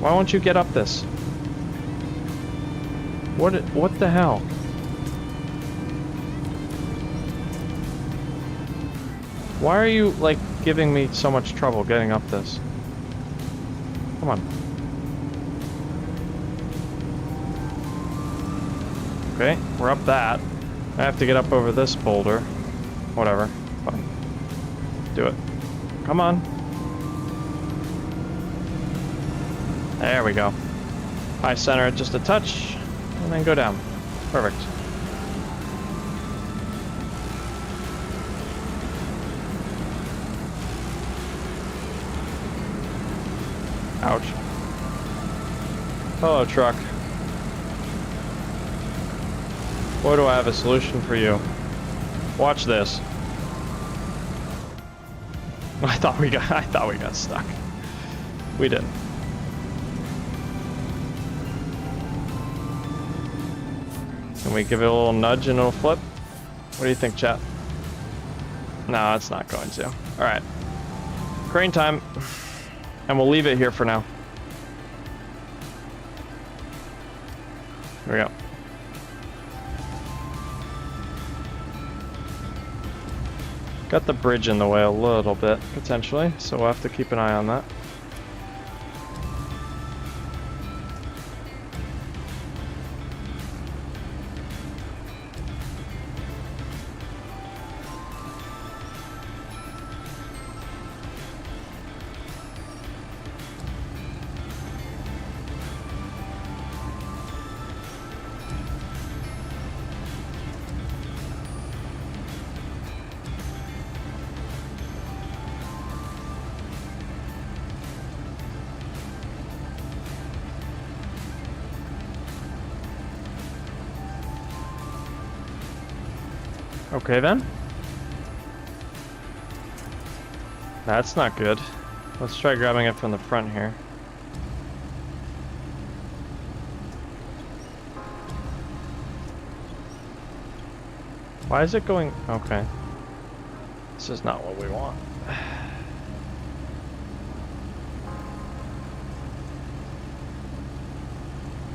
Why won't you get up this? What the hell? Why are you, like, giving me so much trouble getting up this? Come on. Okay, we're up that. I have to get up over this boulder. Whatever. Fine. Do it. Come on. There we go. High center it just a touch, and then go down. Perfect. Ouch. Hello, truck. Boy, do I have a solution for you. Watch this. I thought we got stuck. We didn't. Can we give it a little nudge and it'll flip? What do you think, chat? No, it's not going to. Alright. Crane time. And we'll leave it here for now. There we go. Got the bridge in the way a little bit, potentially, so we'll have to keep an eye on that. Okay then. That's not good. Let's try grabbing it from the front here. Why is it going? Okay. This is not what we want.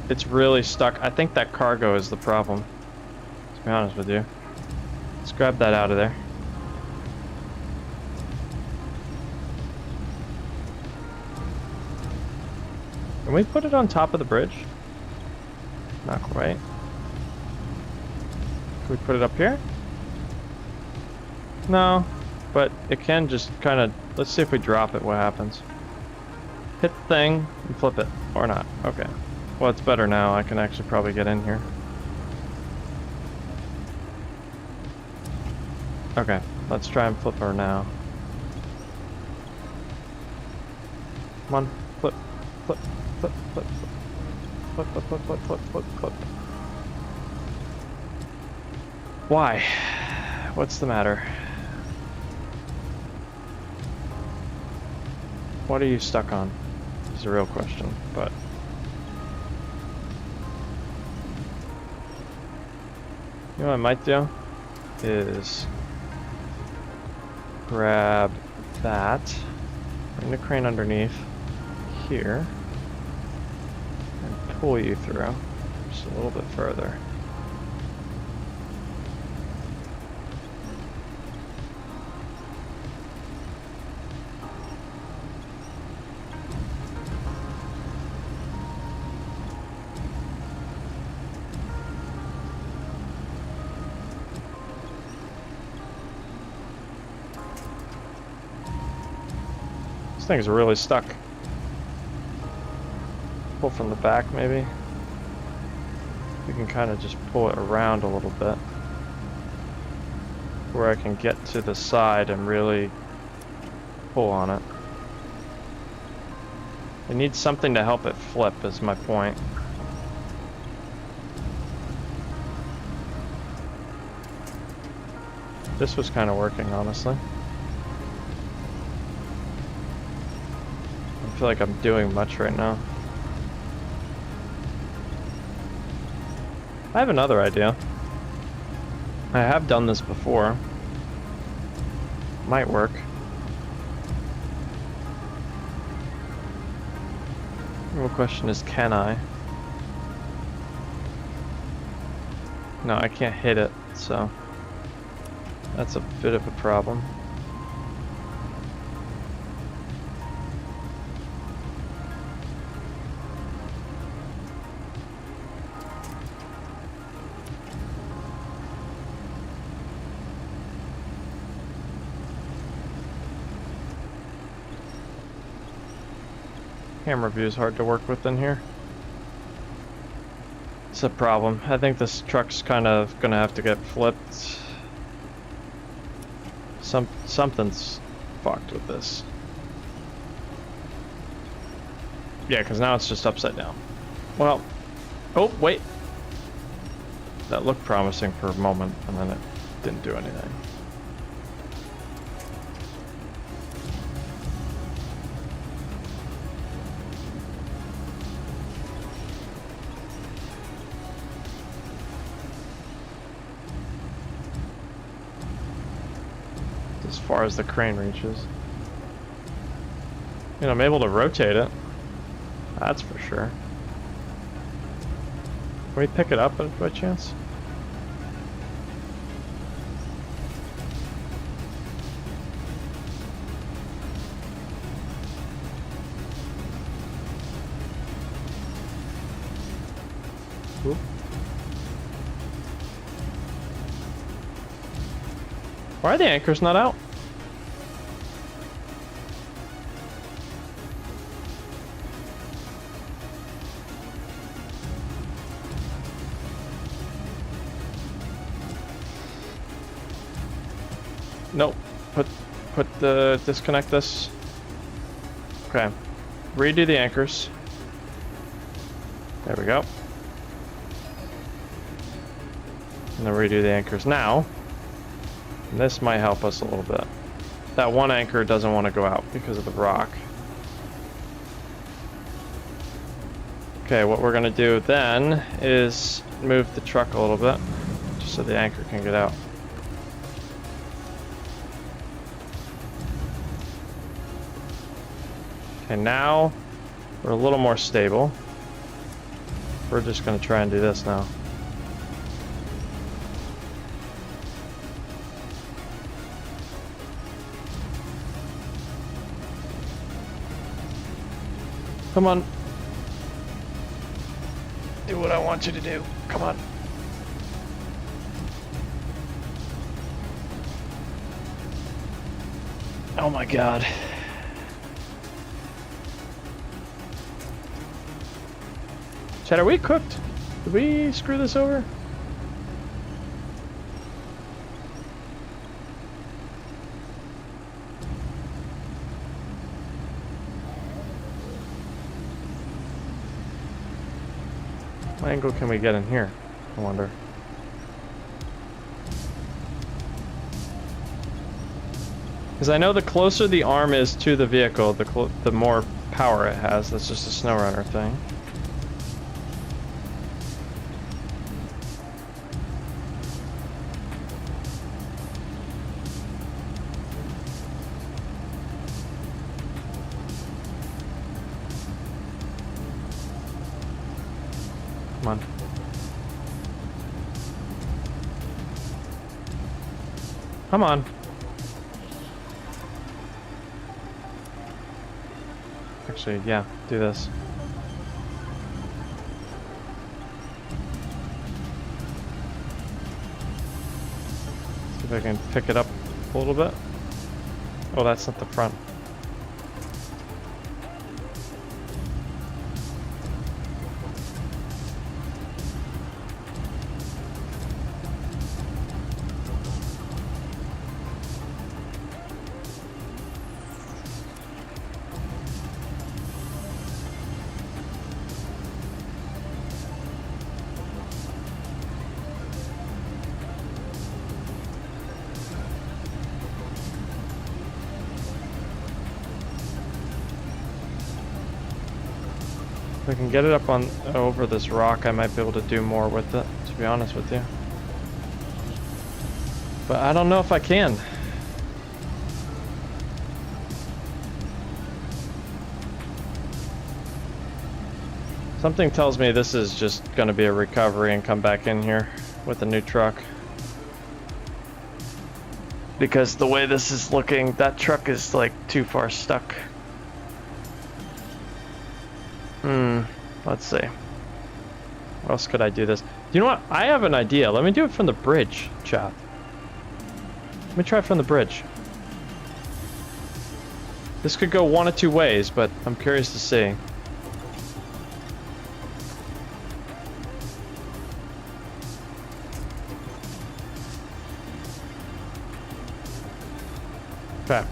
It's really stuck. I think that cargo is the problem, to be honest with you. Let's grab that out of there. Can we put it on top of the bridge? Not quite. Can we put it up here? No, but it can just kind of... Let's see if we drop it, what happens. Hit the thing and flip it, or not. Okay. Well, it's better now. I can actually probably get in here. Okay, let's try and flip her now. Come on, flip, flip, flip, flip, flip, flip, flip, flip, flip, flip, flip. Why? What's the matter? What are you stuck on? Is a real question, but... You know what I might do? Is... grab that, bring the crane underneath here, and pull you through just a little bit further. This thing's really stuck. Pull from the back, maybe. We can kind of just pull it around a little bit, where I can get to the side and really pull on it. It needs something to help it flip, is my point. This was kind of working, honestly. I feel like I'm doing much right now. I have another idea. I have done this before. Might work. The real question is, can I? No, I can't hit it, so that's a bit of a problem. Camera view is hard to work with in here. It's a problem. I think this truck's kind of gonna have to get flipped. Something's fucked with this. Yeah, because now it's just upside down. Well, oh wait. That looked promising for a moment, and then it didn't do anything. As far as the crane reaches. You know, I'm able to rotate it. That's for sure. Can we pick it up by chance? Whoop. Why are the anchors not out? Nope. Disconnect this. Okay. Redo the anchors. There we go. And then redo the anchors now. And this might help us a little bit. That one anchor doesn't want to go out because of the rock. Okay, what we're gonna do then is move the truck a little bit, just so the anchor can get out. Okay, now we're a little more stable. We're just gonna try and do this now. Come on. Do what I want you to do. Come on. Oh my god. Chad, are we cooked? Did we screw this over? What angle can we get in here? I wonder. Because I know the closer the arm is to the vehicle, the more power it has. That's just a SnowRunner thing. Come on. Come on. Actually, yeah, do this. See if I can pick it up a little bit. Oh, that's not the front. If I can get it up on over this rock, I might be able to do more with it, to be honest with you. But I don't know if I can. Something tells me this is just going to be a recovery and come back in here with a new truck. Because the way this is looking, that truck is like too far stuck. Let's see. What else could I do this? You know what? I have an idea. Let me do it from the bridge, chat. Let me try it from the bridge. This could go one of two ways, but I'm curious to see. Okay.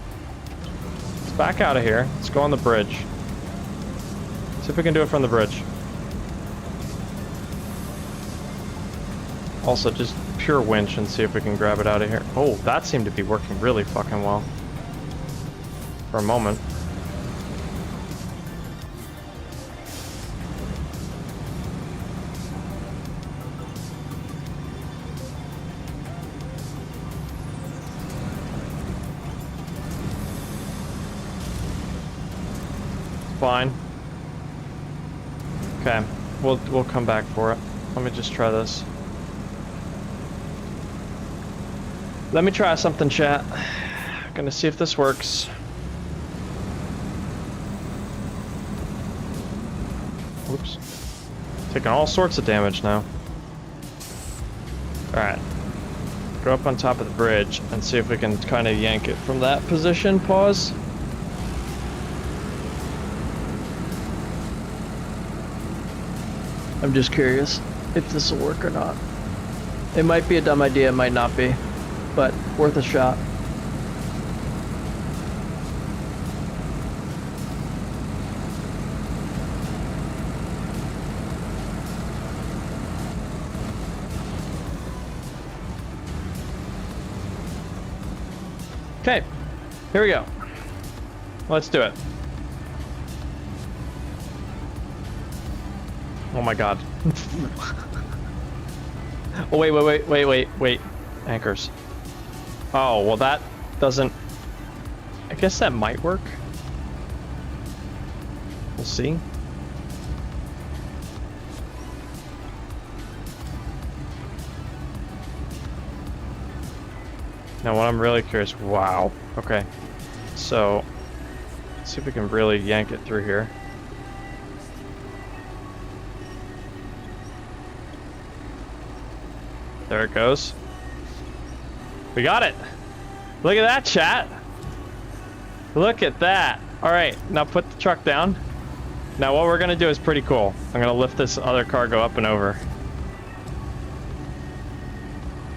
Let's back out of here. Let's go on the bridge. See if we can do it from the bridge. Also, just pure winch and see if we can grab it out of here. Oh, that seemed to be working really fucking well. For a moment. Fine. Okay, we'll come back for it. Let me just try this. Let me try something, chat. Gonna see if this works. Oops. Taking all sorts of damage now. Alright. Go up on top of the bridge and see if we can kind of yank it from that position. Pause. I'm just curious if this will work or not. It might be a dumb idea, it might not be, but worth a shot. Okay, here we go. Let's do it. Oh my god. Oh, wait. Anchors. Oh, well that doesn't... I guess that might work. We'll see. Now what I'm really curious... Wow. Okay. So, let's see if we can really yank it through here. There it goes. We got it. Look at that, chat. Look at that. All right, now put the truck down. Now what we're gonna do is pretty cool. I'm gonna lift this other cargo up and over.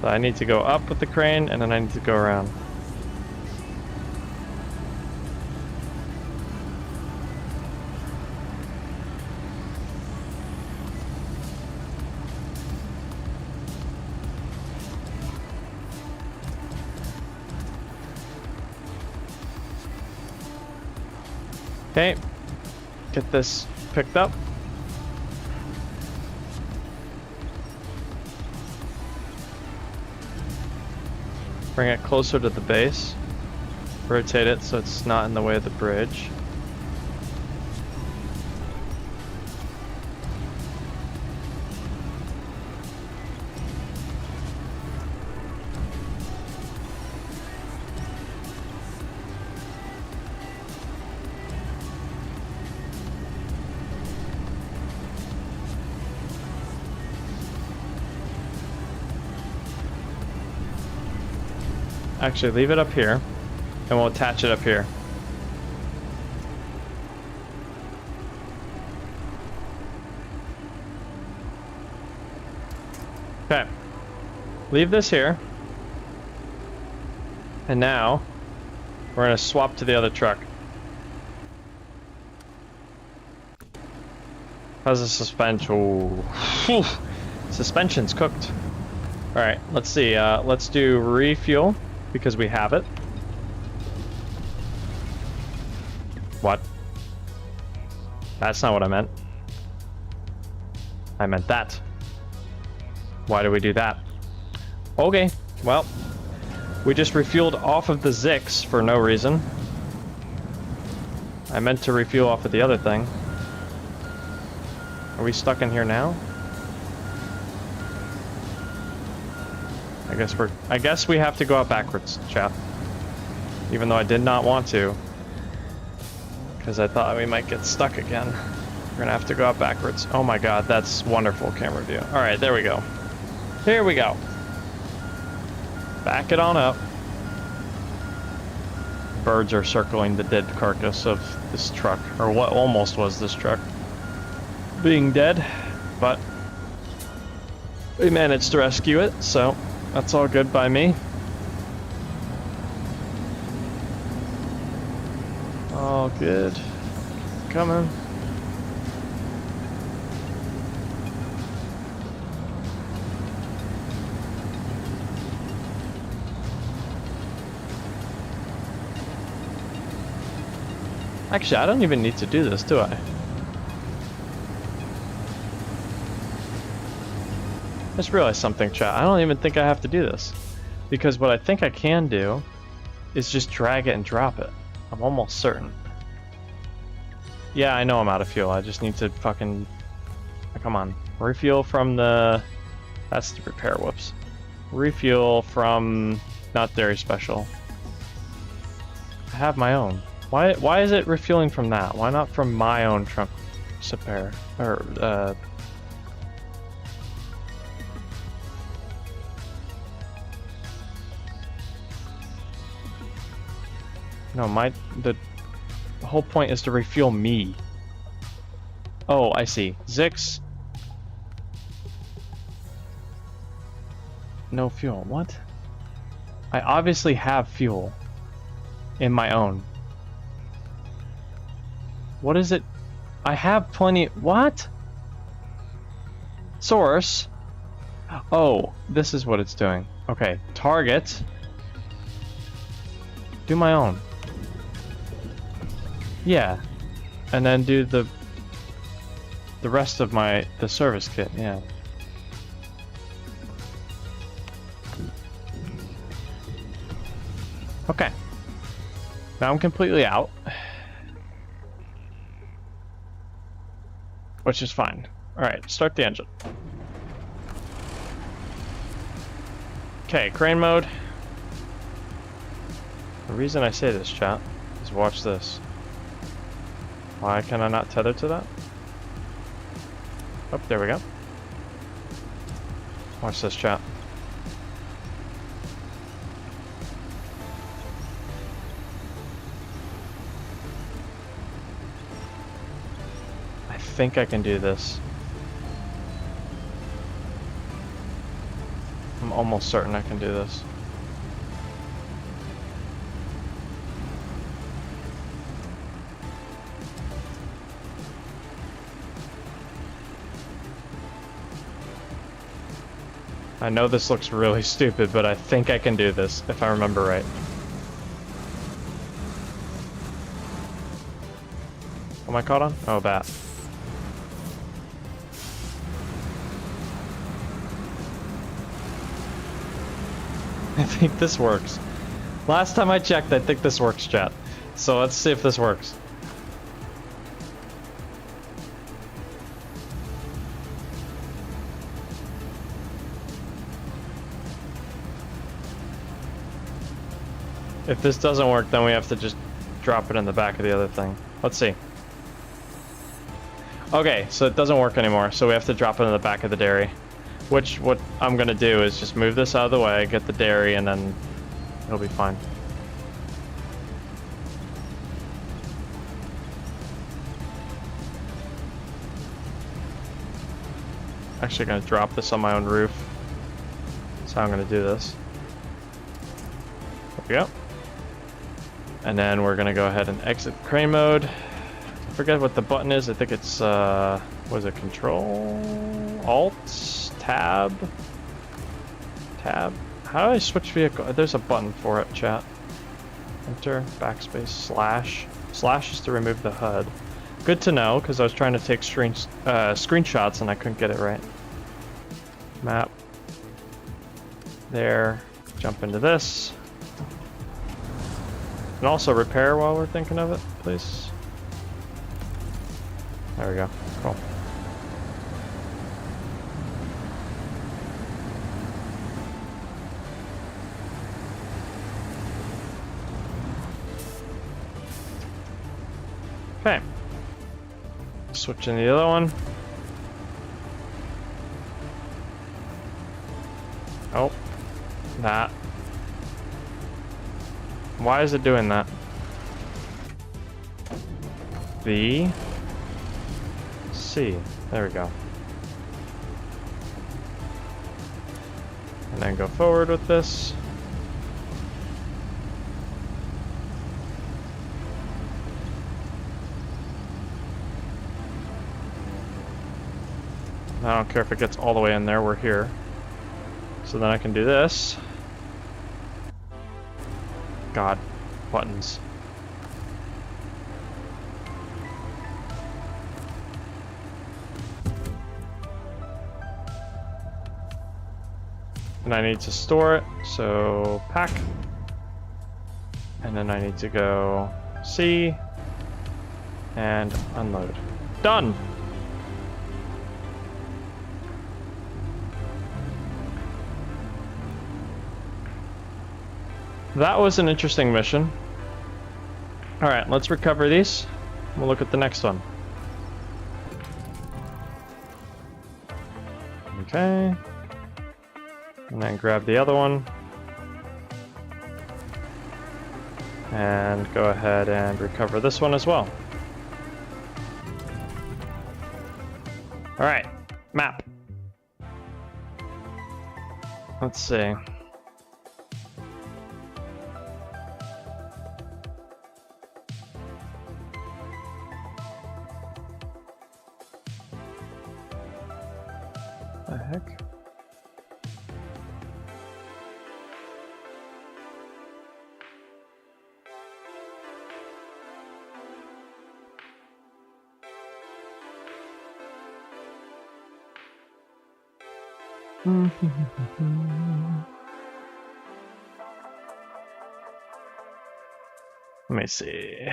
So I need to go up with the crane and then I need to go around. Okay. Get this picked up. Bring it closer to the base. Rotate it so it's not in the way of the bridge. Actually, leave it up here, and we'll attach it up here. Okay. Leave this here. And now, we're going to swap to the other truck. How's the suspension? Oh. Suspension's cooked. Alright, let's see. Let's do refuel. Because we have it. What? That's not what I meant. I meant that. Why do we do that? Okay, well, we just refueled off of the Zix for no reason. I meant to refuel off of the other thing. Are we stuck in here now? I guess we have to go out backwards, chat. Even though I did not want to. Because I thought we might get stuck again. We're gonna have to go out backwards. Oh my god, that's wonderful camera view. Alright, there we go. Here we go. Back it on up. Birds are circling the dead carcass of this truck. Or what almost was this truck. Being dead. But we managed to rescue it, so that's all good by me. All good. Coming. Actually, I don't even need to do this, do I? I just realized something, chat. I don't even think I have to do this. Because what I think I can do is just drag it and drop it. I'm almost certain. Yeah, I know I'm out of fuel. I just need to fucking... Come on. Refuel from the... That's the repair, whoops. Refuel from... Not dairy special. I have my own. Why is it refueling from that? Why not from my own trunk repair? Or, No, the whole point is to refuel me. Oh, I see. Zix. No fuel. What? I obviously have fuel in my own. What is it? I have plenty. What? Source. Oh, this is what it's doing. Okay, target. Do my own. Yeah, and then do the rest of the service kit. Yeah. Okay. Now I'm completely out, which is fine. All right, start the engine. Okay, crane mode. The reason I say this, chat, is watch this. Why can I not tether to that? Oh, there we go. Watch this, chat. I think I can do this. I'm almost certain I can do this. I know this looks really stupid, but I think I can do this, if I remember right. Am I caught on? Oh, bat. I think this works. Last time I checked, I think this works, chat. So let's see if this works. If this doesn't work, then we have to just drop it in the back of the other thing. Let's see. Okay, so it doesn't work anymore, so we have to drop it in the back of the dairy. Which, what I'm gonna do is just move this out of the way, get the dairy, and then it'll be fine. Actually gonna drop this on my own roof. That's how I'm gonna do this. There we go. And then we're gonna go ahead and exit crane mode. I forget what the button is. I think it's, what is it, Control? Alt? Tab? Tab? How do I switch vehicle? There's a button for it, chat. Enter, backspace, slash. Slash is to remove the HUD. Good to know, because I was trying to take screenshots and I couldn't get it right. Map. There. Jump into this. And also repair while we're thinking of it, please. There we go. Cool. Okay. Switching the other one. Oh. That. Why is it doing that? V. C. There we go. And then go forward with this. I don't care if it gets all the way in there, we're here. So then I can do this. God, buttons. And I need to store it, so pack. And then I need to go C and unload. Done! That was an interesting mission. Alright, let's recover these. We'll look at the next one. Okay. And then grab the other one. And go ahead and recover this one as well. Alright, map. Let's see. The heck? Let me see.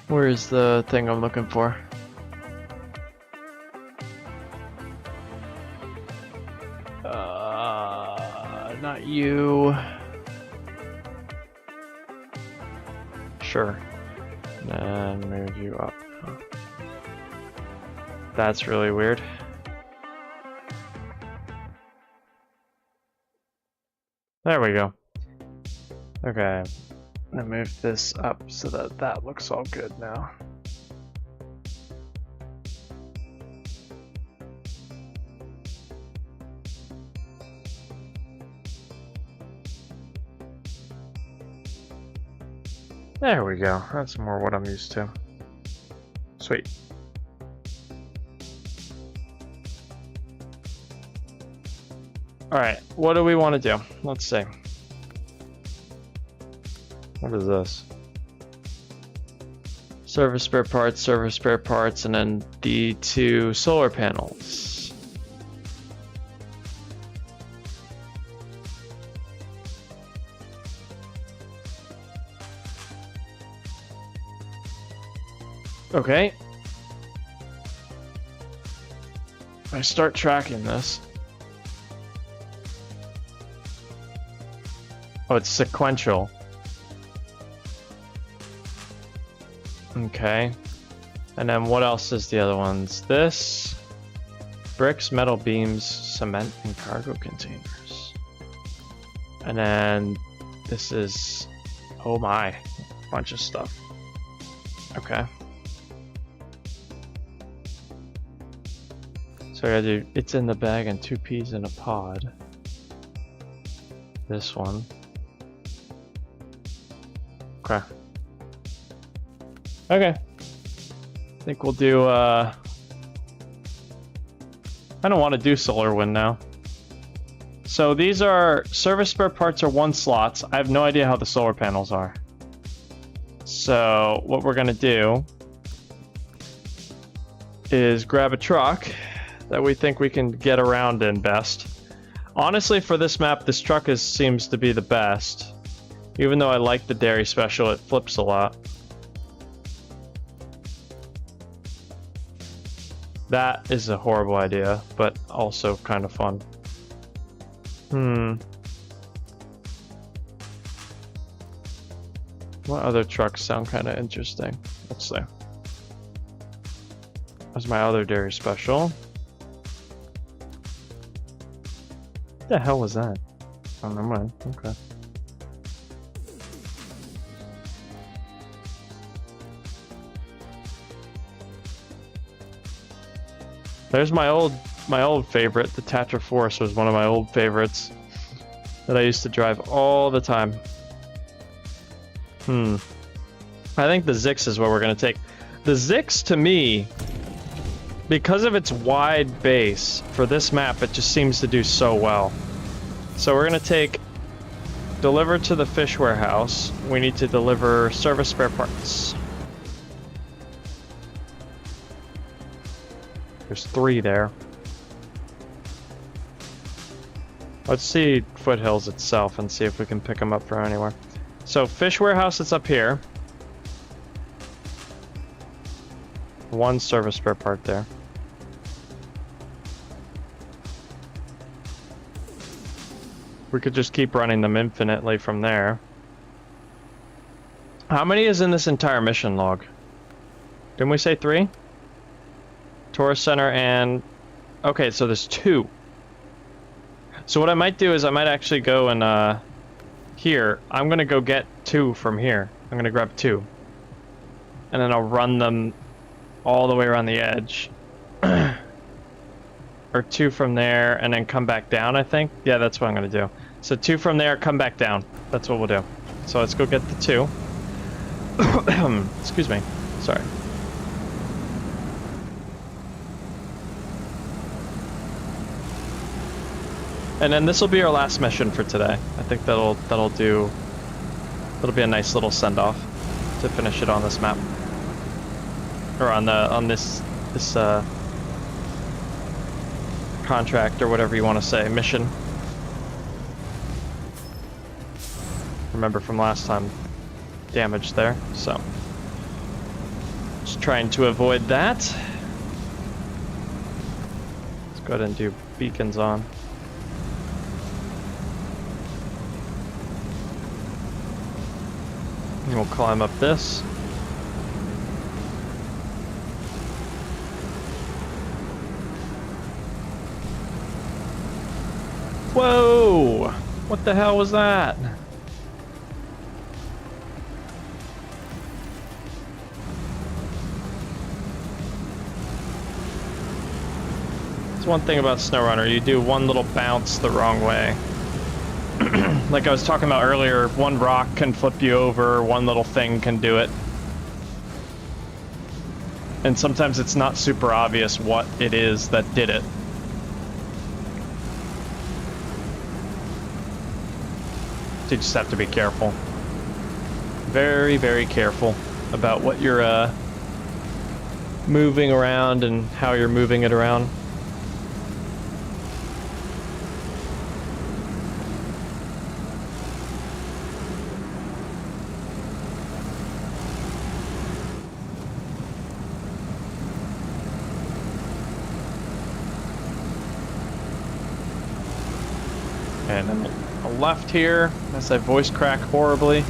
Where's the thing I'm looking for? Not you. Sure. And then move you up. That's really weird. There we go. Okay. I move this up so that that looks all good now. There we go. That's more what I'm used to. Sweet. Alright, what do we want to do? Let's see. What is this? Service spare parts, and then the 2 solar panels. Okay. I start tracking this. Oh, it's sequential. Okay. And then what else is the other ones? This, bricks, metal beams, cement, and cargo containers. And then this is, oh my, bunch of stuff. Okay. So I gotta do, it's in the bag and 2 peas in a pod. This one. Okay. Okay. I think we'll do, I don't want to do solar wind now. So these are, service spare parts are 1 slots. I have no idea how the solar panels are. So what we're gonna do is grab a truck that we think we can get around in best. Honestly, for this map, this truck seems to be the best. Even though I like the dairy special, it flips a lot. That is a horrible idea, but also kind of fun. What other trucks sound kind of interesting? Let's see. That's my other dairy special. What the hell was that? Oh, never mind. Okay. There's my old favorite. The Tatra Force was one of my old favorites that I used to drive all the time. I think the Zix is what we're gonna take. The Zix, to me, because of its wide base for this map, it just seems to do so well. So we're gonna take deliver to the fish warehouse. We need to deliver service spare parts. There's 3 there. Let's see Foothills itself and see if we can pick them up from anywhere. So fish warehouse is up here. 1 service spare part there. We could just keep running them infinitely from there. How many is in this entire mission log? Didn't we say 3? Tourist center and... Okay, so there's 2. So what I might do is I might actually go and, here. I'm gonna go get 2 from here. I'm gonna grab 2. And then I'll run them all the way around the edge. Or 2 from there, and then come back down, I think? Yeah, that's what I'm gonna do. So 2 from there, come back down. That's what we'll do. So let's go get the 2. Excuse me. Sorry. And then this will be our last mission for today. I think that'll be a nice little send-off to finish it on this map. Or on this contract, or whatever you want to say, mission. Remember from last time, damage there, so just trying to avoid that. Let's go ahead and do beacons on. And we'll climb up this. Whoa! What the hell was that? It's one thing about SnowRunner, you do one little bounce the wrong way. Like I was talking about earlier, one rock can flip you over, one little thing can do it. And sometimes it's not super obvious what it is that did it. So you just have to be careful. Very, very careful about what you're moving around and how you're moving it around. And then a left here, as I voice crack horribly.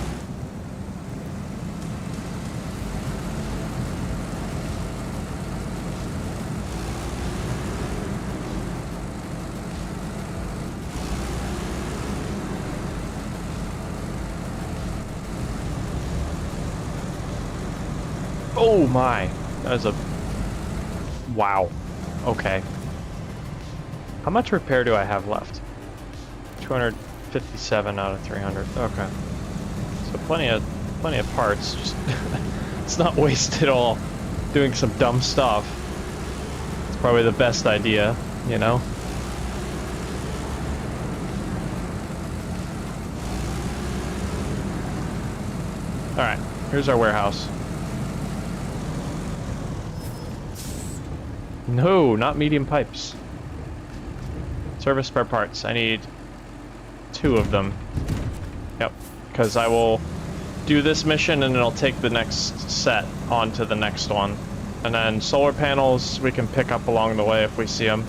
Oh my, that was a... Wow. Okay. How much repair do I have left? 257 out of 300. Okay. So plenty of parts. Just it's not wasted all doing some dumb stuff. It's probably the best idea, you know? Alright, here's our warehouse. No, not medium pipes. Service spare parts. I need 2 of them. Yep, because I will do this mission and then I'll take the next set on to the next one. And then solar panels we can pick up along the way if we see them.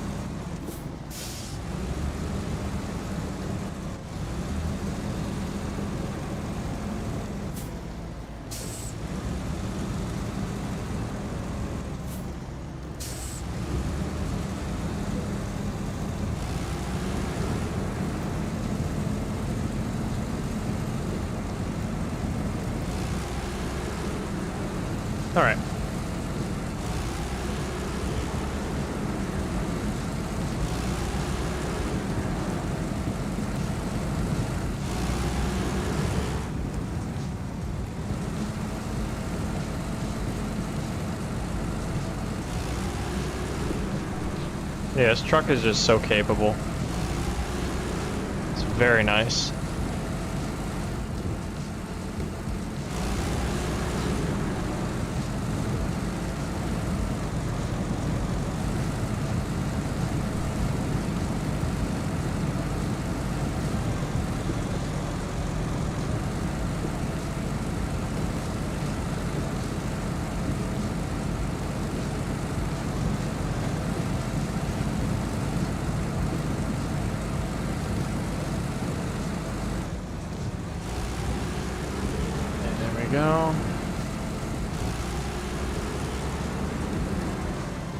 All right. Yeah, this truck is just so capable. It's very nice. Go.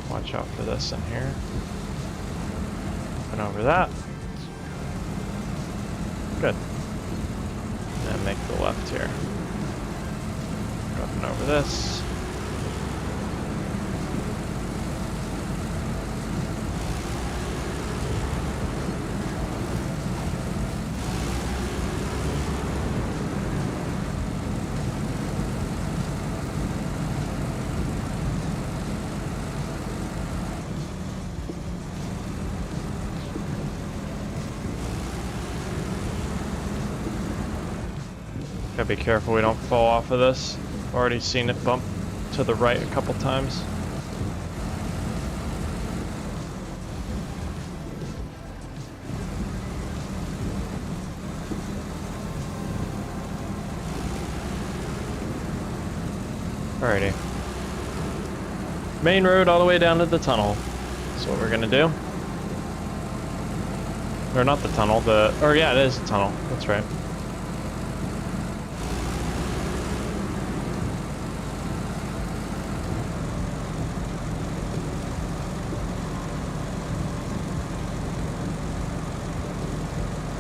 Watch out for this in here. Open over that. Good. And then make the left here. Open over this. Gotta be careful we don't fall off of this. Already seen it bump to the right a couple times. Alrighty. Main road all the way down to the tunnel. That's what we're gonna do. Or not the tunnel, or yeah, it is a tunnel. That's right.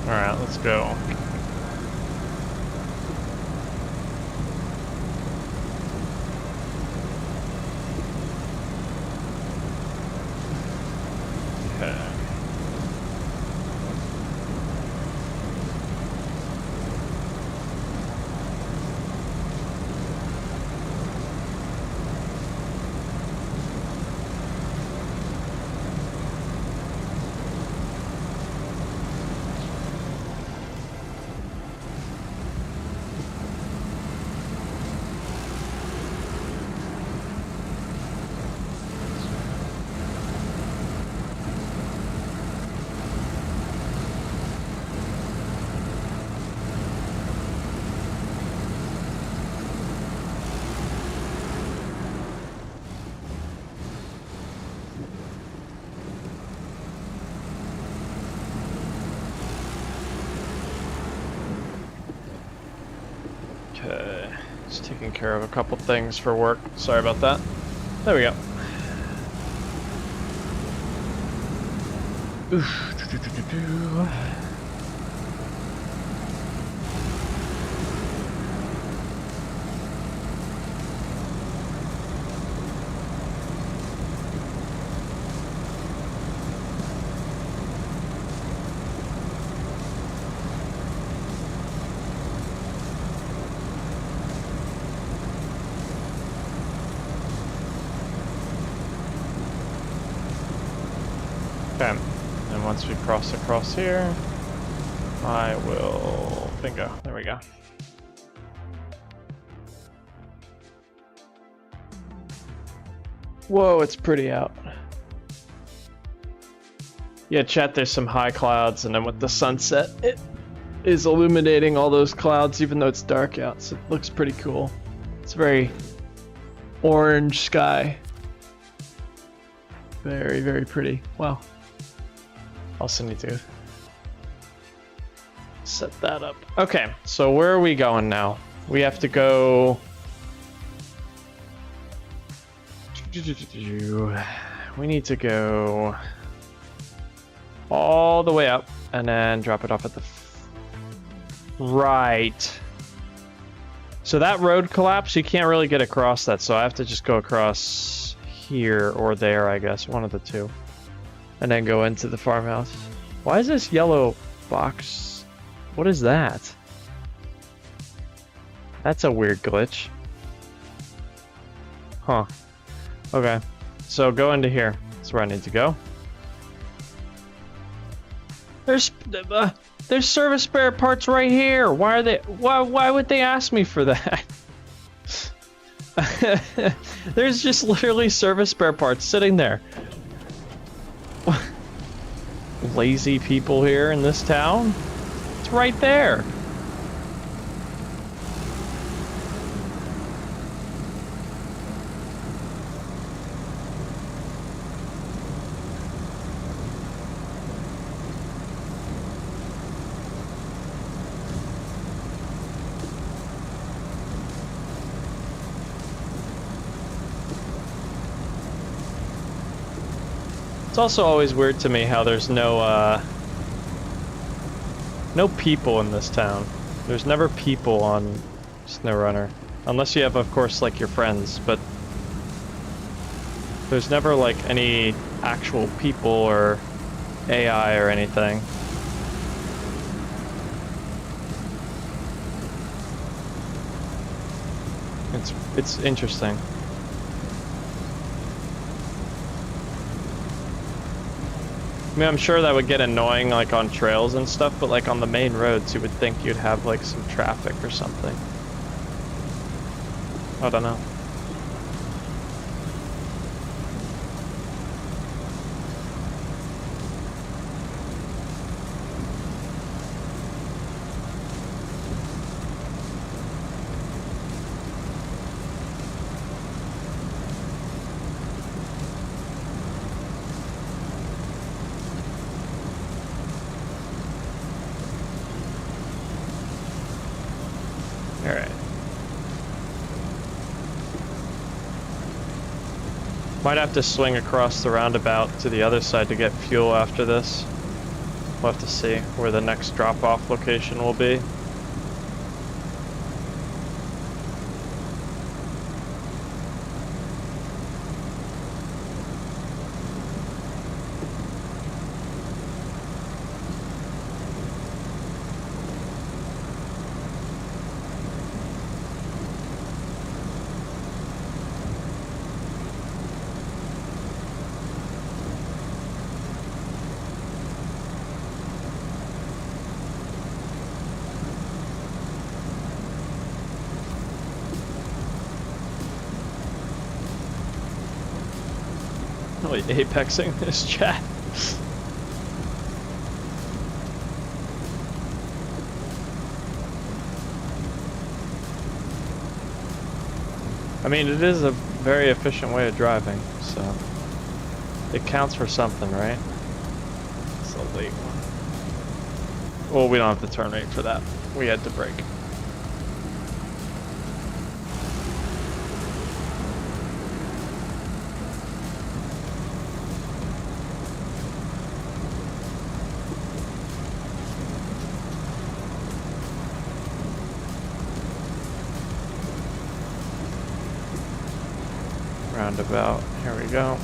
Alright, let's go. Okay. Just taking care of a couple things for work. Sorry about that. There we go. Okay, and once we cross across here, I will... bingo, there we go. Whoa, it's pretty out. Yeah, chat, there's some high clouds, and then with the sunset, it is illuminating all those clouds, even though it's dark out, so it looks pretty cool. It's a very orange sky. Very, very pretty. Wow. Also need to set that up. Okay, so where are we going now? We have to go... We need to go all the way up and then drop it off at the... Right. So that road collapsed, you can't really get across that, so I have to just go across here or there, I guess, one of the two. And then go into the farmhouse. Why is this yellow box? What is that? That's a weird glitch. Huh. Okay. So go into here. That's where I need to go. There's service spare parts right here. Why are they? Why would they ask me for that? There's just literally service spare parts sitting there. Lazy people here in this town. It's right there. It's also always weird to me how there's no people in this town. There's never people on SnowRunner. Unless you have, of course, like your friends, but there's never like any actual people or AI or anything. It's interesting. I mean, I'm sure that would get annoying, like, on trails and stuff, but, like, on the main roads, you would think you'd have, like, some traffic or something. I don't know. Alright. Might have to swing across the roundabout to the other side to get fuel after this. We'll have to see where the next drop-off location will be. Really apexing this chat. I mean, it is a very efficient way of driving, so it counts for something, right? It's a late one. Well, we don't have to turn right for that. We had to brake. roundabout. Here we go.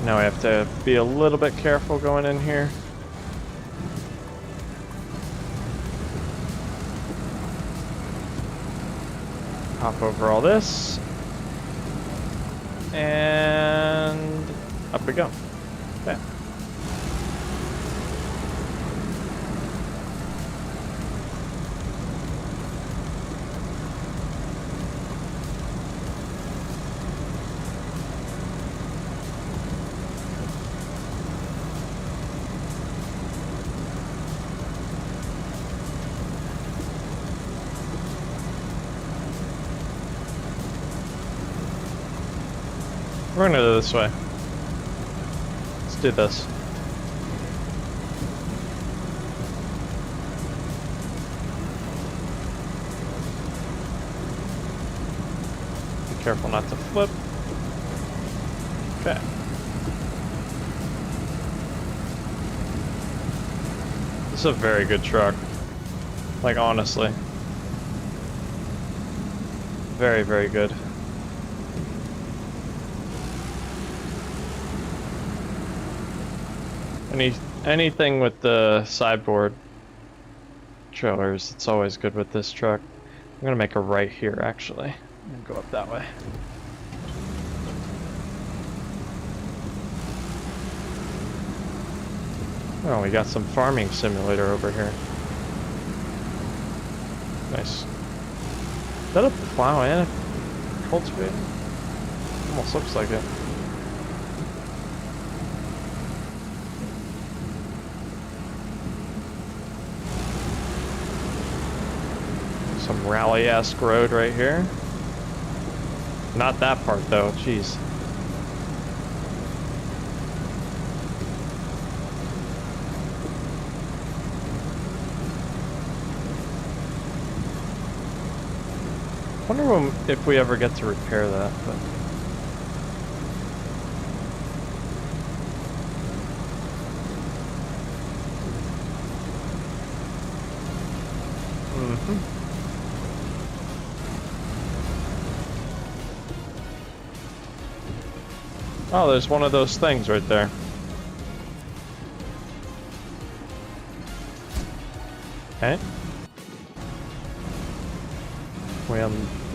Now we have to be a little bit careful going in here. Hop over all this. And up we go. Okay. We're gonna go this way. Let's do this. Be careful not to flip. Okay. This is a very good truck. Like, honestly. Very, very good. Anything with the sideboard trailers, it's always good with this truck. I'm gonna make a right here, actually, and go up that way. Oh, we got some farming simulator over here. Nice. Is that a plow and a cultivator? Almost looks like it. Some rally-esque road right here. Not that part though, jeez. Wonder if we ever get to repair that, but oh, there's one of those things right there. Okay.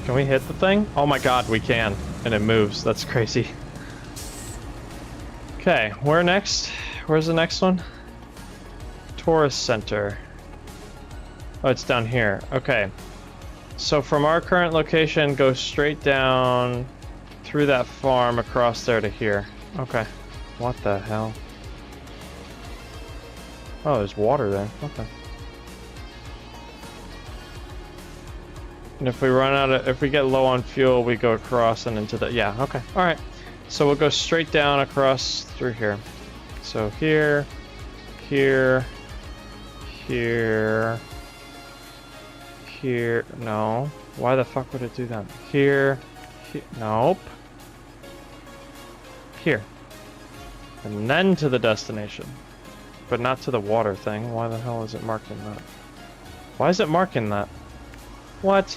Can we hit the thing? Oh my god, we can. And it moves. That's crazy. Okay, where next? Where's the next one? Tourist Center. Oh, it's down here. Okay. So from our current location, go straight down through that farm across there to here. Okay. What the hell? Oh, there's water there. Okay. And if we run out of, if we get low on fuel, we go across and into the, yeah, okay. All right. So we'll go straight down across through here. So here, here, here, here, no. Why the fuck would it do that? Here, nope. Here. And then to the destination. But not to the water thing. Why the hell is it marking that? Why is it marking that? What?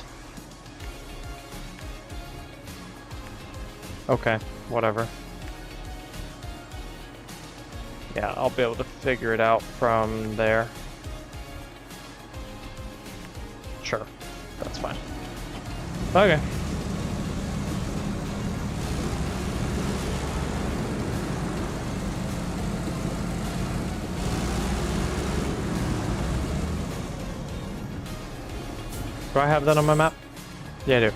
Okay, whatever. Yeah, I'll be able to figure it out from there. Sure, that's fine. Okay. Do I have that on my map? Yeah, I do.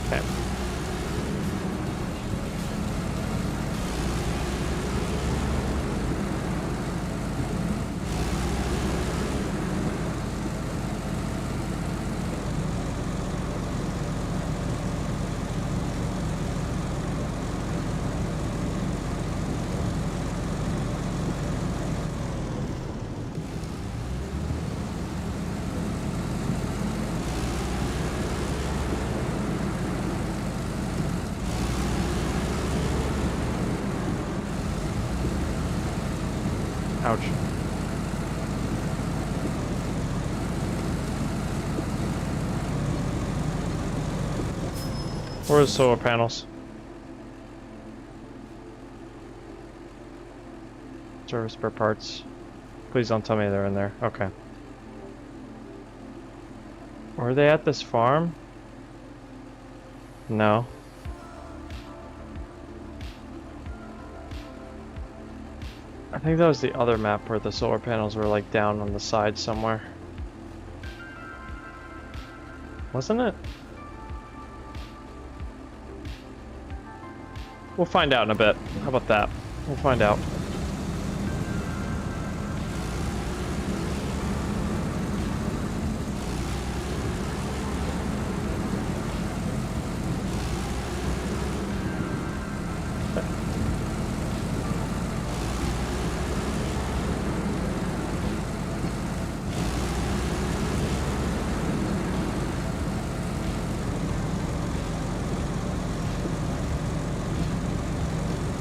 Okay. Ouch. Where are the solar panels? Service spare parts. Please don't tell me they're in there. Okay. Were they at this farm? No. I think that was the other map where the solar panels were like down on the side somewhere. Wasn't it? We'll find out in a bit. How about that? We'll find out.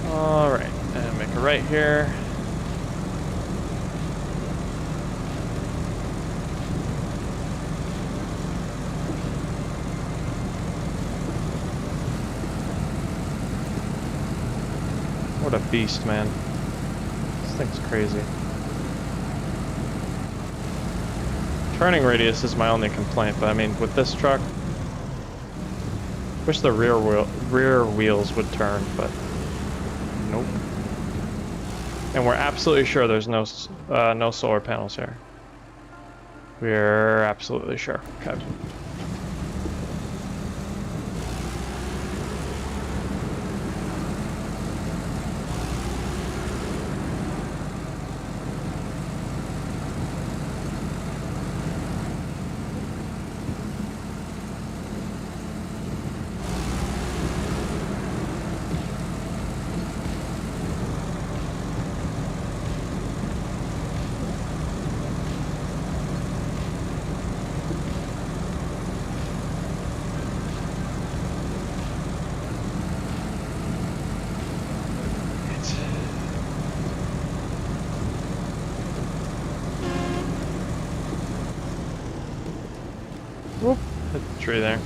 Alright, and make a right here. What a beast, man. This thing's crazy. Turning radius is my only complaint, but I mean, with this truck, wish the rear wheels would turn, but nope. And we're absolutely sure there's no solar panels here. We're absolutely sure. Okay. Whoop, hit the tree there.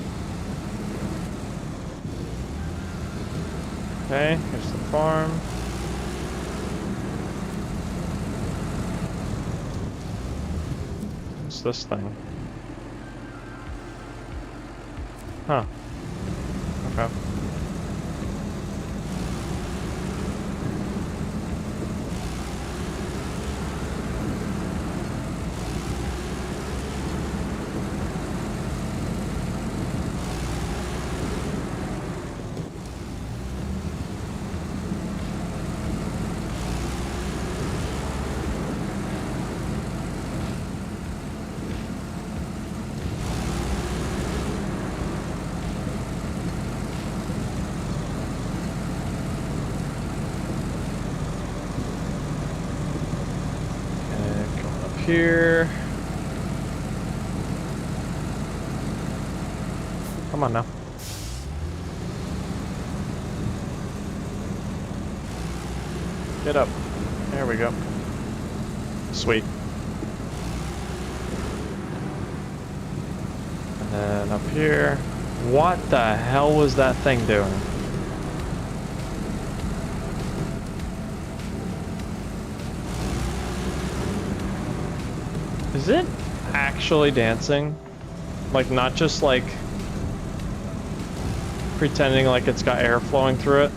Okay, here's the farm. What's this thing? Huh. Okay. Here. Come on now. Get up. There we go. Sweet. And then up here. What the hell was that thing doing? Is it actually dancing? Like, not just like pretending like it's got air flowing through it?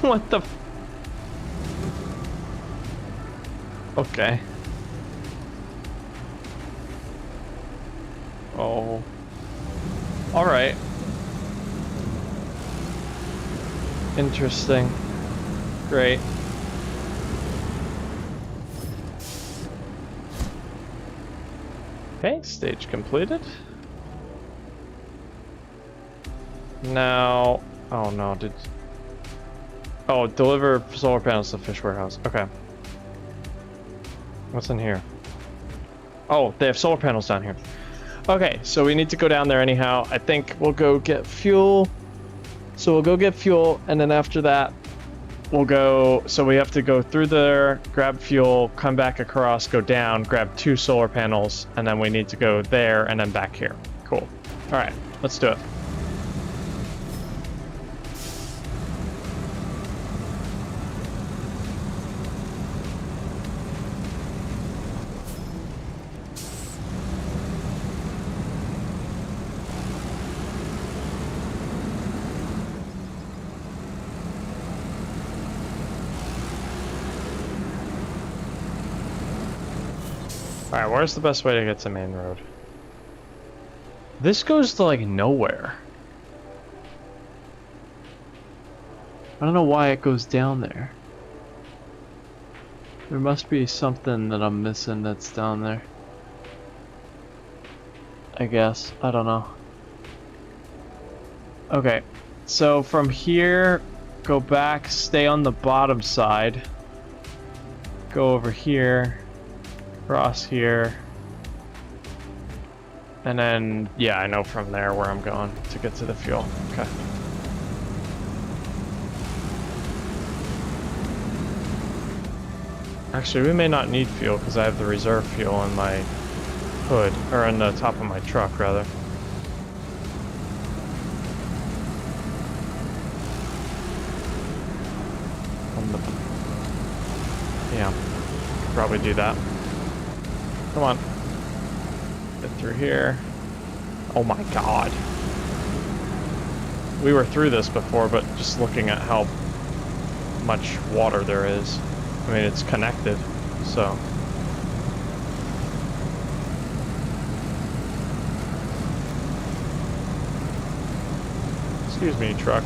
What the f- Okay. Oh. Alright. Interesting. Great. Okay, stage completed. Now... Oh no, did... Oh, deliver solar panels to the fish warehouse. Okay. What's in here? Oh, they have solar panels down here. Okay, so we need to go down there anyhow. I think we'll go get fuel. So we'll go get fuel, and then after that, we'll go... So we have to go through there, grab fuel, come back across, go down, grab 2 solar panels, and then we need to go there and then back here. Cool. All right, let's do it. Alright, where's the best way to get to main road? This goes to, like, nowhere. I don't know why it goes down there. There must be something that I'm missing that's down there. I guess. I don't know. Okay, so from here, go back, stay on the bottom side. Go over here. Cross here. And then, yeah, I know from there where I'm going to get to the fuel. Okay. Actually, we may not need fuel because I have the reserve fuel in my hood, or on the top of my truck, rather. Yeah, could probably do that. Come on. Get through here. Oh my god. We were through this before, but just looking at how much water there is. I mean, it's connected, so. Excuse me, truck.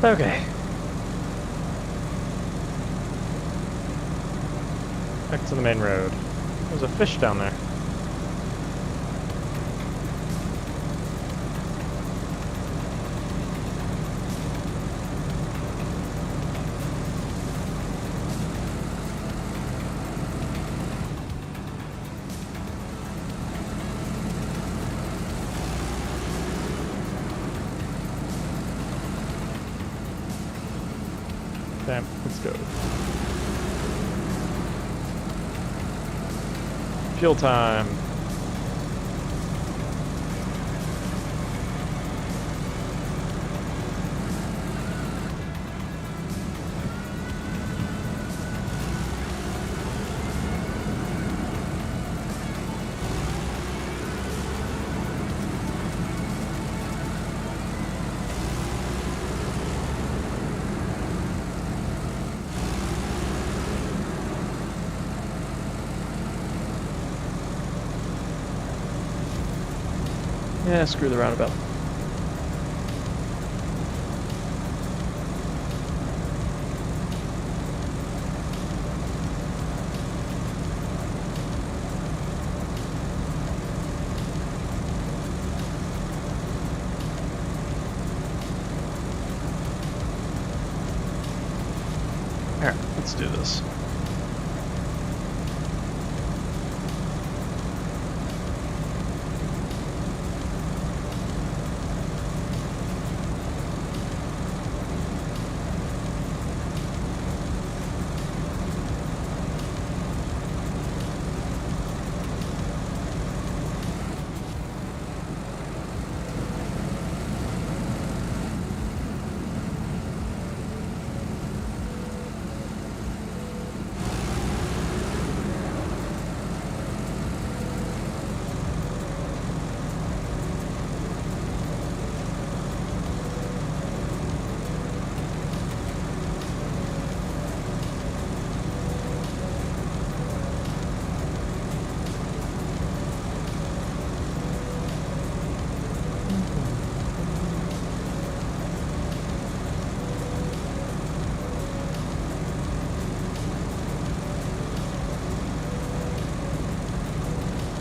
Okay. Back to the main road. There's a fish down there. Okay, let's go. Fuel time. Yeah, screw the roundabout. Alright, let's do this.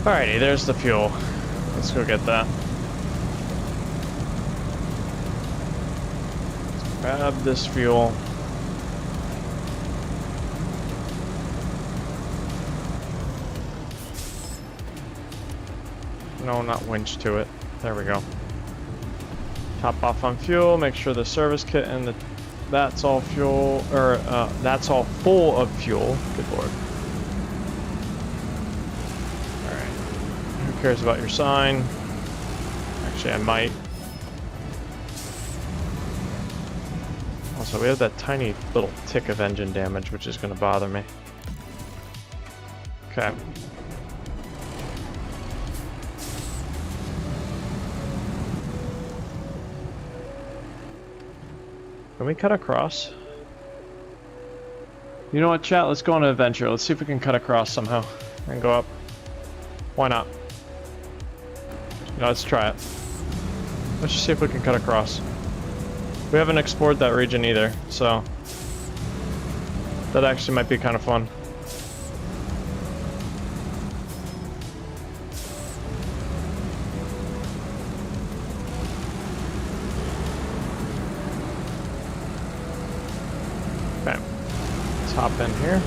Alrighty, there's the fuel. Let's go get that. Let's grab this fuel. No, not winch to it. There we go. Top off on fuel, make sure the service kit and that's all fuel, or that's all full of fuel. Good lord. Alright. Who cares about your sign? Actually, I might. Also, we have that tiny little tick of engine damage, which is going to bother me. Okay. Can we cut across? You know what, chat? Let's go on an adventure. Let's see if we can cut across somehow and go up. Why not? Let's try it. Let's just see if we can cut across. We haven't explored that region either, so that actually might be kind of fun. Okay, let's hop in here.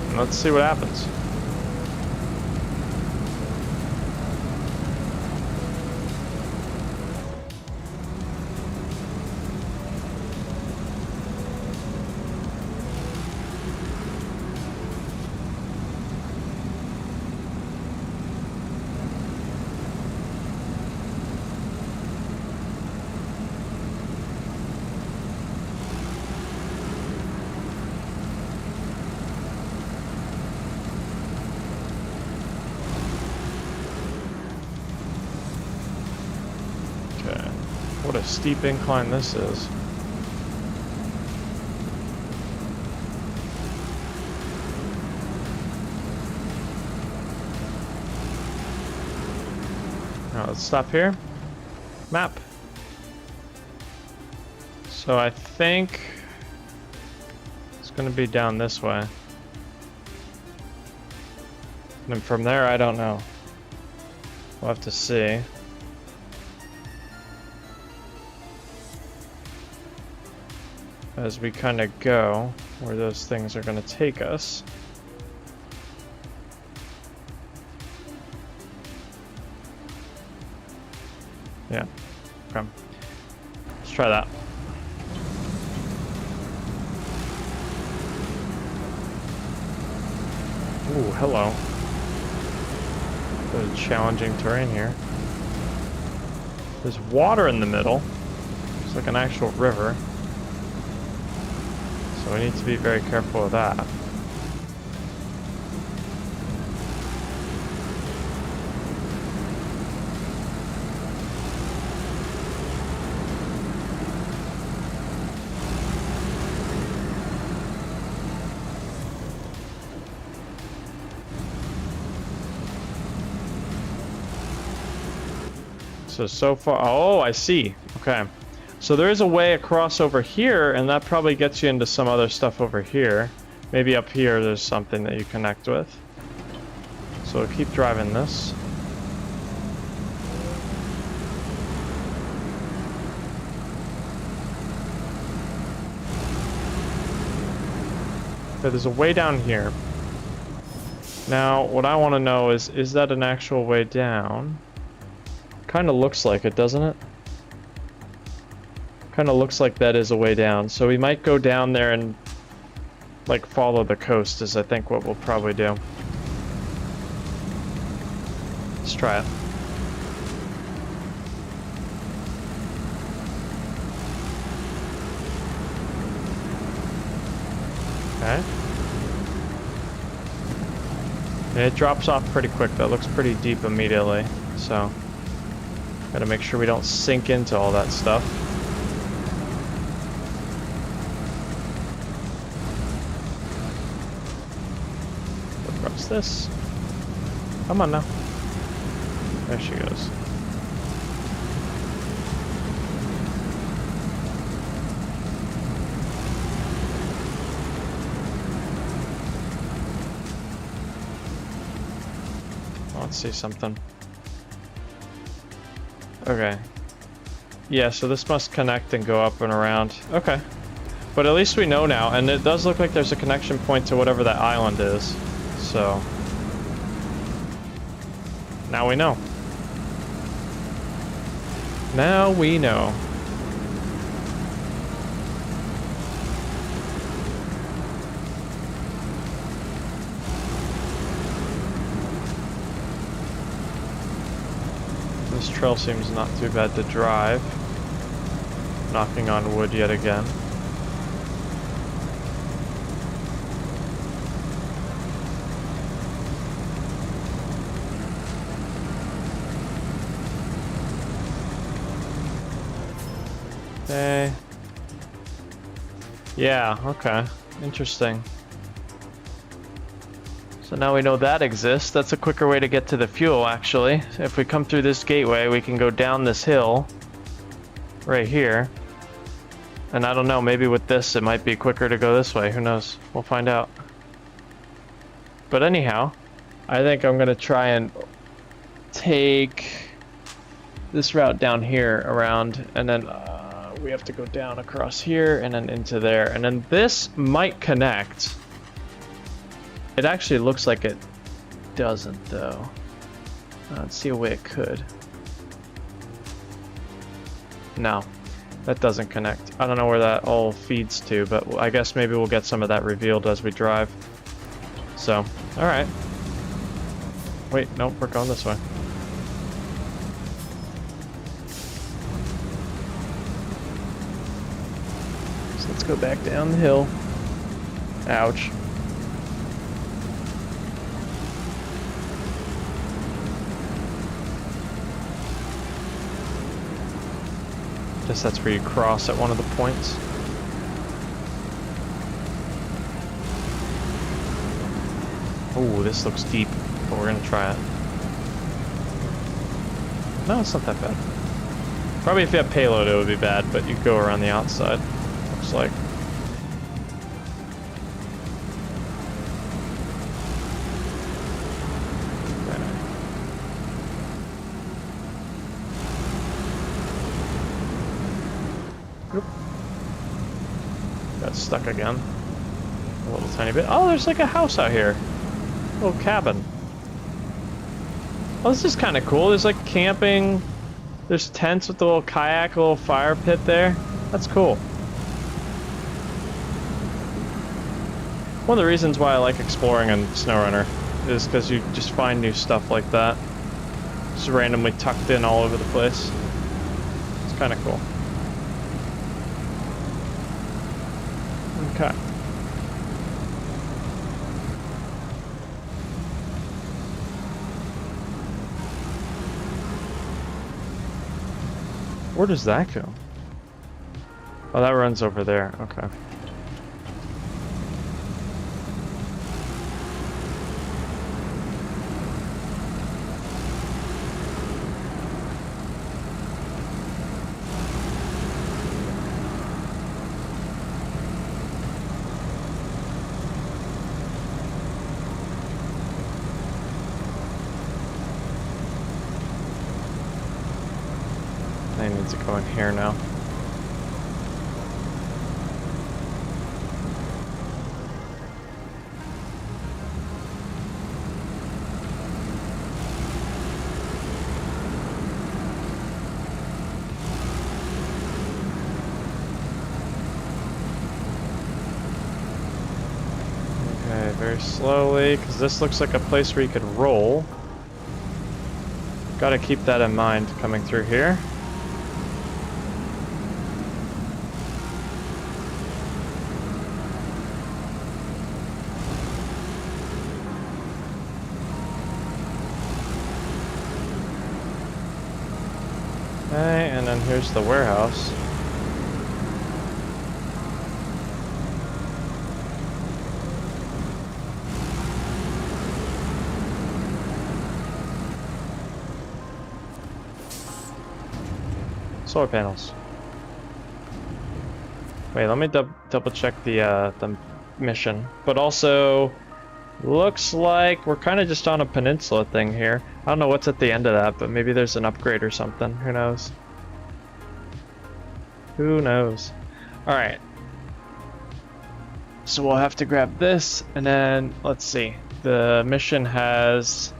And let's see what happens. What a steep incline this is. Now let's stop here. Map. So I think it's going to be down this way. And from there, I don't know. We'll have to see. As we kind of go where those things are going to take us. Yeah. Okay. Let's try that. Ooh, hello. Bit of challenging terrain here. There's water in the middle. It's like an actual river. So we need to be very careful of that. So far, oh, I see. Okay. So there is a way across over here, and that probably gets you into some other stuff over here. Maybe up here there's something that you connect with. So we'll keep driving this. Okay, there's a way down here. Now, what I want to know is that an actual way down? Kind of looks like it, doesn't it? Kind of looks like that is a way down, so we might go down there and like follow the coast is I think what we'll probably do. Let's try it. Okay. And it drops off pretty quick. That looks pretty deep immediately, so gotta make sure we don't sink into all that stuff. What's this? Come on now. There she goes. let's see something. Okay. Yeah, so this must connect and go up and around. Okay. But at least we know now, and it does look like there's a connection point to whatever that island is. So... now we know. Now we know. This trail seems not too bad to drive. Knocking on wood yet again. Okay. Yeah, okay. Interesting. So now we know that exists. That's a quicker way to get to the fuel, actually. If we come through this gateway, we can go down this hill. Right here. And I don't know, maybe with this it might be quicker to go this way. Who knows? We'll find out. But anyhow, I think I'm gonna try and take this route down here around, and then we have to go down across here and then into there. And then this might connect. It actually looks like it doesn't, though. Let's see a way it could. No, that doesn't connect. I don't know where that all feeds to, but I guess maybe we'll get some of that revealed as we drive. So, alright. Wait, nope, we're going this way. So let's go back down the hill. Ouch. Guess that's where you cross at one of the points. Oh, this looks deep, but we're gonna try it. No, it's not that bad. Probably if you have payload, it would be bad, but you go around the outside, looks like. Got stuck again. A little tiny bit. Oh, there's like a house out here. A little cabin. Oh, this is kind of cool. There's like camping. There's tents with the little kayak, a little fire pit there. That's cool. One of the reasons why I like exploring in SnowRunner is because you just find new stuff like that. Just randomly tucked in all over the place. It's kind of cool. Okay. Where does that go? Oh, that runs over there. Okay. I need to go in here now. Okay, very slowly, because this looks like a place where you could roll. Gotta keep that in mind coming through here. Okay, and then here's the warehouse. Solar panels. Wait, let me double check the mission. But also, Looks like we're kind of just on a peninsula thing here. I don't know what's at the end of that, but maybe there's an upgrade or something. Who knows? Who knows? Alright. So we'll have to grab this, and then, let's see. The mission has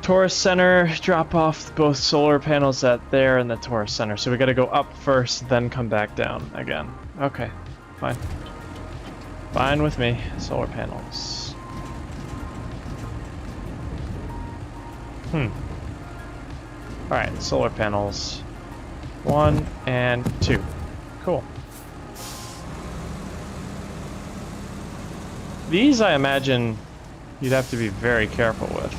Tourist Center, drop off both solar panels at there and the Tourist Center. So we gotta go up first, then come back down again. Okay, fine. Fine with me. Solar panels. Alright, solar panels. 1 and 2. Cool. These, I imagine, you'd have to be very careful with.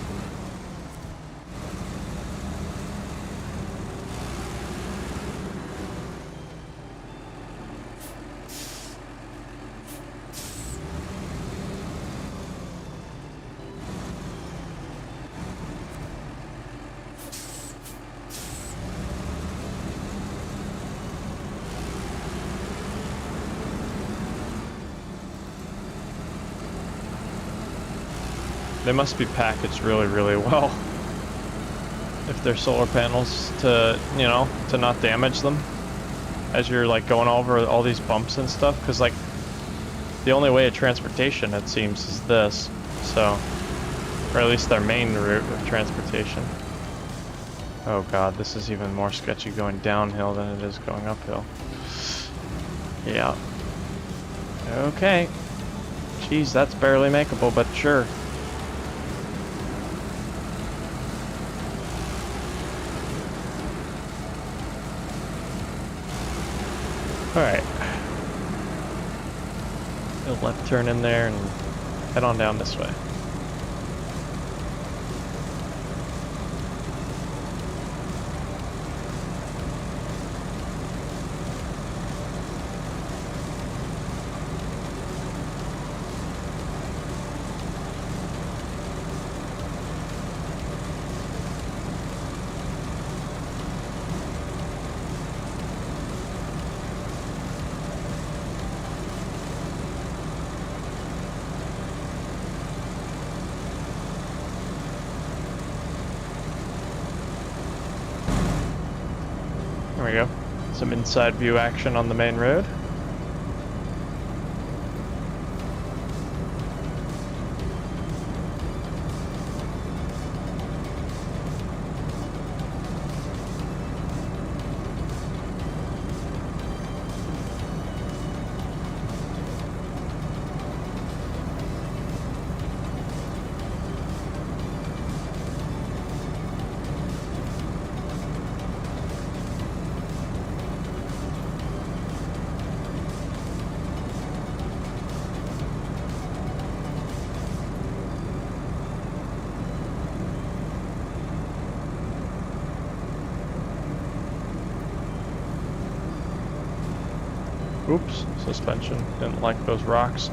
They must be packaged really, really well. If they're solar panels to, you know, to not damage them as you're like going over all these bumps and stuff. Because like the only way of transportation, it seems, is this. So, or at least their main route of transportation. Oh god, this is even more sketchy going downhill than it is going uphill. Yeah. Okay. Jeez, that's barely makeable, but sure. Alright. A left turn in there and head on down this way. There we go. Some inside view action on the main road. Oops, suspension. Didn't like those rocks.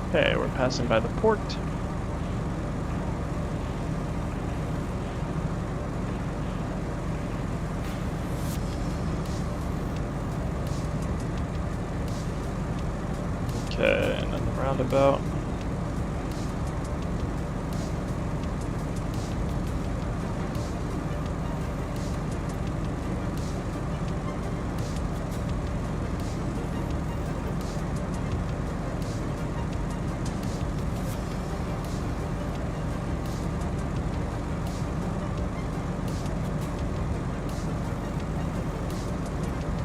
Okay, we're passing by the port. Okay, and then the roundabout.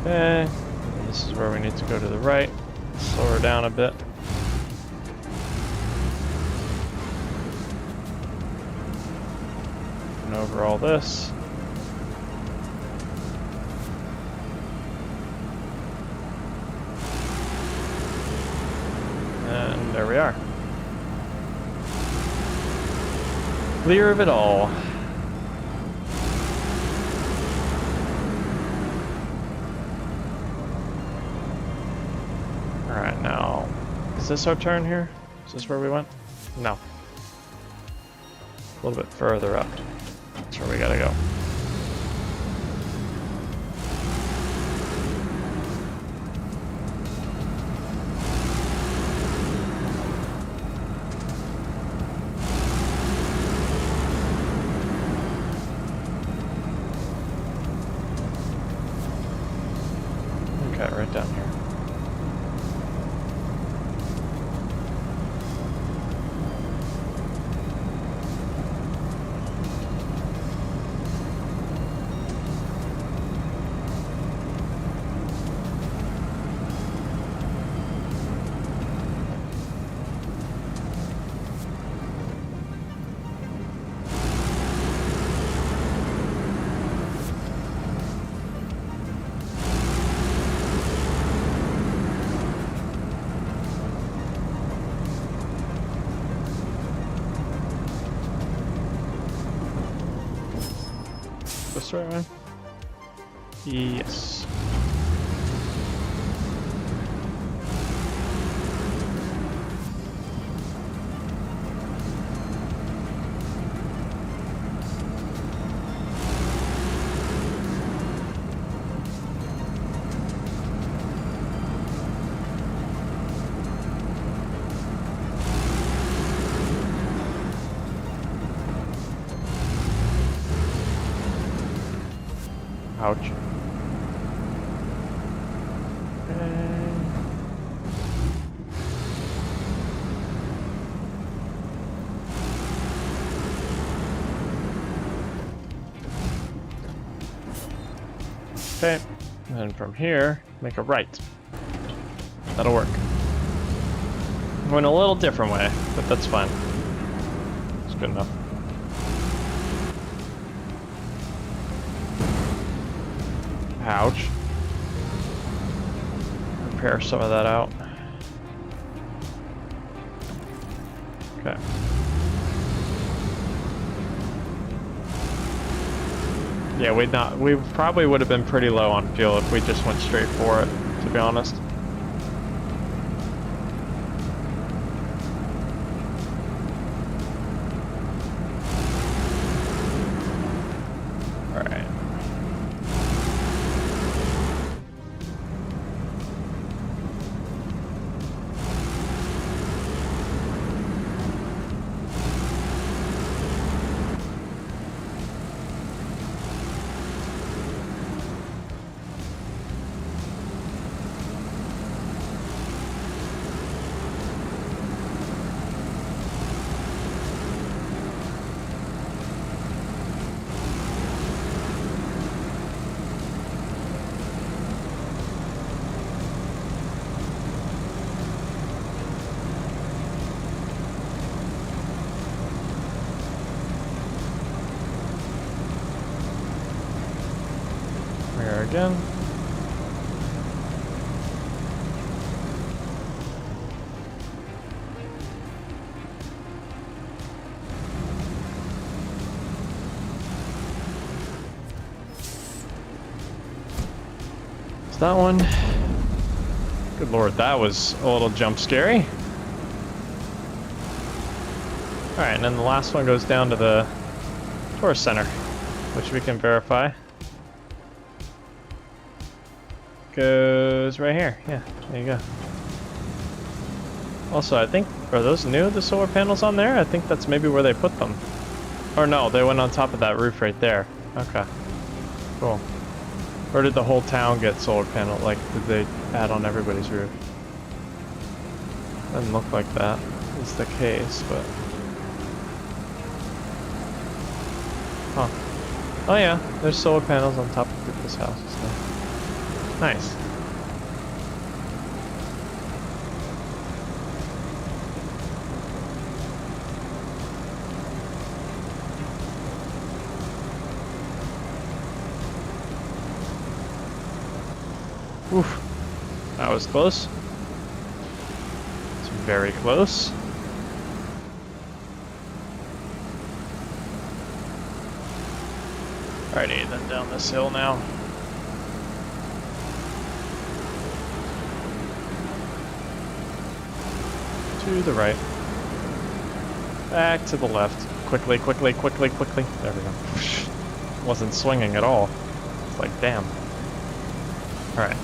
Okay, and this is where we need to go to the right. Slow her down a bit. And over all this. And there we are. Clear of it all. Is this our turn here? Is this where we went? No. A little bit further up. That's where we gotta go. Okay, right down here. This right way? Yes. Ouch. Okay, and then from here, make a right. That'll work. Went a little different way, but that's fine. It's good enough. Ouch. Repair some of that out. Okay. Yeah, we probably would have been pretty low on fuel if we just went straight for it, to be honest. Alright. Again. Is that one? Good lord, that was a little jump scary. Alright, and then the last one goes down to the tourist center, which we can verify. Goes right here. Yeah, there you go. Also, I think, are those new, the solar panels on there? I think that's maybe where they put them. Or no, they went on top of that roof right there. Okay. Cool. Or did the whole town get solar panel? Like, did they add on everybody's roof? Doesn't look like that is the case, but... Huh. Oh yeah, there's solar panels on top of this house and stuff. Nice. Oof. That was close. It's very close. Alrighty, then down this hill now. To the right. Back to the left. Quickly, quickly, quickly, quickly. There we go. Wasn't swinging at all. It's like, damn. Alright.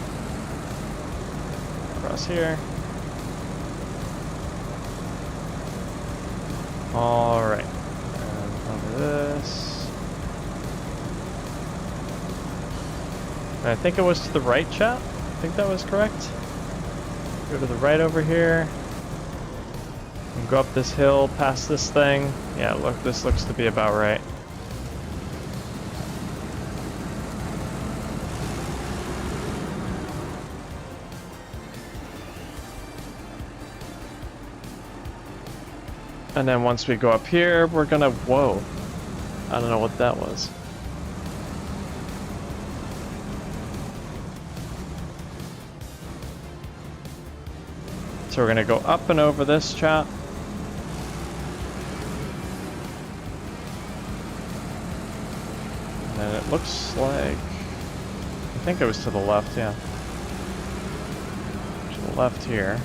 Across here. Alright. And over this. And I think it was to the right, chat? I think that was correct. Go to the right over here. And go up this hill, past this thing. Yeah, look, this looks to be about right. And then once we go up here, we're gonna... Whoa. I don't know what that was. So we're gonna go up and over this, chat. And then it looks like... I think it was to the left, yeah. To the left here.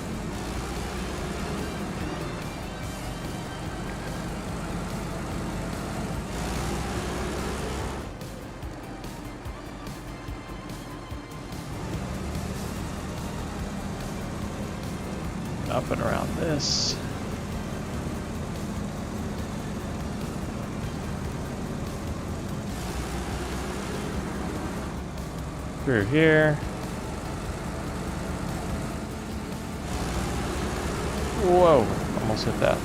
Up and around this. Through here. Whoa, almost hit that.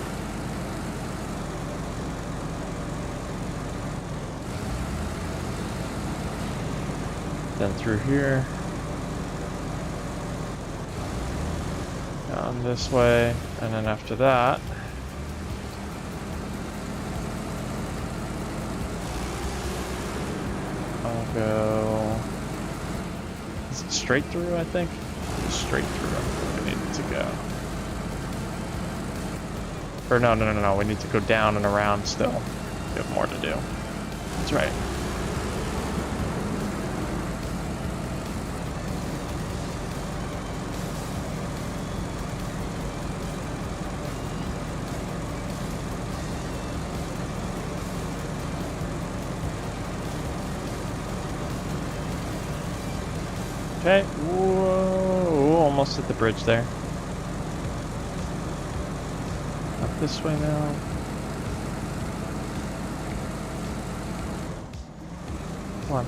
Then through here. Down this way, and then after that, I'll go... Is it straight through, I think? Straight through, I need to go. Or no, we need to go down and around still. We have more to do. That's right. Okay, whoa, almost at the bridge there. Up this way now. Come on.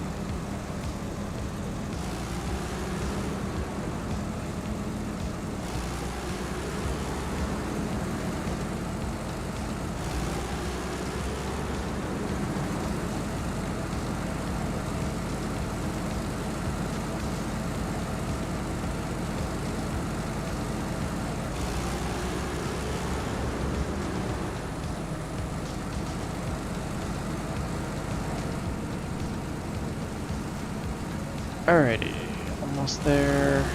Alrighty, almost there.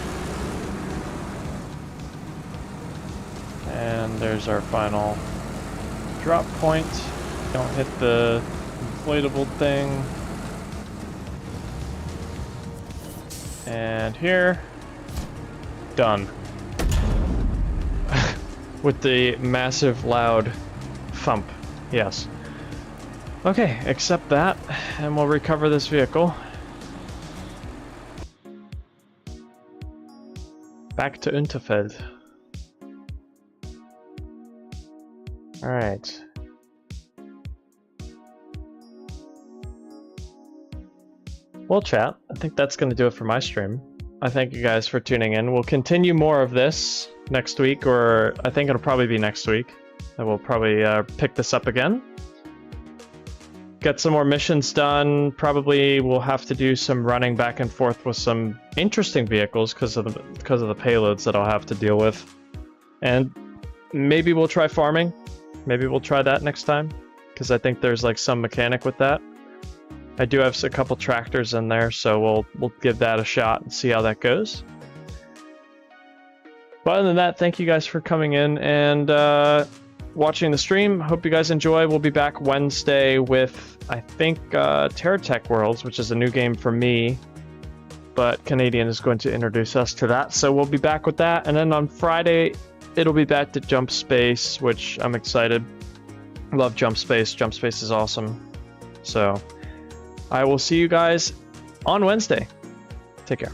And there's our final drop point. Don't hit the inflatable thing. And here, done. With the massive loud thump, yes. Okay, accept that, and we'll recover this vehicle. Back to Unterfeld. Alright. Well, chat, I think that's going to do it for my stream. I thank you guys for tuning in. We'll continue more of this next week, or I think it'll probably be next week. I will probably pick this up again. Get some more missions done. Probably we'll have to do some running back and forth with some interesting vehicles because of the payloads that I'll have to deal with. And maybe we'll try farming. Maybe we'll try that next time because I think there's like some mechanic with that. I do have a couple tractors in there, so we'll give that a shot and see how that goes. But other than that, thank you guys for coming in and watching the stream. Hope you guys enjoy. We'll be back Wednesday with, I think, TerraTech Worlds, which is a new game for me. But Canadian is going to introduce us to that. So we'll be back with that. And then on Friday, it'll be back to Jump Space, which I'm excited. Love Jump Space. Jump Space is awesome. So I will see you guys on Wednesday. Take care.